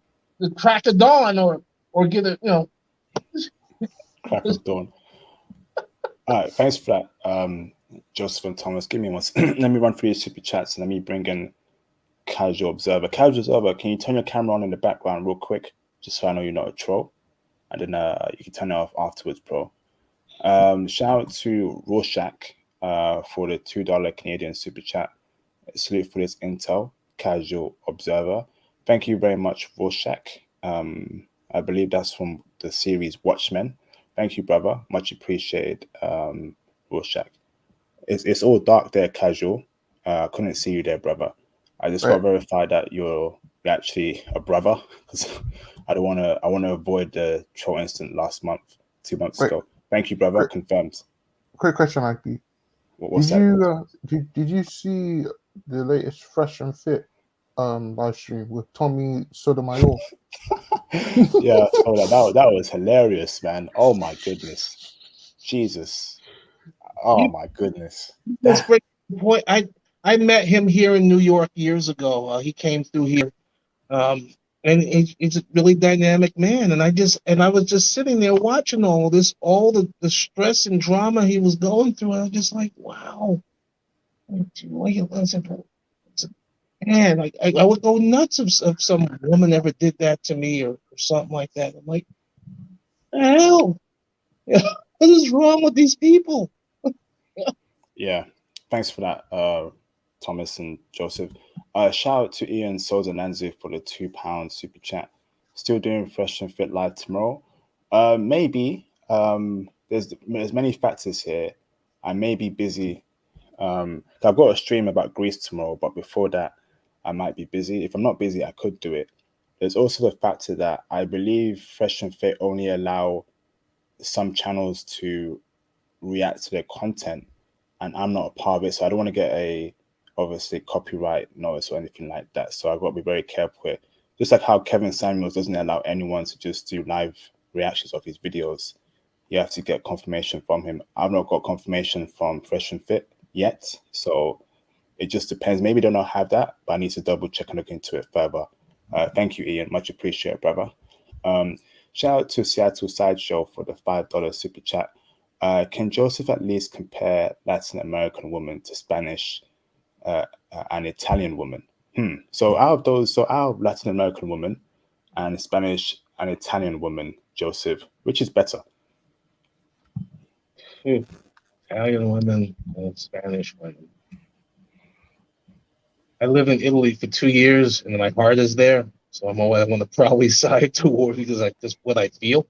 crack of dawn, or get a Crack of dawn. All right, thanks for that, Joseph and Thomas. Give me one. Let me run through your super chats and let me bring in Casual Observer. Casual Observer, can you turn your camera on in the background real quick, just so I know you're not a troll, and then you can turn it off afterwards, bro. Shout out to Rorschach for the $2 Canadian super chat. Salute for this intel, Casual Observer. Thank you very much, Rorschach. I believe that's from the series Watchmen. Thank you, brother. Much appreciated, Rorschach. It's all dark there, Casual. Couldn't see you there, brother. I just got to verify that you're actually a brother, because I want to avoid the troll incident last month, 2 months ago. Thank you, brother. Confirmed. Quick question, IP. What's did that? Did you see the latest Fresh and Fit live stream with Tommy Sotomayor? Yeah, so that was hilarious, man. Oh my goodness, Jesus. Oh my goodness. That's great point. I met him here in New York years ago. He came through here, and he's a really dynamic man. And I was just sitting there watching all this, all the stress and drama he was going through. And I was just like, wow. Man, like I would go nuts if some woman ever did that to me or something like that. I'm like, the hell? What is wrong with these people? Yeah, thanks for that, Thomas and Joseph. Shout out to Ian Sozananzu for the £2 super chat. Still doing Fresh and Fit live tomorrow. Maybe. There's many factors here. I may be busy. I've got a stream about Greece tomorrow, but before that, I might be busy. If I'm not busy, I could do it. There's also the factor that I believe Fresh and Fit only allow some channels to react to their content, and I'm not a part of it, so I don't want to get obviously copyright notice or anything like that. So I've got to be very careful with. Just like how Kevin Samuels doesn't allow anyone to just do live reactions of his videos. You have to get confirmation from him. I've not got confirmation from Fresh and Fit yet, so it just depends. Maybe they don't have that, but I need to double check and look into it further. Thank you, Ian. Much appreciated, brother. Shout out to Seattle Sideshow for the $5 super chat. Can Joseph at least compare Latin American woman to Spanish and Italian woman? So out of Latin American woman and Spanish and Italian woman, Joseph, which is better? Italian women and Spanish women. I live in Italy for 2 years, and my heart is there. So I'm always on the probably side toward because that's what I feel.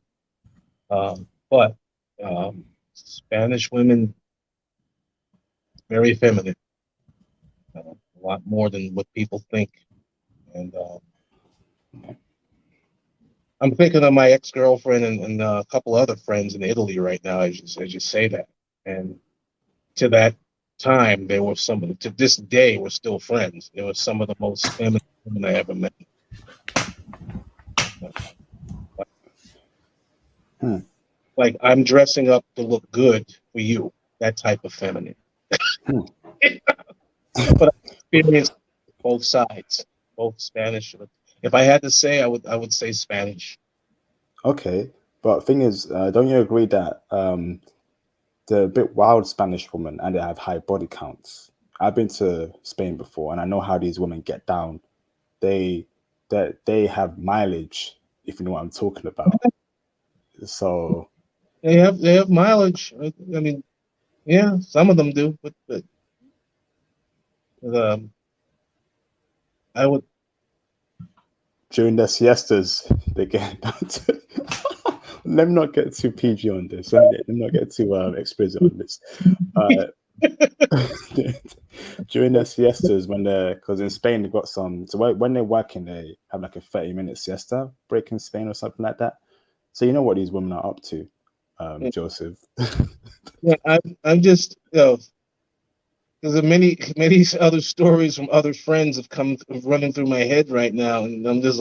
But Spanish women, very feminine, a lot more than what people think. And I'm thinking of my ex-girlfriend and a couple other friends in Italy right now, as you say that. And to that time, they were to this day, we're still friends. They were some of the most feminine women I ever met. Like, I'm dressing up to look good for you, that type of feminine. But I experienced both sides, both Spanish. If I had to say, I would say Spanish. Okay, but the thing is, don't you agree that they're a bit wild Spanish women and they have high body counts? I've been to Spain before, and I know how these women get down. They have mileage, if you know what I'm talking about. So they have mileage. I mean, yeah, some of them do, but I would. During the siestas, they get let me not get too PG on this. Let me not get too explicit on this. Uh, during the siestas, because in Spain they've got some. So when they're working, they have like a 30-minute siesta break in Spain or something like that. So you know what these women are up to, Joseph. Yeah, I'm just, there's many other stories from other friends have come running through my head right now, and I'm just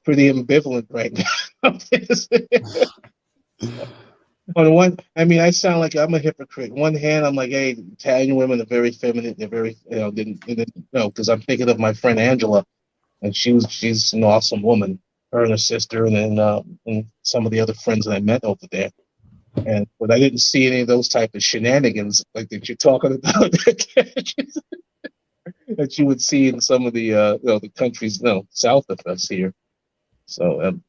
pretty ambivalent right now. On one, I mean, I sound like I'm a hypocrite. One hand, I'm like, hey, Italian women are very feminine. They're very, because I'm thinking of my friend Angela, and she's an awesome woman. Her and her sister, and some of the other friends that I met over there. But I didn't see any of those type of shenanigans like that you're talking about that you would see in some of the countries south of us here. So I'm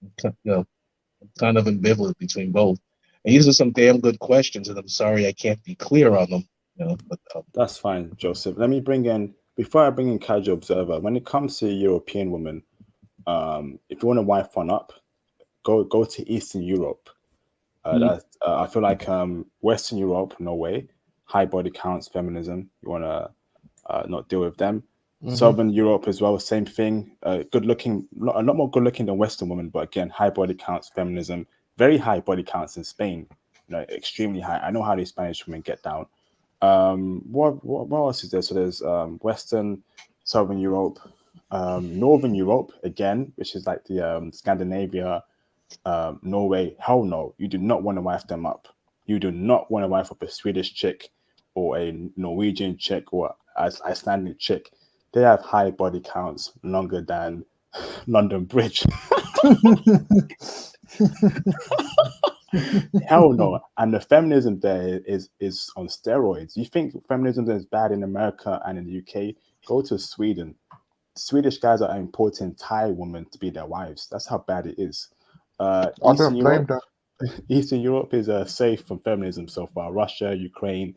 kind of ambivalent between both. And these are some damn good questions, and I'm sorry I can't be clear on them. But That's fine, Joseph. Let me bring in before I bring in Casual Observer. When it comes to European women, if you want to wife one up, go to Eastern Europe. I feel like Western Europe, no way. High body counts, feminism. You want to not deal with them. Southern Europe as well, same thing. Good looking, a lot more good looking than Western women, but again, high body counts, feminism. Very high body counts in Spain. Extremely high. I know how these Spanish women get down. What else is there? So there's Western, Southern Europe, Northern Europe again, which is like the Scandinavia, Norway. Hell no, you do not want to wife them up. You do not want to wife up a Swedish chick or a Norwegian chick or Icelandic chick. They have high body counts longer than London Bridge. Hell no. And the feminism there is on steroids. You think feminism is bad in America and in the UK? Go to Sweden. Swedish guys are importing Thai women to be their wives. That's how bad it is. I don't blame them. Eastern Europe is safe from feminism so far. Russia, Ukraine,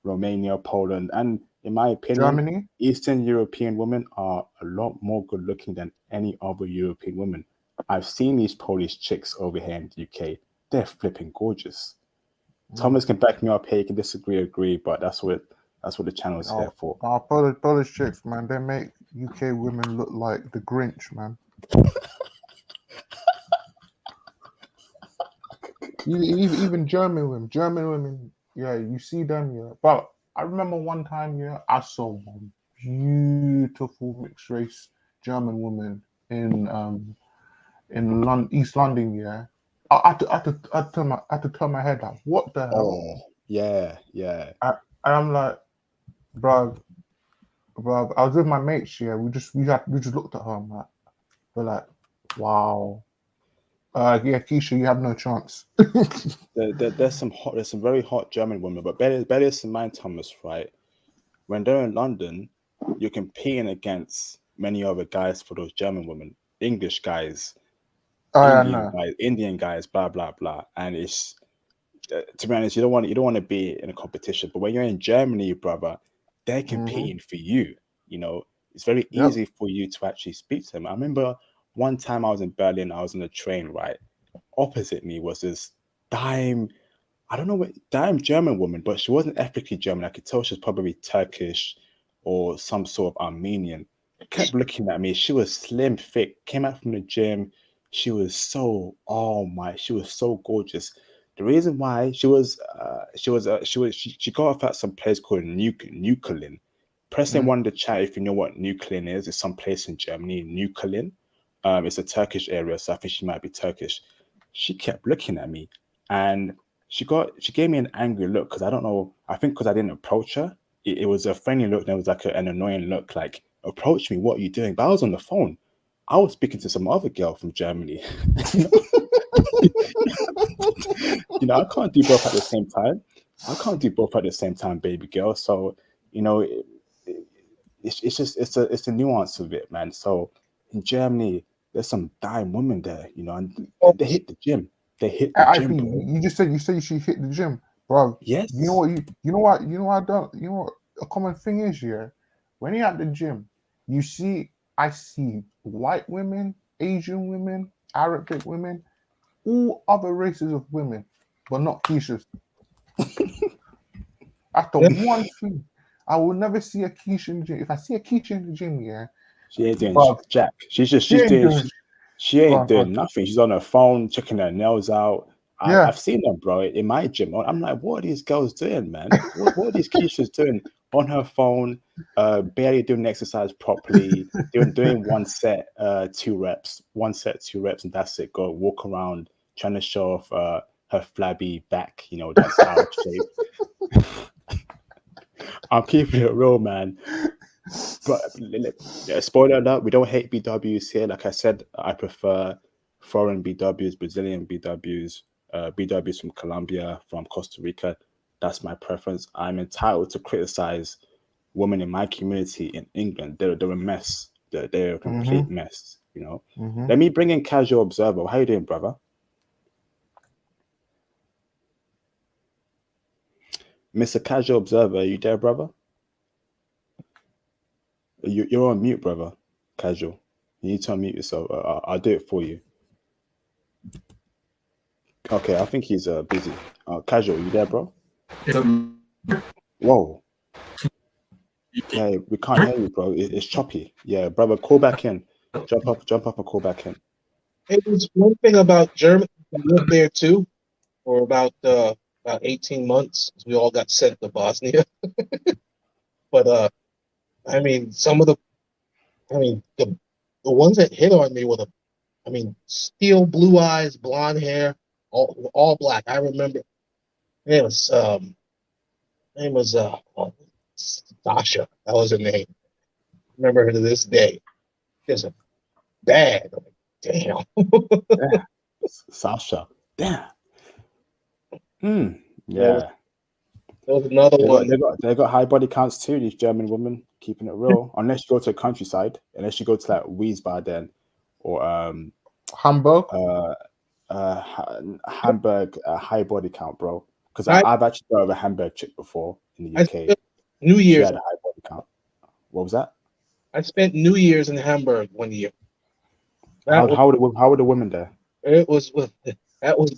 Romania, Poland, and in my opinion, Germany. Eastern European women are a lot more good looking than any other European women. I've seen these Polish chicks over here in the UK. They're flipping gorgeous. Thomas can back me up here. He can disagree, agree, but that's what the channel is here for. Polish chicks, man, they make UK women look like the Grinch, man. Even German women, yeah, you see them, yeah. But I remember one time, yeah, I saw one beautiful mixed race German woman in East London, yeah. I had to turn my head out. What the hell? Oh, yeah. And I'm like, bro, I was with my mates, yeah. We just looked at her. I'm like, we're like, wow. Yeah, Keisha, you have no chance. There's some very hot German women, but better in mind, Thomas, right? When they're in London, you're competing against many other guys for those German women, English guys, Indian guys, blah blah blah, and it's to be honest, you don't want to be in a competition. But when you're in Germany, brother, they're competing for you. It's very easy for you to actually speak to them. I remember one time I was in Berlin, I was on a train, right? Opposite me was this dime, I don't know what dime German woman, but she wasn't ethnically German. I could tell she was probably Turkish or some sort of Armenian. Kept looking at me. She was slim, thick, came out from the gym. She was so gorgeous. The reason why she got off at some place called Neukölln. Pressing one in the chat if you know what Neukölln is. It's some place in Germany, Neukölln. It's a Turkish area, so I think she might be Turkish. She kept looking at me, and she gave me an angry look because I don't know. I think because I didn't approach her. It was a friendly look. There was like an annoying look, like approach me. What are you doing? But I was on the phone. I was speaking to some other girl from Germany. I can't do both at the same time. Baby girl. So, it's just it's a nuance of it, man. So in Germany, there's some dime women there, and they hit the gym. They hit the gym, bro. You just said she hit the gym, bro. Yes. You know what I don't. You know what? a common thing is, yeah, when you're at the gym, I see white women, Asian women, Arabic women, all other races of women, but not Keisha's. That's the one thing. I will never see a Keisha in the gym. If I see a Keisha in the gym, yeah, She ain't doing but jack. She's she ain't doing doing. she Go ain't on, go on. doing nothing. She's on her phone, checking her nails out. Yeah, I've seen them, bro, in my gym. I'm like, what are these girls doing, man? What are these Keishas doing on her phone? Barely doing exercise properly. Doing one set, 2 reps, 1 set, 2 reps, and that's it. Go walk around trying to show off her flabby back. You know, that style shape. I'm keeping it real, man. But spoiler alert, we don't hate BWs here. Like I said, I prefer foreign BWs, Brazilian BWs, BWs from Colombia, from Costa Rica. That's my preference. I'm entitled to criticize women in my community in England. They're a mess. They're a complete mess, you know. Mm-hmm. Let me bring in Casual Observer. How you doing, brother? Mr. Casual Observer, are you there, brother? You're on mute, brother. Casual. You need to unmute yourself. I'll do it for you. Okay, I think he's busy. Casual, you there, bro? Whoa. Yeah, we can't hear you, bro. It's choppy. Yeah, brother, call back in. Jump up and call back in. It was one thing about Germany. I lived there too for about 18 months. We all got sent to Bosnia. But I mean, the ones that hit on me were steel blue eyes, blonde hair, all black. I remember it was name was Sasha. That was her name. Remember her to this day. Just bad. I'm like, damn. Yeah. Sasha. Damn. There Yeah. was another one. They got high body counts too, these German women, keeping it real. Unless you go to the countryside, unless you go to like Wiesbaden or Hamburg. Hamburg, high body count, bro. Because I I've actually got a Hamburg chick before in the I UK. spent New She Year's. had a high body count. What was that? I spent New Year's in Hamburg one year. How That was how were the women there? it was that was.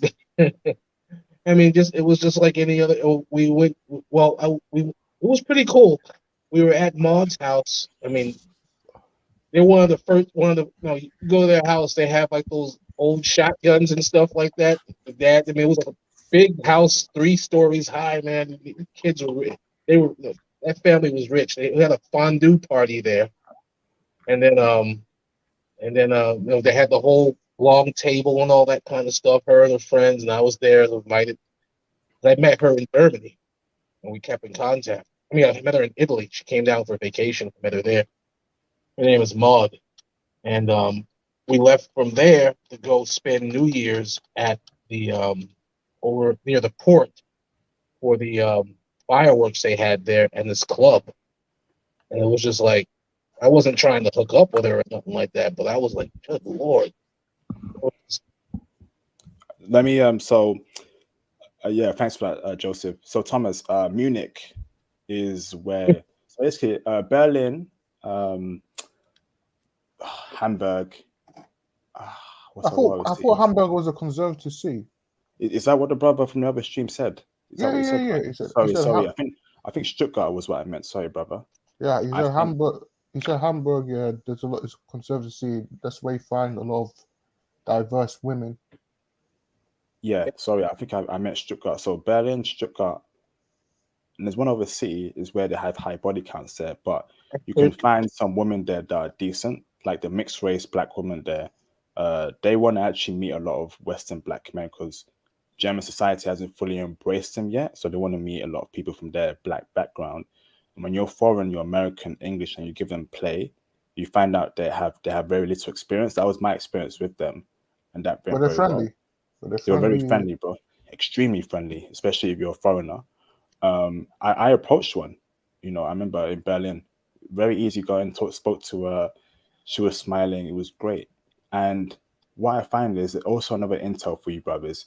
I mean, it was just like any other. We went. Well, it was pretty cool. We were at Maud's house. I mean, they're one of the first. You go to their house, they have like those old shotguns and stuff like that. I mean, it was like a big house, 3 stories high. Man, the kids were rich. That family was rich. They had a fondue party there, and then they had the whole long table and all that kind of stuff. Her and her friends, and I was there, invited. I met her in Germany, and we kept in contact. I mean, I met her in Italy. She came down for vacation. I met her there. Her name is Maud, and we left from there to go spend New Year's at the over near the port for the fireworks they had there and this club. And it was just like I wasn't trying to hook up with her or nothing like that, but I was like, good lord. Let me yeah, thanks for that, Joseph. So Thomas, Munich is where so basically Berlin, Hamburg. What's I the thought word? I thought Hamburg was a conservative city. Is that what the brother from the other stream said? Is that Yeah, what he yeah, said? yeah. Right? Sorry. I think Stuttgart was what I meant. Sorry, brother. Yeah, he I said think Hamburg. He said Hamburg. Yeah, there's a lot. It's a conservative city. That's where you find a lot of diverse women. yeah. Sorry, I think I meant Stuttgart. So Berlin, Stuttgart, and there's one other city is where they have high body counts there, but you can find some women there that are decent, like the mixed race black women there. They want to actually meet a lot of Western black men because German society hasn't fully embraced them yet. So they want to meet a lot of people from their black background. And when you're foreign, you're American, English, and you give them play, you find out they have very little experience. That was my experience with them, and that But went they're very well. friendly. But they're They were very friendly. friendly, bro. Extremely friendly, especially if you're a foreigner. I approached one. You know, I remember in Berlin, very easy going. Spoke to her. She was smiling. It was great. And what I find is also another intel for you brothers.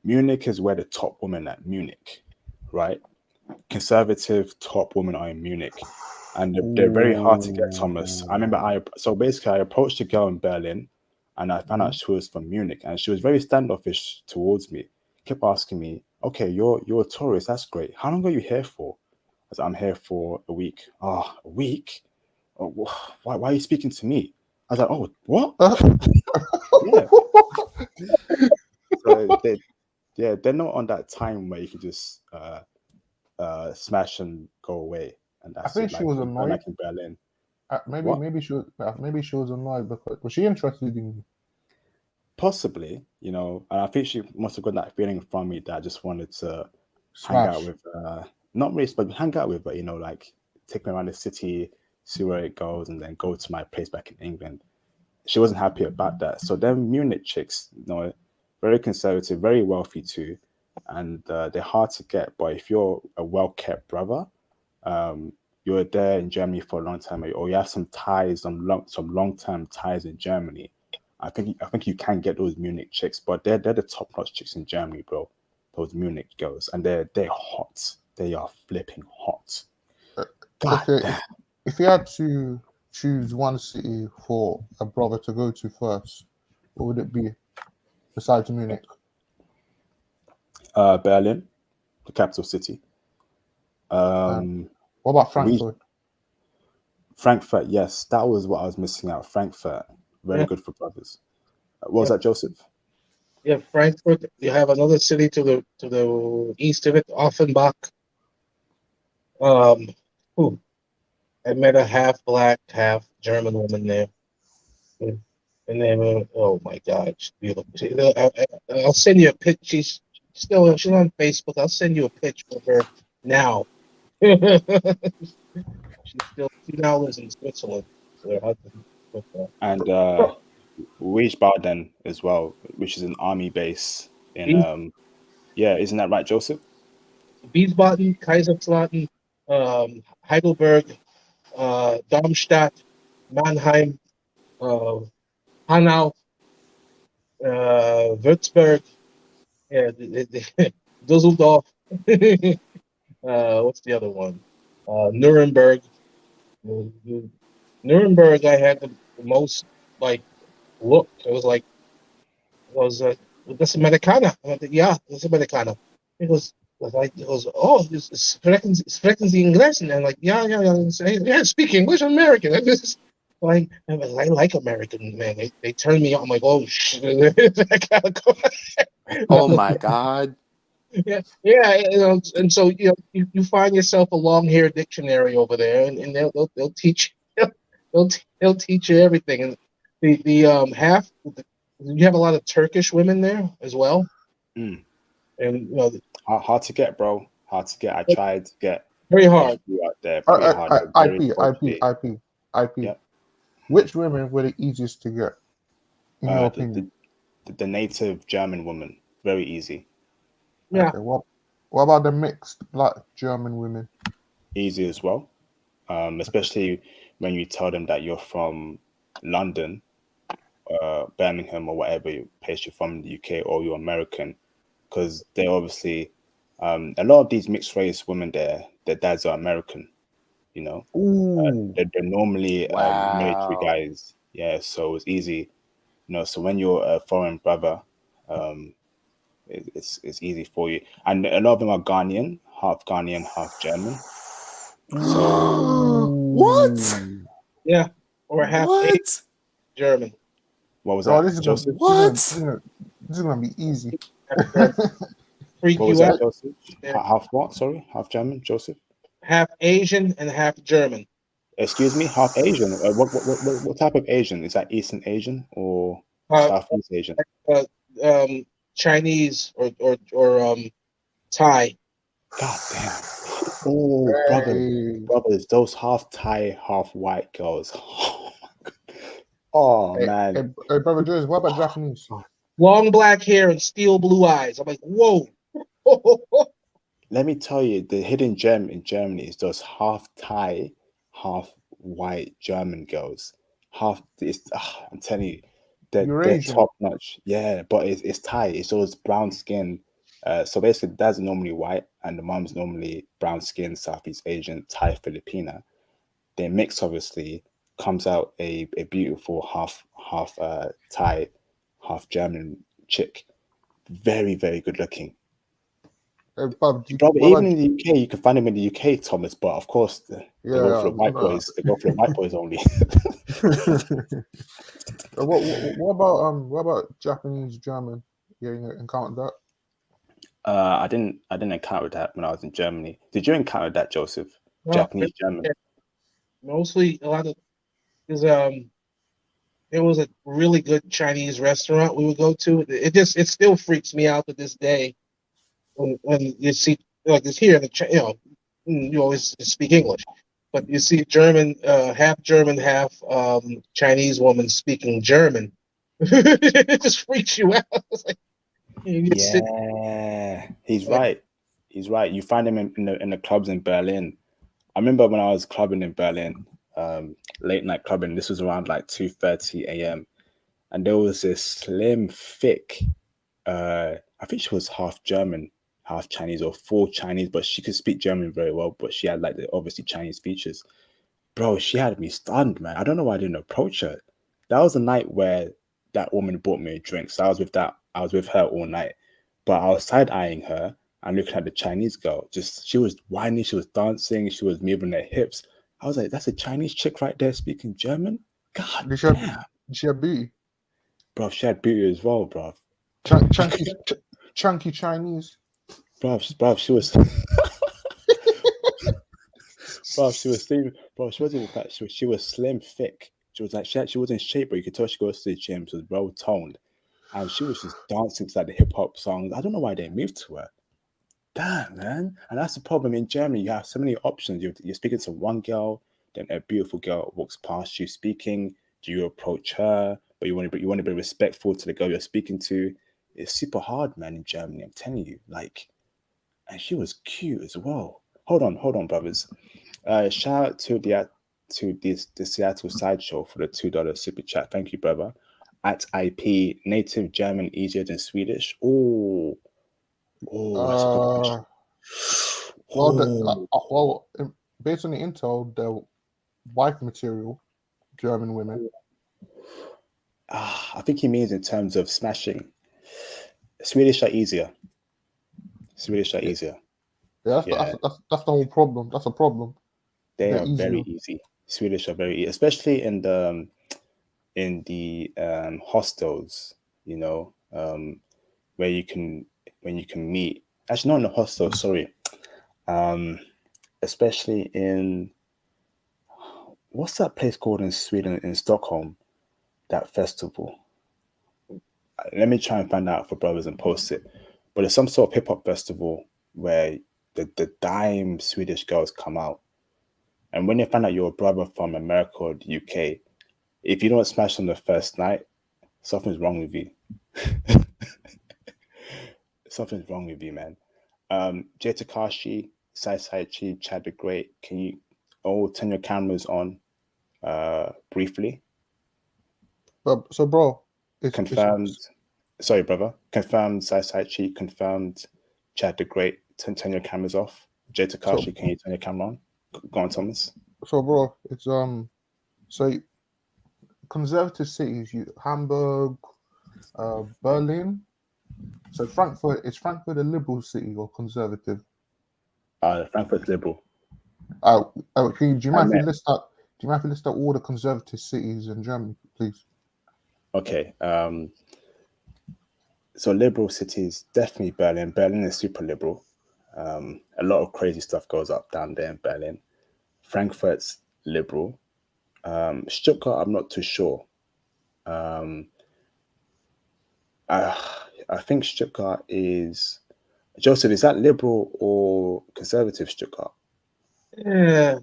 Munich is where the top women at Munich, right? conservative top women are in Munich, and they're very hard to get. Thomas, I remember I approached a girl in Berlin, and I found out she was from Munich, and she was very standoffish towards me. Kept asking me, "Okay, you're a tourist. That's great. How long are you here for?" I said, "I'm here for a week." "Ah, a week? Oh, why are you speaking to me?" I was like, "Oh, what?" Yeah. So they're not on that time where you can just smash and go away, and I that's think it. she was annoyed. Like in Berlin. Maybe What? maybe she was annoyed because was she interested in you? Possibly, and I think she must have got that feeling from me that I just wanted to hang out Smash. with, not really, but hang out with her, like take me around the city, see where it goes, and then go to my place back in England. She wasn't happy about that. So them Munich chicks, very conservative, very wealthy too, and they're hard to get. But if you're a well-kept brother, um, you're there in Germany for a long time, or you have some ties, some long-term ties in Germany. I think you can get those Munich chicks, but they're the top-notch chicks in Germany, bro. Those Munich girls, and they're hot. They are flipping hot. God Okay, damn. if you had to choose one city for a brother to go to first, what would it be besides Munich? Berlin, the capital city. And what about We Frankfurt? Frankfurt, yes, that was what I was missing out. Frankfurt, very Yeah, good for brothers. What was yeah, that, Joseph? yeah. Frankfurt. You have another city to the east of it, Offenbach. Um, who I met a half black, half German woman there. And they were, oh my God, she's beautiful. I'll send you a pic. She's on Facebook. I'll send you a picture of her now. She now lives in Switzerland. So her husband with her. And Wiesbaden as well, which is an army base in Wies- yeah, isn't that right, Joseph? Wiesbaden, Kaiserslautern, Heidelberg, Darmstadt, Mannheim, uh, Hanau, Würzburg, yeah, Düsseldorf. What's the other one? Nuremberg. Nuremberg, I had the most like look. It was like this Americana. I went, yeah, this Americana. It was oh, sprechen Sie English? And I'm like, yeah, speak English, I'm American. I just like I like American, man. They turn me on. I'm like, oh shit. I gotta go. Oh my God. Yeah, and so you find yourself a long-haired dictionary over there, and they'll teach they'll teach you everything. And you have a lot of Turkish women there as well, Mm. and Hard to get, bro. Hard to get. I tried to get very a hard. few out there, pretty hard. They're very culty. IP. Yep. Which women were the easiest to get, in your The, opinion? the native German woman, very easy. Yeah, Okay, what about the mixed black German women? Easy as well. Especially when you tell them that you're from London, Birmingham, or whatever place you're from in the UK, or you're American, because they obviously, a lot of these mixed race women, their dads are American. You know, Ooh, they're normally military Wow. guys. Yeah, so it's easy. So when you're a foreign brother, um, it's easy for you. And a lot of them are Ghanaian, half German. So What? ooh. yeah, or half eight What? German. what was Oh, that, Joseph? What? this is gonna be easy. Half German. Freak What was you that, out Joseph? there. Half what? Sorry, half German, Joseph. Half Asian and half German. Excuse me, half Asian. What type of Asian? Is that Eastern Asian or Uh, Southeast Asian? uh, Chinese or Thai. God damn. Oh, Hey, brothers, those half Thai, half white girls. Oh hey, man. hey, brother Joseph, what about Japanese? Long black hair and steel blue eyes. I'm like, whoa. Let me tell you, the hidden gem in Germany is those half Thai, half white German girls. I'm telling you, they're Eurasian. top notch. Yeah, but it's Thai. It's those brown skin, So basically, the dad's normally white, and the mom's normally brown skin, Southeast Asian, Thai, Filipina. Their mix obviously comes out a beautiful half Thai, half German chick. Very, very good looking. Bob, Probably what even about in the UK, you can find them in the UK, Thomas. But of course, they go for the white boys. They go for the white boys only. what about Japanese, German? Yeah, you encountered that? I didn't encounter that when I was in Germany. Did you encounter that, Joseph? Well, Japanese, German. mostly a lot of is there was a really good Chinese restaurant we would go to. It still freaks me out to this day when you see like it's here in you always speak English, but you see German, half German, half Chinese woman speaking German. It just freaks you out. It's like you get sick. Yeah, he's Like, right. He's right. You find him in the clubs in Berlin. I remember when I was clubbing in Berlin, late night clubbing. This was around like 2:30 a.m. and there was this slim, thick. I think she was half German, half Chinese, or full Chinese, but she could speak German very well. But she had like the obviously Chinese features. Bro, she had me stunned, man. I don't know why I didn't approach her. That was the night where that woman bought me a drink. So I was with her all night. But I was side eyeing her and looking at the Chinese girl. Just she was whining, she was dancing, she was moving her hips. I was like, that's a Chinese chick right there speaking German? God Did she have, damn. did she have booty? Bro, she had beauty as well, bro. Chunky Chinese. Bro, she was bro, she was slim. Bro, she wasn't in fact. She was slim, thick. She was like she was in shape, but you could tell she goes to the gym. She was well toned, and she was just dancing to like the hip hop songs. I don't know why they moved to her. Damn, man. And that's the problem in Germany. You have so many options. You're speaking to one girl, then a beautiful girl walks past you speaking. Do you approach her? But you want to be respectful to the girl you're speaking to. It's super hard, man. In Germany, I'm telling you. Like, and she was cute as well. Hold on, brothers. Shout out to the Seattle Sideshow for the $2 super chat. Thank you, brother. At IP, native German easier than Swedish. Oh, that's a good question. Based on the intel, the wife material, German women. I think he means in terms of smashing. Swedish are easier. Yeah, Yeah, that's the whole problem. That's a problem. they They're are very easier. easy. Swedish are very easy, especially in the hostels. You know, where you can meet. Actually, not in the hostel. Sorry. Especially in what's that place called in Sweden, in Stockholm? That festival. Let me try and find out for brothers and post it. But it's some sort of hip hop festival where the dime Swedish girls come out. And when they find out you're a brother from America or the UK, if you don't smash on the first night, something's wrong with you. Something's wrong with you, man. Jay Takashi, Sai Chi, Chad the Great, can you all turn your cameras on briefly? But so, bro, it's Confirmed. Sorry, brother. Confirmed Sai Chi, confirmed Chad the Great. Turn your cameras off. Jay Takashi, can you turn your camera on? Go on, Thomas. so, bro. It's so conservative cities. Hamburg, Berlin. So Frankfurt is Frankfurt a liberal city or conservative? Frankfurt's liberal. Do you mind if you list out? Do you mind if you list out all the conservative cities in Germany, please? Okay. So liberal cities, definitely Berlin. Berlin is super liberal. A lot of crazy stuff goes up down there in Berlin. Frankfurt's liberal. Stuttgart, I'm not too sure. I think Stuttgart is Joseph. Is that liberal or conservative? Stuttgart. Yeah,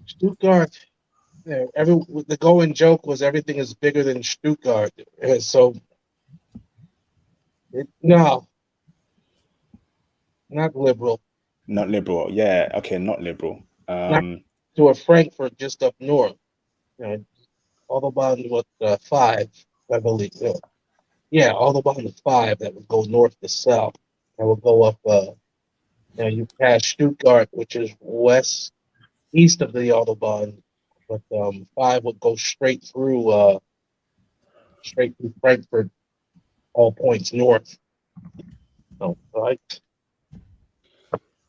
Stuttgart. Yeah, the going joke was everything is bigger than Stuttgart. So no, not liberal. Not liberal. Yeah. Okay. Not liberal. Not to a Frankfurt just up north. You know, all about what 5, I believe. Yeah. Yeah, Autobahn 5 that would go north to south. That would go up. You pass Stuttgart, which is west east of the Autobahn, but 5 would go straight through Frankfurt, all points north. So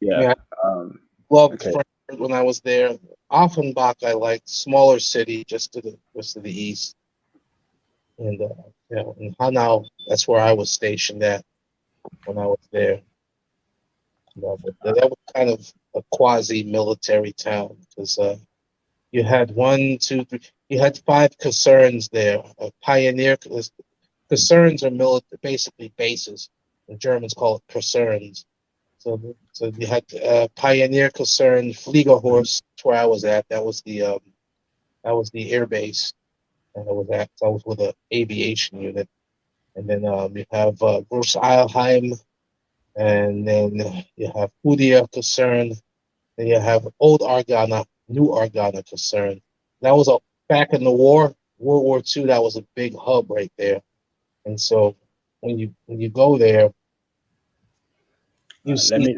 Yeah. I Um, loved okay. Frankfurt when I was there. Offenbach, I liked, smaller city, just to the east, and in Hanau, that's where I was stationed at when I was there. But that was kind of a quasi-military town because you had one, two, three. You had 5 concerns there. Concerns are basically bases. The Germans call it concerns. So you had Pioneer Concern, Fliegerhorst, that's where I was at. That was the air base that I was at. So I was with an aviation unit, and then you have Groß Eilheim, and then you have Udia Concern, then you have Old Argana, New Argana Concern. That was back in the World War II. That was a big hub right there. And so when you go there, you Let see.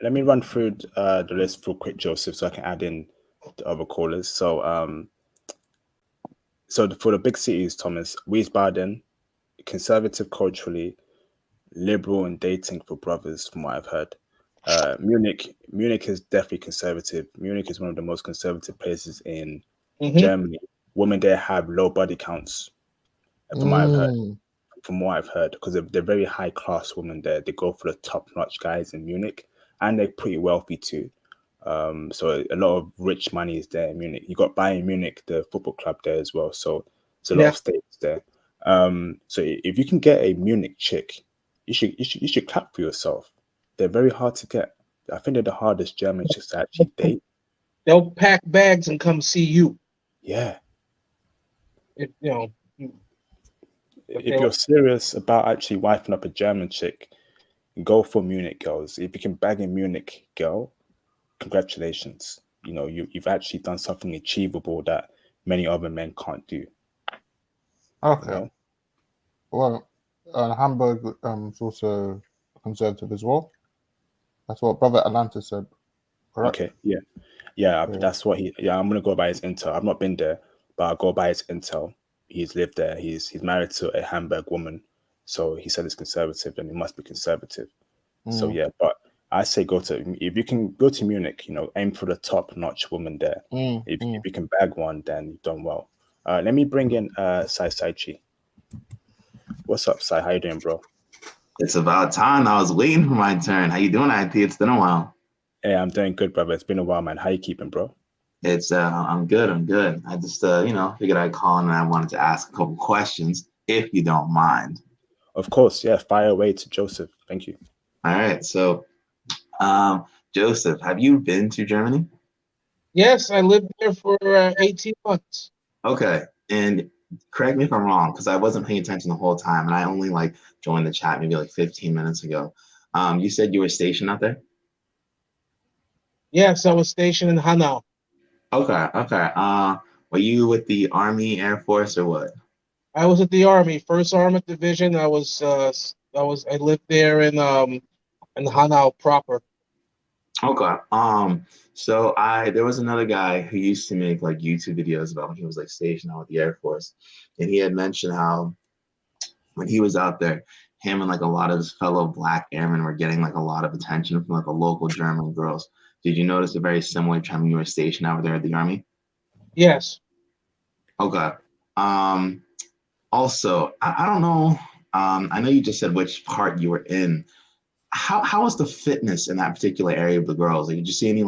me run through the list real quick, Joseph, so I can add in the other callers. For the big cities, Thomas, Wiesbaden, conservative culturally, liberal in dating for brothers, from what I've heard. Munich is definitely conservative. Munich is one of the most conservative places in Mhm. Germany. Women there have low body counts, from what I've heard. Mm. From what I've heard, because they're very high class women there. They go for the top notch guys in Munich, and they're pretty wealthy too. So a lot of rich money is there in Munich. You got Bayern Munich, the football club there as well. So there's a lot Yeah. of states there. So if you can get a Munich chick, you should clap for yourself. They're very hard to get. I think they're the hardest German chicks to actually date. They'll pack bags and come see you. Yeah. If, you know, but If you're serious about actually wifing up a German chick, go for Munich girls. If you can bag a Munich girl, congratulations. You've actually done something achievable that many other men can't do. You Okay. know. Well, Hamburg is also conservative as well. That's what Brother Atlanta said. Correct. Okay. Yeah. Yeah. Yeah. That's what he. Yeah. I'm gonna go by his intel. I've not been there, but I'll go by his intel. He's lived there. He's married to a Hamburg woman, so he said it's conservative, and it must be conservative. So Mm. yeah, but I say if you can go to Munich, aim for the top notch woman there. Mm. If Mm. you can bag one, then you've done well. Let me bring in Sai Saichi. What's up, Sai? How you doing, bro? It's about time. I was waiting for my turn. How you doing, IP? It's been a while. Hey, I'm doing good, brother. It's been a while, man. How you keeping, bro? I'm good. I'm good. I just figured I'd call in and I wanted to ask a couple questions, if you don't mind. Of course, yeah. Fire away to Joseph. Thank you. All right. So, Joseph, have you been to Germany? Yes, I lived there for 18 months. Okay. And correct me if I'm wrong, because I wasn't paying attention the whole time, and I only joined the chat maybe 15 minutes ago. You said you were stationed out there? Yes, I was stationed in Hanau. Okay. Okay. Were you with the Army, Air Force, or what? I was at the Army, First Armored Division. I lived there in Hanau proper. Okay. So there was another guy who used to make YouTube videos about when he was stationed out with the Air Force, and he had mentioned how when he was out there, him and a lot of his fellow black airmen were getting a lot of attention from the local German girls. Did you notice a very similar trend when you were stationed out there at the Army? Yes. Okay. Also, I don't know. I know you just said which part you were in. How was the fitness in that particular area of the girls? Did you see any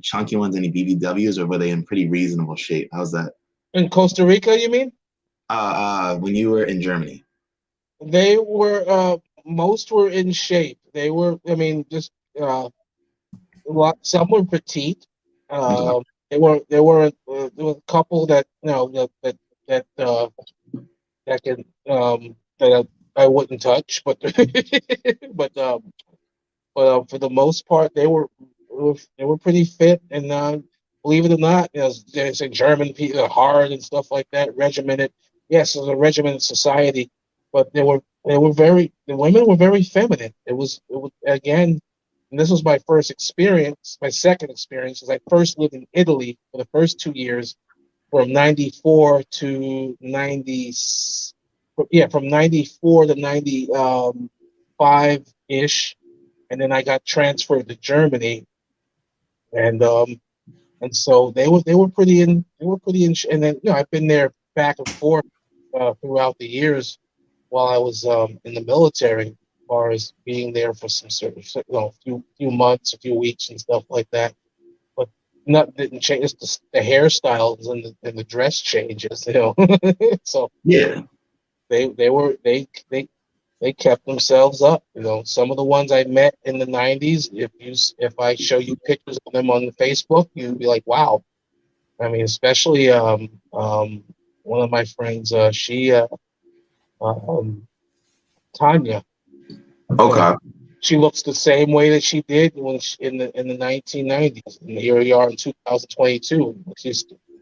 chunky ones, any BBWs, or were they in pretty reasonable shape? How's that? In Costa Rica, you mean? When you were in Germany. They were most were in shape. They were, I mean, just some were petite. Okay. There were a couple that that can that I wouldn't touch, but but for the most part, they were pretty fit, and believe it or not, there's a German people hard and stuff like that, regimented. Yes, it's a regimented society, but the women were very feminine. It was again, and this was my first experience, my second experience, because I first lived in Italy for the first 2 years from 94 to 90, yeah, from 94 to 95 ish, and then I got transferred to Germany, and so they were pretty in, and then I've been there back and forth throughout the years while I was in the military, as far as being there for some few months, a few weeks, and stuff like that. But nothing didn't change. It's the hairstyles and the dress changes, So Yeah. they kept themselves up. Some of the ones I met in the '90s, if I show you pictures of them on the Facebook, you'd be like, wow. I mean, especially one of my friends, um, Tanya. Okay. She looks the same way that she did in the 1990s, and here we are in 2022.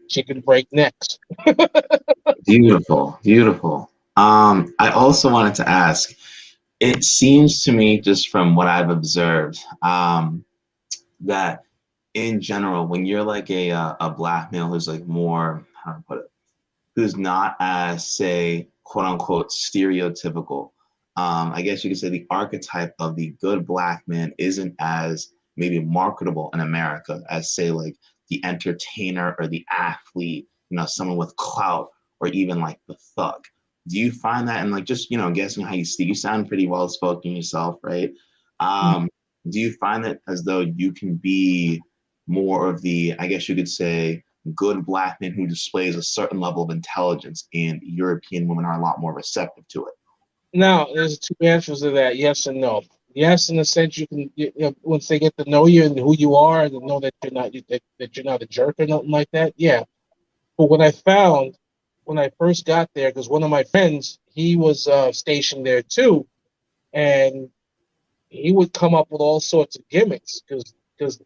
She can break necks. Beautiful, beautiful. I also wanted to ask, it seems to me, just from what I've observed, that in general, when you're like a black male who's like more, how to put it, who's not as, say, quote unquote, stereotypical. I guess you could say the archetype of the good black man isn't as maybe marketable in America as, say, like the entertainer or the athlete, someone with clout, or even like the thug. Do you find that, and like just, guessing how you speak, you sound pretty well spoken yourself, right? Do you find that as though you can be more of the, I guess you could say, good black man who displays a certain level of intelligence, and European women are a lot more receptive to it? Now, there's two answers to that: yes and no. Yes, in the sense you can, once they get to know you and who you are, and know that you're not a jerk or nothing like that. Yeah. But what I found when I first got there, because one of my friends, he was stationed there too, and he would come up with all sorts of gimmicks, because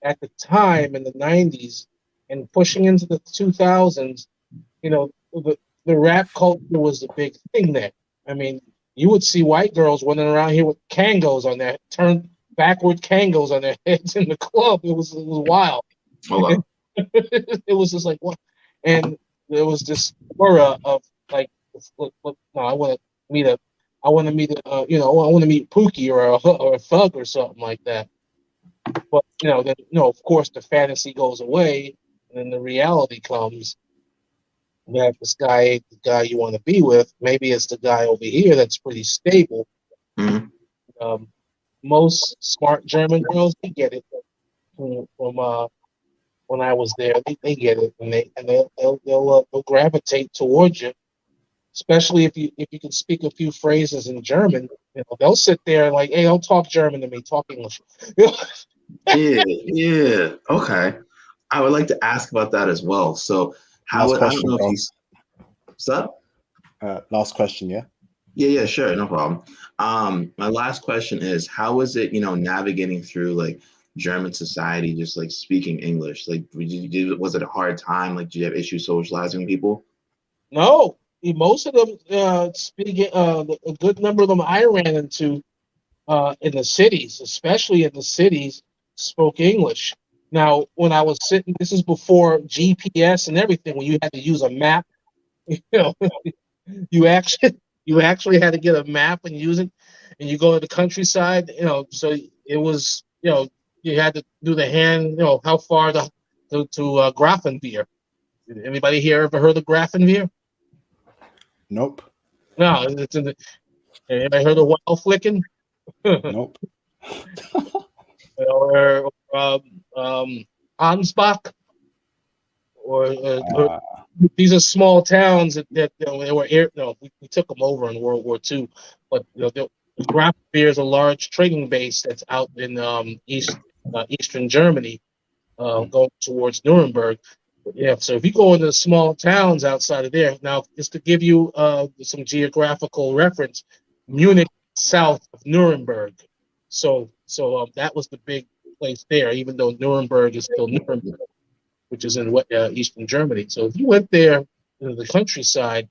at the time in the '90s and pushing into the 2000s, the rap culture was a big thing there. I mean, you would see white girls running around here with Kangos on their turned backward Kangos on their heads in the club. It was wild. Okay. It was just like what, and there was this aura of like, no, I want to meet a, I want to meet I want to meet Pookie or a thug or something like that. But then of course the fantasy goes away, and then the reality comes that this guy ain't the guy you want to be with. Maybe it's the guy over here that's pretty stable. Mhm. Um, Most smart German girls, they get it from when I was there. They get it, and they'll gravitate towards you, especially if you can speak a few phrases in German. They'll sit there like, hey, don't talk German to me, talk English. Yeah, yeah. Okay. I would like to ask about that as well. So Last I don't question, know if bro. he's, what's up? Last question, yeah. Yeah, sure, no problem. My last question is, how is it, navigating through like German society, just like speaking English? Like, was it a hard time? Like, did you have issues socializing with people? No, most of them speaking. A good number of them I ran into in the cities, especially in the cities, spoke English. Now, when I was sitting, this is before GPS and everything. When you had to use a map, you know, you actually you actually had to get a map and use it, and you go to the countryside. So it was, you had to do the hand. How far to Grafenwehr. Anybody here ever heard of Grafenwehr? Nope. No, it's in the. Anybody heard of Wild Flicking? Nope. Or Ansbach, or Uh, these are small towns that they were we took them over in World War II, but Grafenwehr is a large trading base that's out in eastern Germany, going towards Nuremberg. Yeah, so if you go into small towns outside of there, now just to give you some geographical reference, Munich south of Nuremberg, so that was the big place there. Even though Nuremberg is still Nuremberg, which is in eastern Germany. So if you went there into the countryside,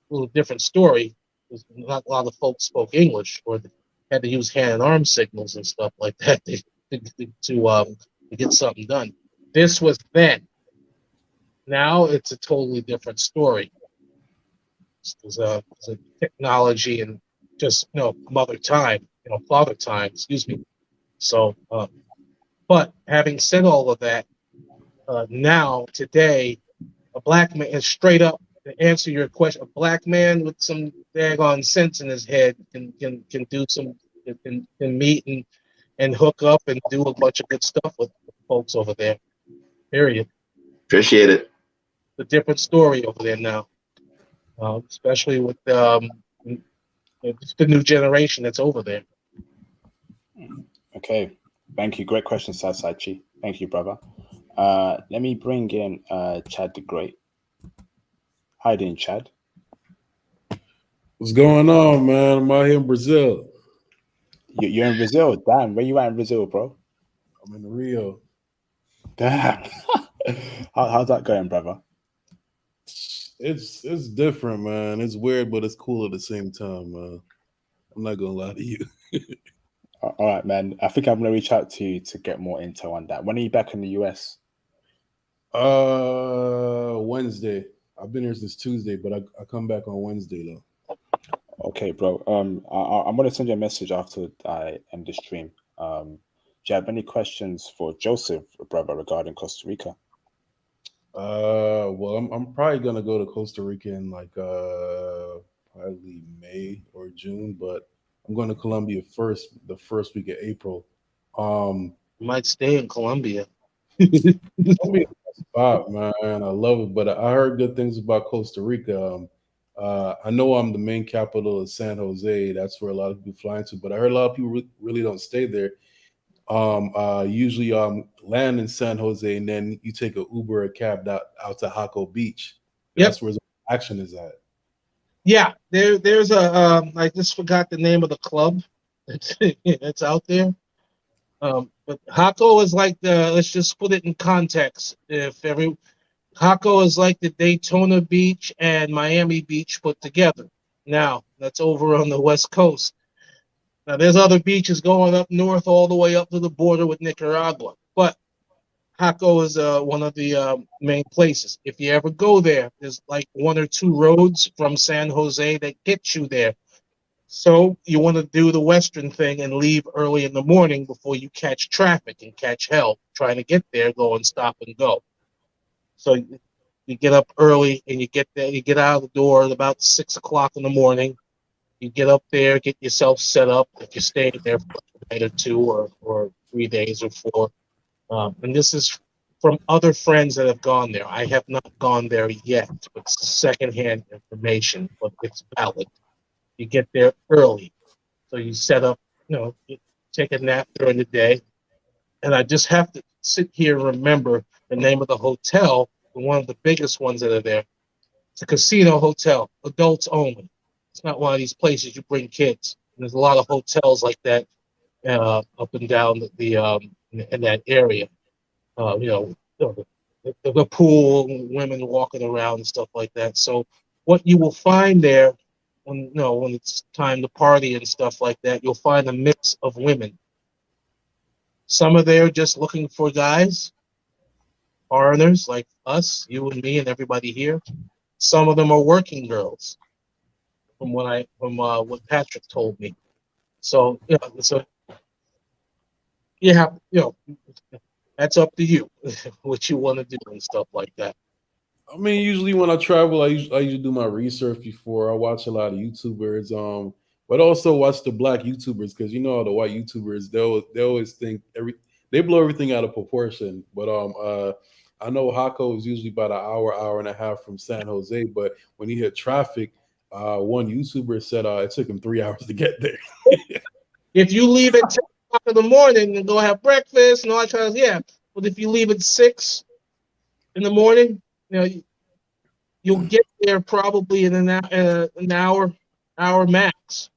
a little different story. because not a lot of folks spoke English, or they had to use hand and arm signals and stuff like that to get something done. This was then. Now it's a totally different story. There's a technology and just father time, excuse me. So, but having said all of that, now today, a black man, straight up to answer your question, a black man with some daggone sense in his head can do some can meet and hook up and do a bunch of good stuff with folks over there. Period. Appreciate it. A different story over there now, especially with the new generation that's over there. Okay, thank you. Great question, Sasachi. Thank you, brother. Let me bring in Chad the Great. How you doing, Chad? What's going on, man? I'm out here in Brazil. You're in Brazil. Damn, where you at in Brazil, bro? I'm in Rio. Damn. How's that going, brother? It's different, man. It's weird, but it's cool at the same time, man. I'm not gonna lie to you. All right, man. I think I'm gonna reach out to you to get more intel on that. When are you back in the US? Wednesday. I've been here since Tuesday, but I come back on Wednesday though. Okay, bro. I'm gonna send you a message after I end the stream. Do you have any questions for Joseph, brother, regarding Costa Rica? Well, I'm probably gonna go to Costa Rica in like probably May or June, but I'm going to Colombia the first week of April. You might stay in Colombia. Colombia is a spot, man. I love it, but I heard good things about Costa Rica. I know I'm the main capital of San Jose. That's where a lot of people fly into, but I heard a lot of people really don't stay there. Usually land in San Jose, and then you take an Uber or a cab out to Jaco Beach. Yep. That's where the action is at. Yeah, there's a I just forgot the name of the club that's out there. But Jaco is like let's just put it in context. Jaco is like the Daytona Beach and Miami Beach put together. Now, that's over on the West Coast. Now, there's other beaches going up north all the way up to the border with Nicaragua. But Jaco is one of the main places. If you ever go there, there's like one or two roads from San Jose that get you there. So you want to do the Western thing and leave early in the morning before you catch traffic and catch hell trying to get there, go and stop and go. So you get up early and you get there. You get out of the door at about 6 o'clock in the morning. You get up there, get yourself set up. If you're staying there for a night or two or 3 days or 4. And this is from other friends that have gone there. I have not gone there yet, but it's secondhand information, but it's valid. You get there early. So you set up, you take a nap during the day. And I just have to sit here and remember the name of the hotel, one of the biggest ones that are there. It's a casino hotel, adults only. It's not one of these places you bring kids. And there's a lot of hotels like that up and down in that area. The pool, women walking around and stuff like that. So what you will find there when it's time to party and stuff like that, you'll find a mix of women. Some are there just looking for guys, foreigners like us, you and me and everybody here. Some of them are working girls, from what Patrick told me. So that's up to you what you want to do and stuff like that. I mean, usually when I travel, I usually do my research before. I watch a lot of YouTubers, but also watch the black YouTubers because all the white YouTubers they always think they blow everything out of proportion. But I know Jaco is usually about an hour and a half from San Jose. But when he hit traffic, one YouTuber said it took him 3 hours to get there. If you leave at 10 o'clock in the morning and go have breakfast and all that kind of but if you leave at 6 in the morning, you'll get there probably in an hour max.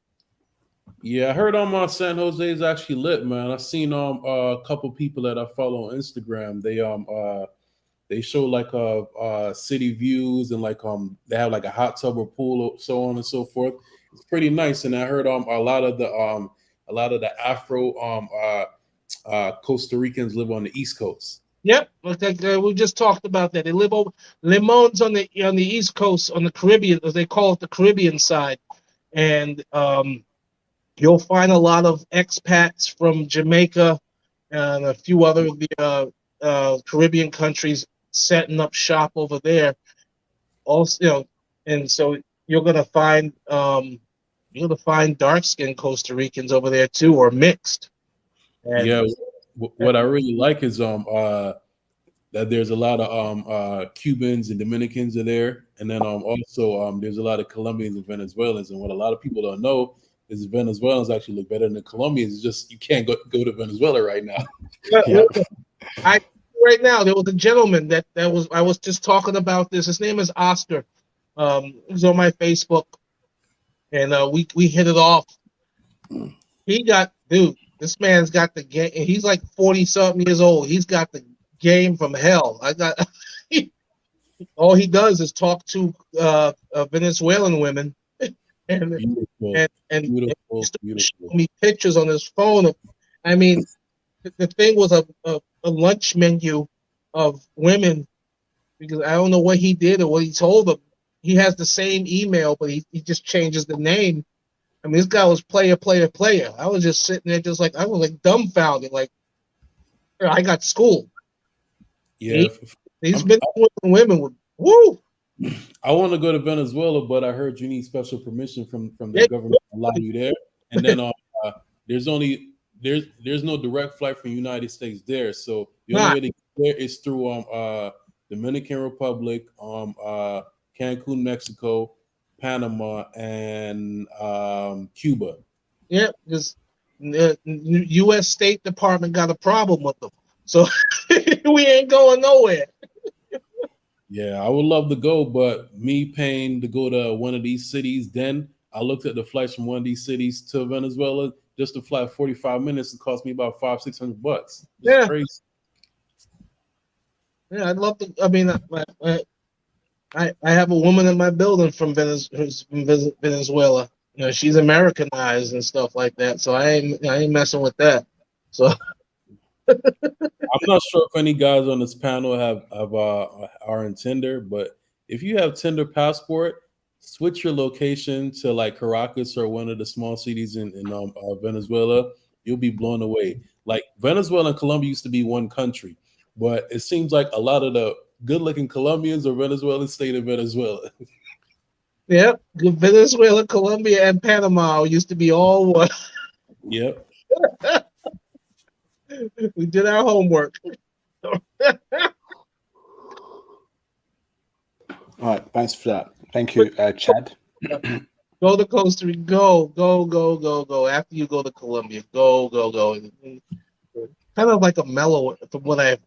Yeah, I heard San Jose is actually lit, man. I seen a couple people that I follow on Instagram. They show like city views and like they have like a hot tub or pool, so on and so forth. it's pretty nice. And I heard a lot of the Afro Costa Ricans live on the East Coast. Yep, we just talked about that. They live over Limon's on the East Coast, on the Caribbean, as they call it, the Caribbean side, and you'll find a lot of expats from Jamaica and a few other of the Caribbean countries setting up shop over there. Also, and so you're gonna find dark skinned Costa Ricans over there too, or mixed. And Yeah, what I really like is that there's a lot of Cubans and Dominicans are there, and then also there's a lot of Colombians and Venezuelans. And what a lot of people don't know is Venezuelans actually look better than Colombians. It's just you can't go to Venezuela right now. Yep. Right now there was a gentleman I was just talking about this. His name is Oscar. He's on my Facebook, and we hit it off. This man's got the game. He's like 40-something years old. He's got the game from hell. All he does is talk to Venezuelan women, and Beautiful. show me pictures on his phone. I mean, the thing was a lunch menu of women, because I don't know what he did or what he told them. He has the same email, but he just changes the name. I mean, this guy was player. I was just sitting there, I was like dumbfounded, like I got schooled. Yeah, These women would woo. I want to go to Venezuela, but I heard you need special permission from the government to allow you there. And then there's no direct flight from the United States there, so the only way to get there is through Dominican Republic, Cancun, Mexico, Panama, and Cuba. Yeah, because the U.S. State Department got a problem with them, so we ain't going nowhere. Yeah, I would love to go, but me paying to go to one of these cities, then I looked at the flights from one of these cities to Venezuela. Just to fly 45 minutes, it cost me about $500-600. Yeah, crazy. Yeah, I'd love to. I mean, I have a woman in my building who's from Venezuela. She's Americanized and stuff like that. So I ain't messing with that. So I'm not sure if any guys on this panel are in Tinder, but if you have Tinder passport, switch your location to like Caracas or one of the small cities in Venezuela. You'll be blown away. Like Venezuela and Colombia used to be one country, but it seems like a lot of the good-looking Colombians or Venezuelans stayed in Venezuela. Yep, Venezuela, Colombia, and Panama used to be all one. Yep. We did our homework. All right, thanks for that. Thank you, Chad. Go to Costa Rica. Go. After you go to Colombia, go. Kind of like a mellow, from what I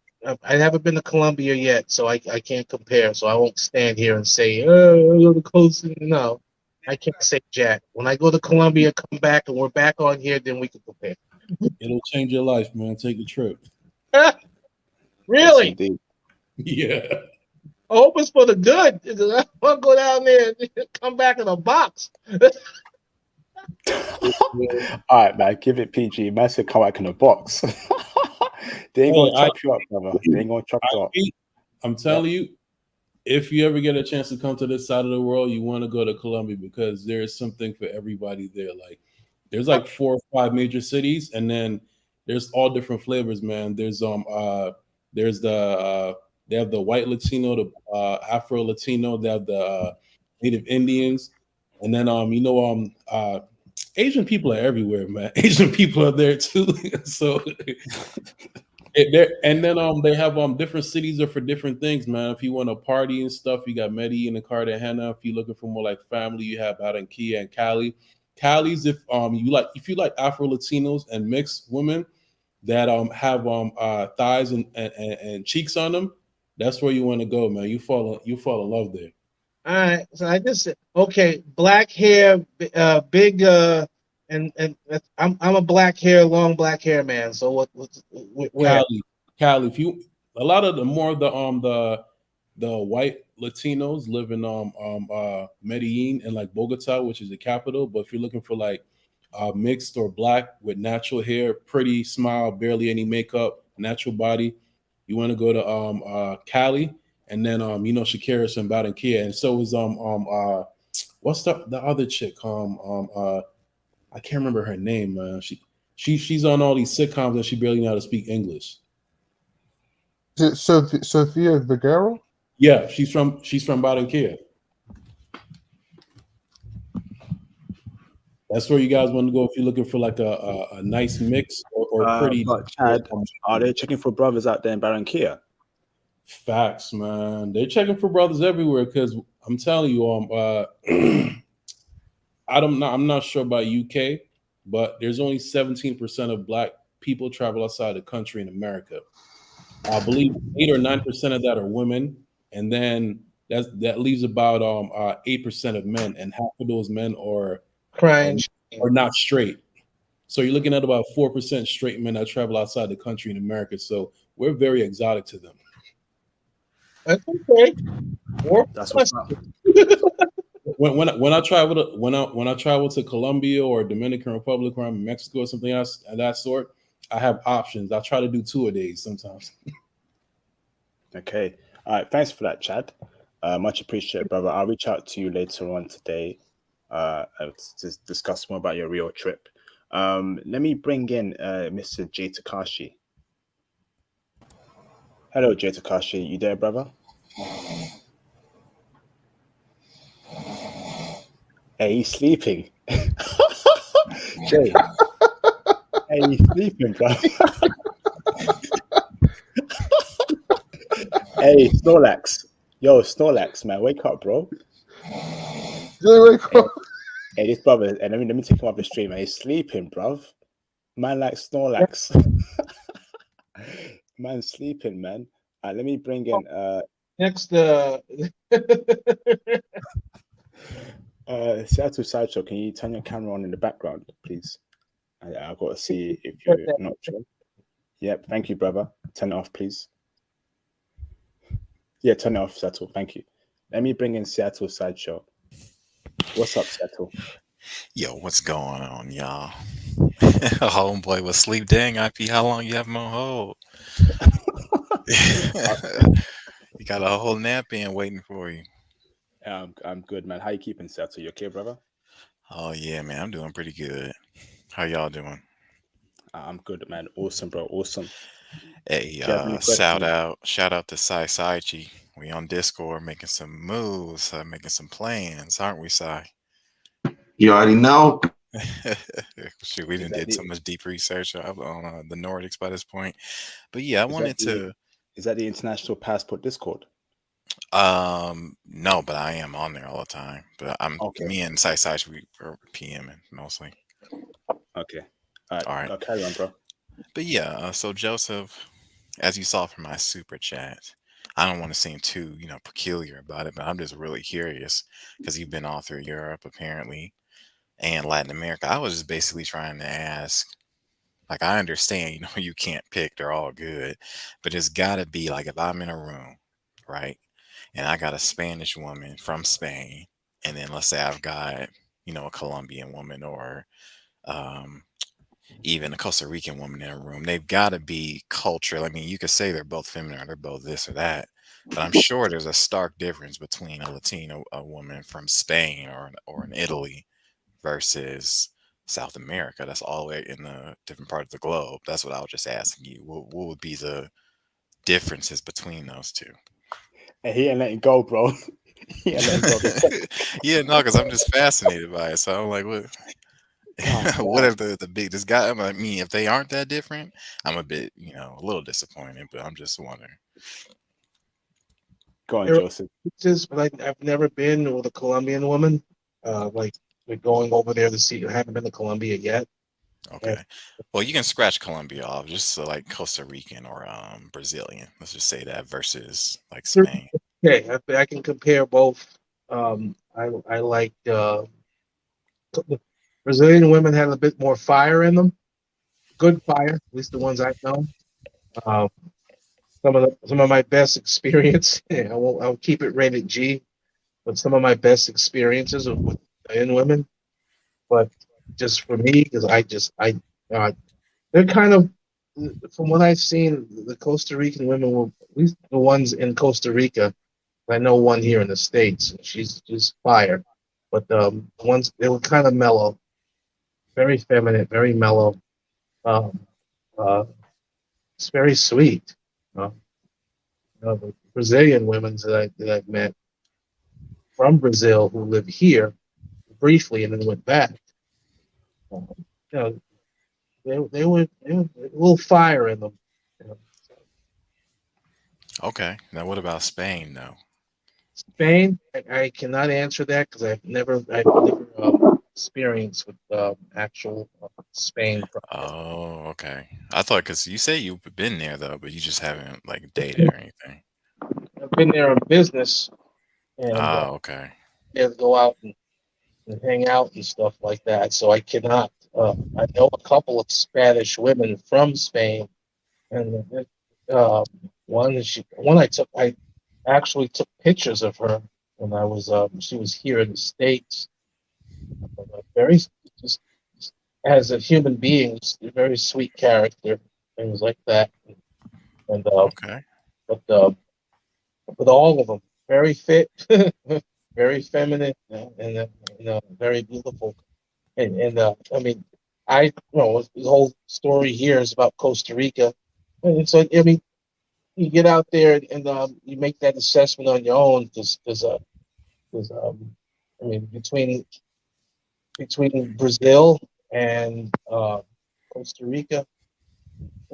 haven't been to Colombia yet, so I can't compare. So I won't stand here and say, oh, go to Costa Rica. No, I can't say jack. When I go to Colombia, come back, and we're back on here, then we can compare. It'll change your life, man. Take a trip. Really? Yes, Yeah. I hope it's for the good. I want to go down there and come back in a box. All right, man. Give it PG. Man said come back in a box. They ain't gonna chop you up, brother. They ain't gonna chop you up. I'm telling you, if you ever get a chance to come to this side of the world, you want to go to Colombia because there is something for everybody there. Like there's like 4 or 5 major cities, and then there's all different flavors, man. There's they have the white Latino, the Afro Latino, they have the Native Indians, and then Asian people are everywhere, man. Asian people are there too. So and then they have different cities are for different things, man. If you want to party and stuff, you got Medellin and Cartagena. If you're looking for more like family, you have Barranquilla and Cali. Cali's if you like Afro Latinos and mixed women that have thighs and cheeks on them, that's where you want to go, man. You fall in love there. All right, so I just said, okay, black hair, big, and I'm a long black hair man. So where? Cali. If you a lot of the more the the white Latinos live in Medellin and like Bogota, which is the capital. But if you're looking for like mixed or black with natural hair, pretty smile, barely any makeup, natural body, you want to go to Cali, and then Shakira's from Barranquilla, and so is what's the other chick I can't remember her name. She's on all these sitcoms and she barely know how to speak English. Is it Sophia Vergara? Yeah, she's from Barranquilla. That's where you guys want to go if you're looking for like a nice mix or pretty. But Chad, are they checking for brothers out there in Barranquilla? Facts, man. They're checking for brothers everywhere because I'm telling you, I'm not sure about UK, but there's only 17% of black people travel outside the country in America. I believe 8 or 9% of that are women, and then that leaves about 8% of men, and half of those men are Crying. not straight. So you're looking at about 4% straight men that travel outside the country in America. So we're very exotic to them. That's okay. That's what's up. When I travel to Colombia or Dominican Republic or I'm in Mexico or something else of that sort, I have options. I try to do 2 a day sometimes. Okay. All right. Thanks for that, Chad. Much appreciated, brother. I'll reach out to you later on today to discuss more about your Rio trip. Let me bring in Mr. Jay Takashi. Hello, Jay Takashi. You there, brother? Hey, he's sleeping. Jay. Hey, he's sleeping, bro. Hey, Snorlax. Yo, Snorlax, man, wake up, bro. Wake up. Hey, this brother, and let me take him off the stream, man. He's sleeping, bruv. Man like Snorlax. Man sleeping, man. Let me bring in Next, Seattle Sideshow. Can you turn your camera on in the background, please? I've got to see if you're not sure. Yep, thank you, brother. Turn it off, please. Yeah, turn it off, Seattle. Thank you. Let me bring in Seattle Sideshow. What's up, Seattle? Yo, what's going on, y'all? Homeboy was sleep. Dang, IP, how long you have him on hold? You got a whole nap in waiting for you. I'm good, man. How you keeping, Seattle? You okay, brother? Oh yeah, man, I'm doing pretty good. How y'all doing? I'm good, man. Awesome, bro. Awesome. Hey, Do you have any shout questions? out to Saichi. We on Discord making some moves, making some plans, aren't we, Sai? You already know. Shoot, we Is didn't that did so the much deep research on the Nordics by this point. But yeah, I is that wanted the to. is that the International Passport Discord? No, but I am on there all the time. But Okay. me and Sai we are PMing mostly. Okay. All right. All right. Carry on, bro. But yeah, so Joseph, as you saw from my super chat, I don't want to seem too, peculiar about it, but I'm just really curious because you've been all through Europe apparently and Latin America. I was just basically trying to ask, like, I understand, you can't pick, they're all good, but it's got to be like if I'm in a room, right, and I got a Spanish woman from Spain, and then let's say I've got, a Colombian woman or um, even a Costa Rican woman in a room, they've got to be cultural. I mean, you could say they're both feminine or they're both this or that, but I'm sure there's a stark difference between a Latino a woman from Spain or in Italy versus South America. That's all the way in a different part of the globe. That's what I was just asking you. What would be the differences between those two? Hey, he ain't letting go, bro. He ain't letting go. Yeah, no, because I'm just fascinated by it. So I'm like, what? God, What damn. are the big this guy? I mean, if they aren't that different, I'm a bit, a little disappointed. But I'm just wondering. Go on, there are Joseph. places, but I've never been with a Colombian woman. Like we're going over there to see. I haven't been to Colombia yet. And Okay. Well, you can scratch Colombia off, just so like Costa Rican or Brazilian. Let's just say that versus like Spain. okay, I can compare both. I like the Brazilian women had a bit more fire in them. Good fire, at least the ones I've known. Um, some of my best experience. I'll keep it rated G, but some of my best experiences with in women. But just for me, because uh, they're kind of, from what I've seen, the Costa Rican women were, at least the ones in Costa Rica. I know one here in the States. She's fire, but the ones they were kind of mellow, very feminine, very mellow. Um, uh, it's very sweet. Uh, the Brazilian women that I've met from Brazil who live here briefly and then went back. You know, they were a little fire in them. You know. Okay. Now, what about Spain, though? Spain, I cannot answer that because I've never experienced with actual Spain. Oh, okay. I thought because you say you've been there though, but you just haven't like dated or anything. I've been there on business and Oh, okay. had to go out and hang out and stuff like that. So I cannot. I know a couple of Spanish women from Spain, and I actually took pictures of her when I was she was here in the States. Very just as a human being, just a very sweet character, things like that. And Okay. but but all of them very fit, very feminine, very beautiful. And I mean, the whole story here is about Costa Rica, and so I mean, you get out there and you make that assessment on your own because I mean between Brazil and Costa Rica,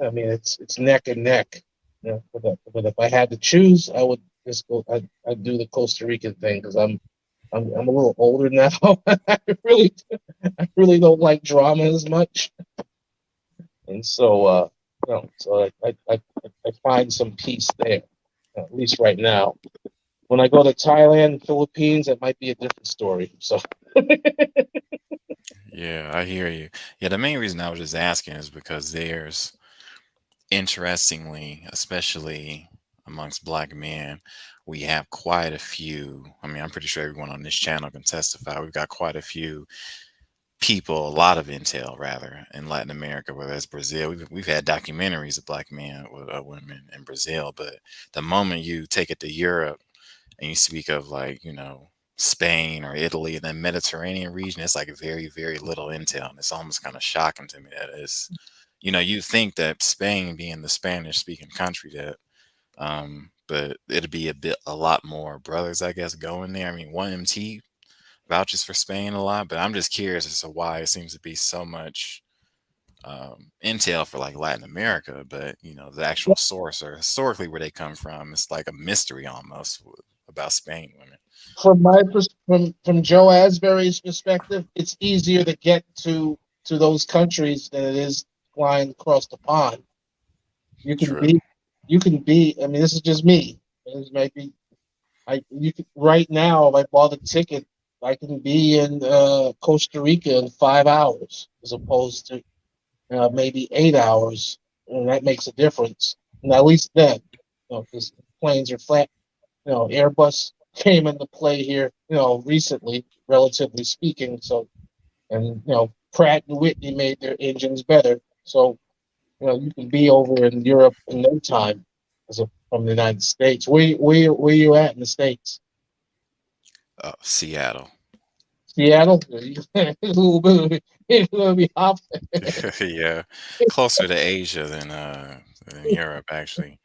I mean it's neck and neck. You know, but if I had to choose, I would just go. I'd do the Costa Rican thing because I'm a little older now. I really don't like drama as much, and so so I find some peace there, at least right now. When I go to Thailand, Philippines, it might be a different story. So Yeah, I hear you. Yeah, the main reason I was just asking is because there's, interestingly, especially amongst black men, we have quite a few. I mean, I'm pretty sure everyone on this channel can testify. We've got quite a few people, a lot of intel rather, in Latin America, whether it's Brazil. We've had documentaries of black men with women in Brazil, but the moment you take it to Europe and you speak of like, Spain or Italy and the Mediterranean region, it's like very, very little intel. And it's almost kind of shocking to me that it's, you think that Spain being the Spanish speaking country that, but it'd be a lot more brothers, I guess, going there. I mean, 1MT vouches for Spain a lot, but I'm just curious as to why it seems to be so much intel for like Latin America, but the actual source or historically where they come from, it's like a mystery almost about Spain women. from Joe Asbury's perspective, it's easier to get to those countries than it is flying across the pond. You can True. be you can be. I mean, this is just me. This might be. You could right now. If I bought a ticket, I can be in Costa Rica in 5 hours, as opposed to maybe 8 hours, and that makes a difference. And at least then, because planes are flat. Airbus came into play here, recently, relatively speaking. So, and Pratt and Whitney made their engines better. So, you can be over in Europe in no time, from the United States. Where you at in the States? Seattle. Seattle. A little bit. It's gonna be hot. Yeah, closer to Asia than Europe actually.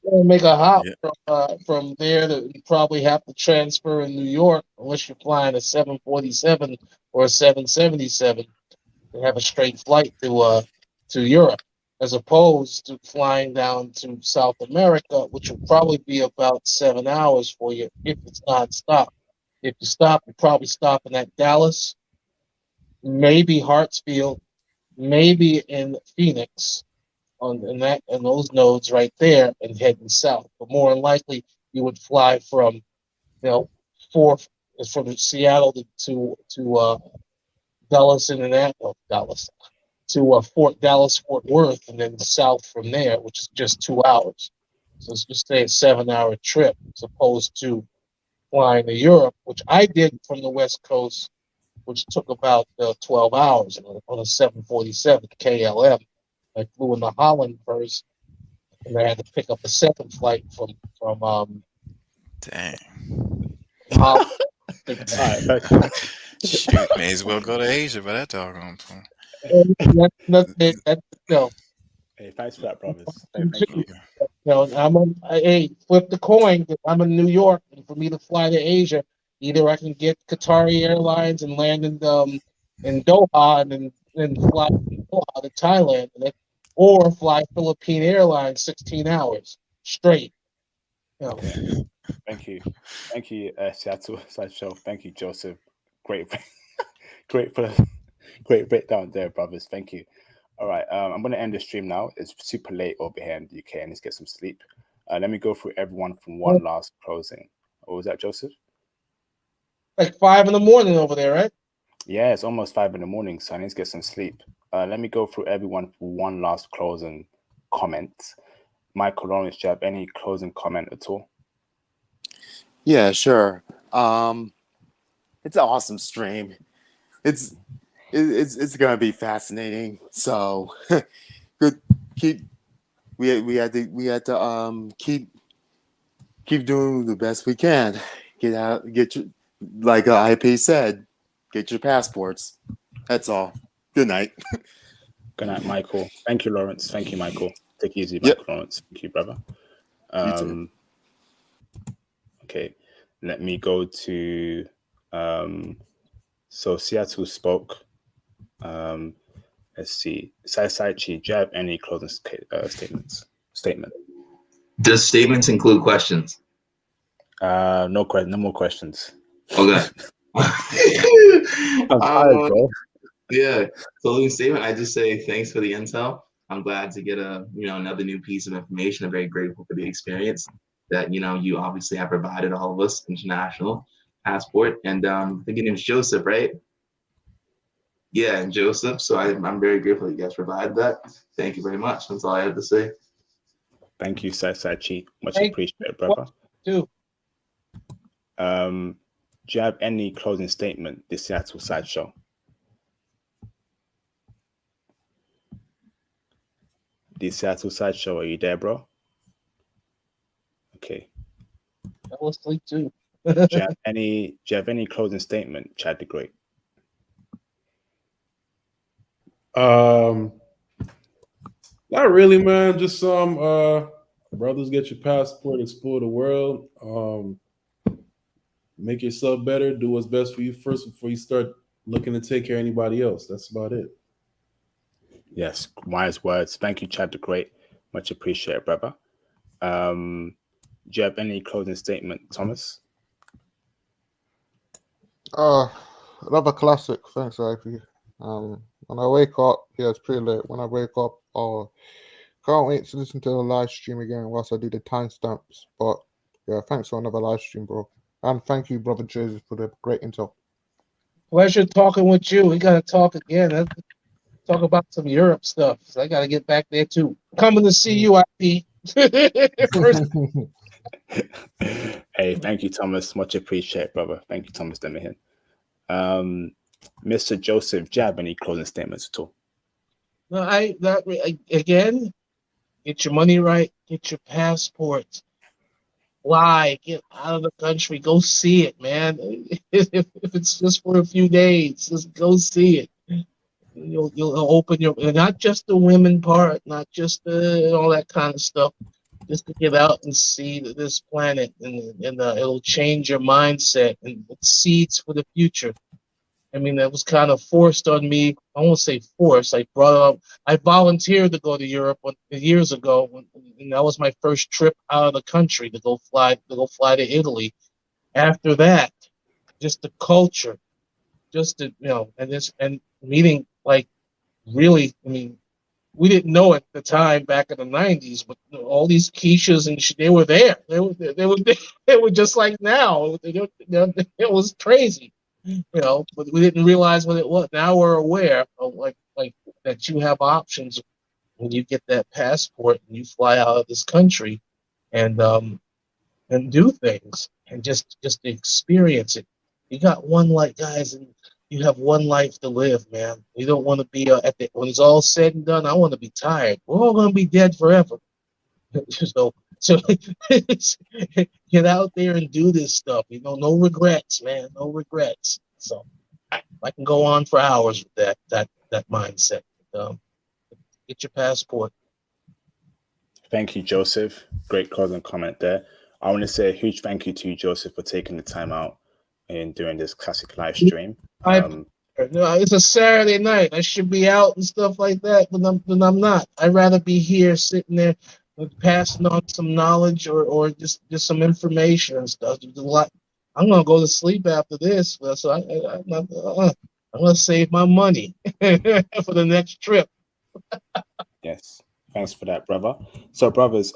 Make a hop Yeah, from there that you probably have to transfer in New York unless you're flying a 747 or a 777 and have a straight flight to Europe, as opposed to flying down to South America, which will probably be about 7 hours for you if it's nonstop. If you stop, you're probably stopping at Dallas, maybe Hartsfield, maybe in Phoenix on those nodes right there and heading south. But more than likely, you would fly from know four from Seattle to Dallas International, Dallas to Fort Worth, and then south from there, which is just 2 hours. So let's just say a 7-hour trip, as opposed to flying to Europe, which I did from the West Coast, which took about 12 hours on a 747 KLM. I flew into Holland first, and I had to pick up a second flight from Dang. Holland. All right, thanks. Shoot, may as well go to Asia by that doggone point. That's Hey, thanks for that, brothers. Thank you. hey, flip the coin. I'm in New York, and for me to fly to Asia, either I can get Qatari Airlines and land in Doha, and then fly from Doha to Thailand, or fly Philippine Airlines 16 hours straight. Thank you, Seattle Sideshow. Thank you, Joseph. Great, great breakdown there, brothers. Thank you. All right, I'm going to end the stream now. It's super late over here in the UK, and let's get some sleep. Let me go through everyone from one last closing. What was that, Joseph? Like 5 in the morning over there, right? Yeah, it's almost 5 in the morning, so I need to get some sleep. Let me go through everyone for one last closing comment. Michael Lawrence, do you have any closing comment at all? Yeah, sure. It's an awesome stream. It's gonna be fascinating. So good. We had to keep doing the best we can. Get your, like IP said, get your passports. That's all. Good night. Good night, Michael. Thank you, Lawrence. Thank you, Michael. Take it easy, Yep. Michael Lawrence. Thank you, brother. You too. Okay, let me go to so Seattle spoke. Let's see. Saichi, do you have any closing statement? Does statements include questions? No more questions. Okay. I'm tired, bro. Yeah. Closing statement. I just say thanks for the intel. I'm glad to get another new piece of information. I'm very grateful for the experience that you obviously have provided all of us international passport. And I think your name is Joseph, right? Yeah, and Joseph. So I'm very grateful that you guys provided that. Thank you very much. That's all I have to say. Thank you, Saichi. Much Thank appreciated, brother. Too. Do you have any closing statement, the Seattle Sideshow? The Seattle Sideshow, are you there, bro? Okay. I was asleep too. Do you have any closing statement, Chad the Great? Not really, man. Just some brothers, get your passport, explore the world, make yourself better, do what's best for you first before you start looking to take care of anybody else. That's about it. Yes, wise words. Thank you, Chad the Great. Much appreciated, brother. Do you have any closing statement, Thomas? Another classic. Thanks, IP. When I wake up, yeah, it's pretty late. When I wake up, can't wait to listen to the live stream again whilst I do the timestamps. But yeah, thanks for another live stream, bro. And thank you, brother Joseph, for the great intel. Pleasure talking with you. We gotta talk again. Let's talk about some Europe stuff. So I gotta get back there too. Coming to see you, IP. First. Hey, thank you, Thomas. Much appreciated, brother. Thank you, Thomas Demahin. Mr. Joseph, do you have any closing statements at all? No, again, get your money right, get your passports. Fly, get out of the country, go see it, man. If it's just for a few days, just go see it. You'll open not just the women part, not just all that kind of stuff. Just to get out and see this planet, and it'll change your mindset and seeds for the future. I mean, that was kind of forced on me. I won't say forced. I volunteered to go to Europe years ago, and that was my first trip out of the country to go fly to Italy. After that, just the culture, just and meeting, like, really. I mean, we didn't know at the time back in the '90s, but all these Keishas and they were there. They were just like now. It was crazy. But we didn't realize what it was. Now we're aware of like that you have options when you get that passport and you fly out of this country, and do things and just experience it. You got one life, guys, and you have one life to live, man. You don't want to be when it's all said and done. I want to be tired. We're all gonna be dead forever. So get out there and do this stuff. No regrets, man. No regrets. So I can go on for hours with that mindset. Get your passport. Thank you, Joseph. Great closing comment there. I want to say a huge thank you to you, Joseph, for taking the time out and doing this classic live stream. It's a Saturday night. I should be out and stuff like that, but I'm not. I'd rather be here sitting there passing on some knowledge or just some information and stuff. I'm gonna go to sleep after this, so I'm gonna save my money for the next trip. Yes. Thanks for that, brother. So, brothers,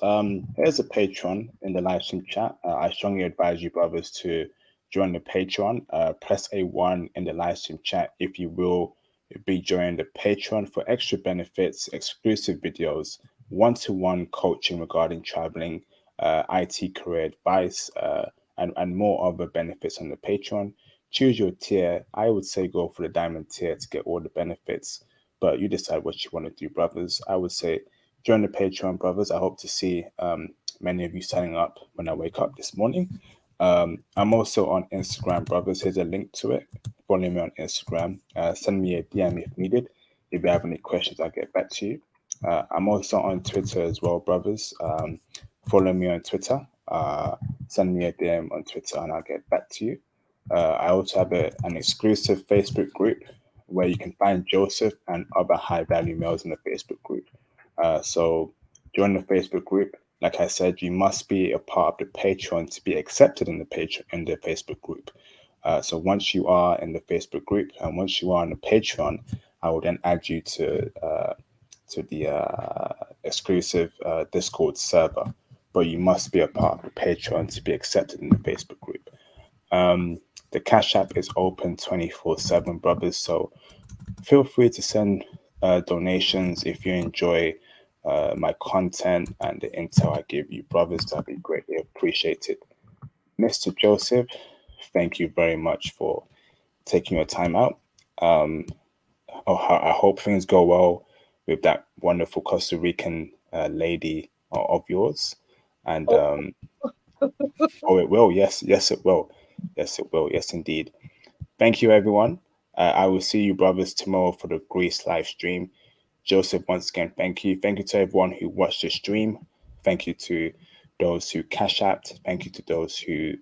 here's a Patreon in the live stream chat. I strongly advise you, brothers, to join the Patreon. Press A1 in the live stream chat if you will be joining the Patreon for extra benefits, exclusive videos, one-to-one coaching regarding traveling, IT career advice, and more other benefits on the Patreon. Choose your tier. I would say go for the diamond tier to get all the benefits, but you decide what you want to do, brothers. I would say join the Patreon, brothers. I hope to see many of you signing up when I wake up this morning. I'm also on Instagram, brothers. Here's a link to it. Follow me on Instagram. Send me a DM if needed. If you have any questions, I'll get back to you. I'm also on Twitter as well, brothers. Follow me on Twitter. Send me a DM on Twitter and I'll get back to you. I also have an exclusive Facebook group where you can find Joseph and other high-value males in the Facebook group. So join the Facebook group. Like I said, you must be a part of the Patreon to be accepted in the Facebook group. So once you are in the Facebook group and once you are on the Patreon, I will then add you to the exclusive Discord server. But you must be a part of the Patreon to be accepted in the Facebook group. The Cash App is open 24/7, brothers. So feel free to send donations if you enjoy my content and the intel I give you, brothers. That'd be greatly appreciated. Mr. Joseph, thank you very much for taking your time out. I hope things go well with that wonderful Costa Rican lady of yours. And it will. Yes, it will. Yes, it will. Yes, indeed. Thank you, everyone. I will see you, brothers, tomorrow for the Greece live stream. Joseph, once again, thank you. Thank you to everyone who watched the stream. Thank you to those who cash apped. Thank you to those who,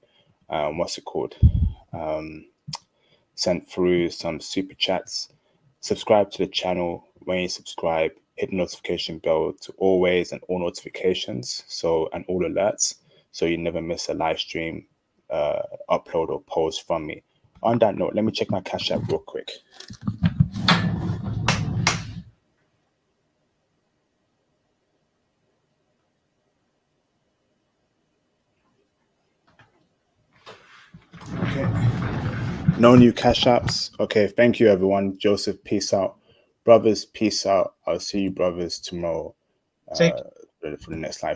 sent through some super chats. Subscribe to the channel. When you subscribe, hit the notification bell to always and all notifications, and all alerts, so you never miss a live stream, upload or post from me. On that note, let me check my Cash App real quick. Okay. No new Cash Apps. Okay, thank you, everyone. Joseph, peace out. Brothers, peace out. I'll see you, brothers, tomorrow for the next live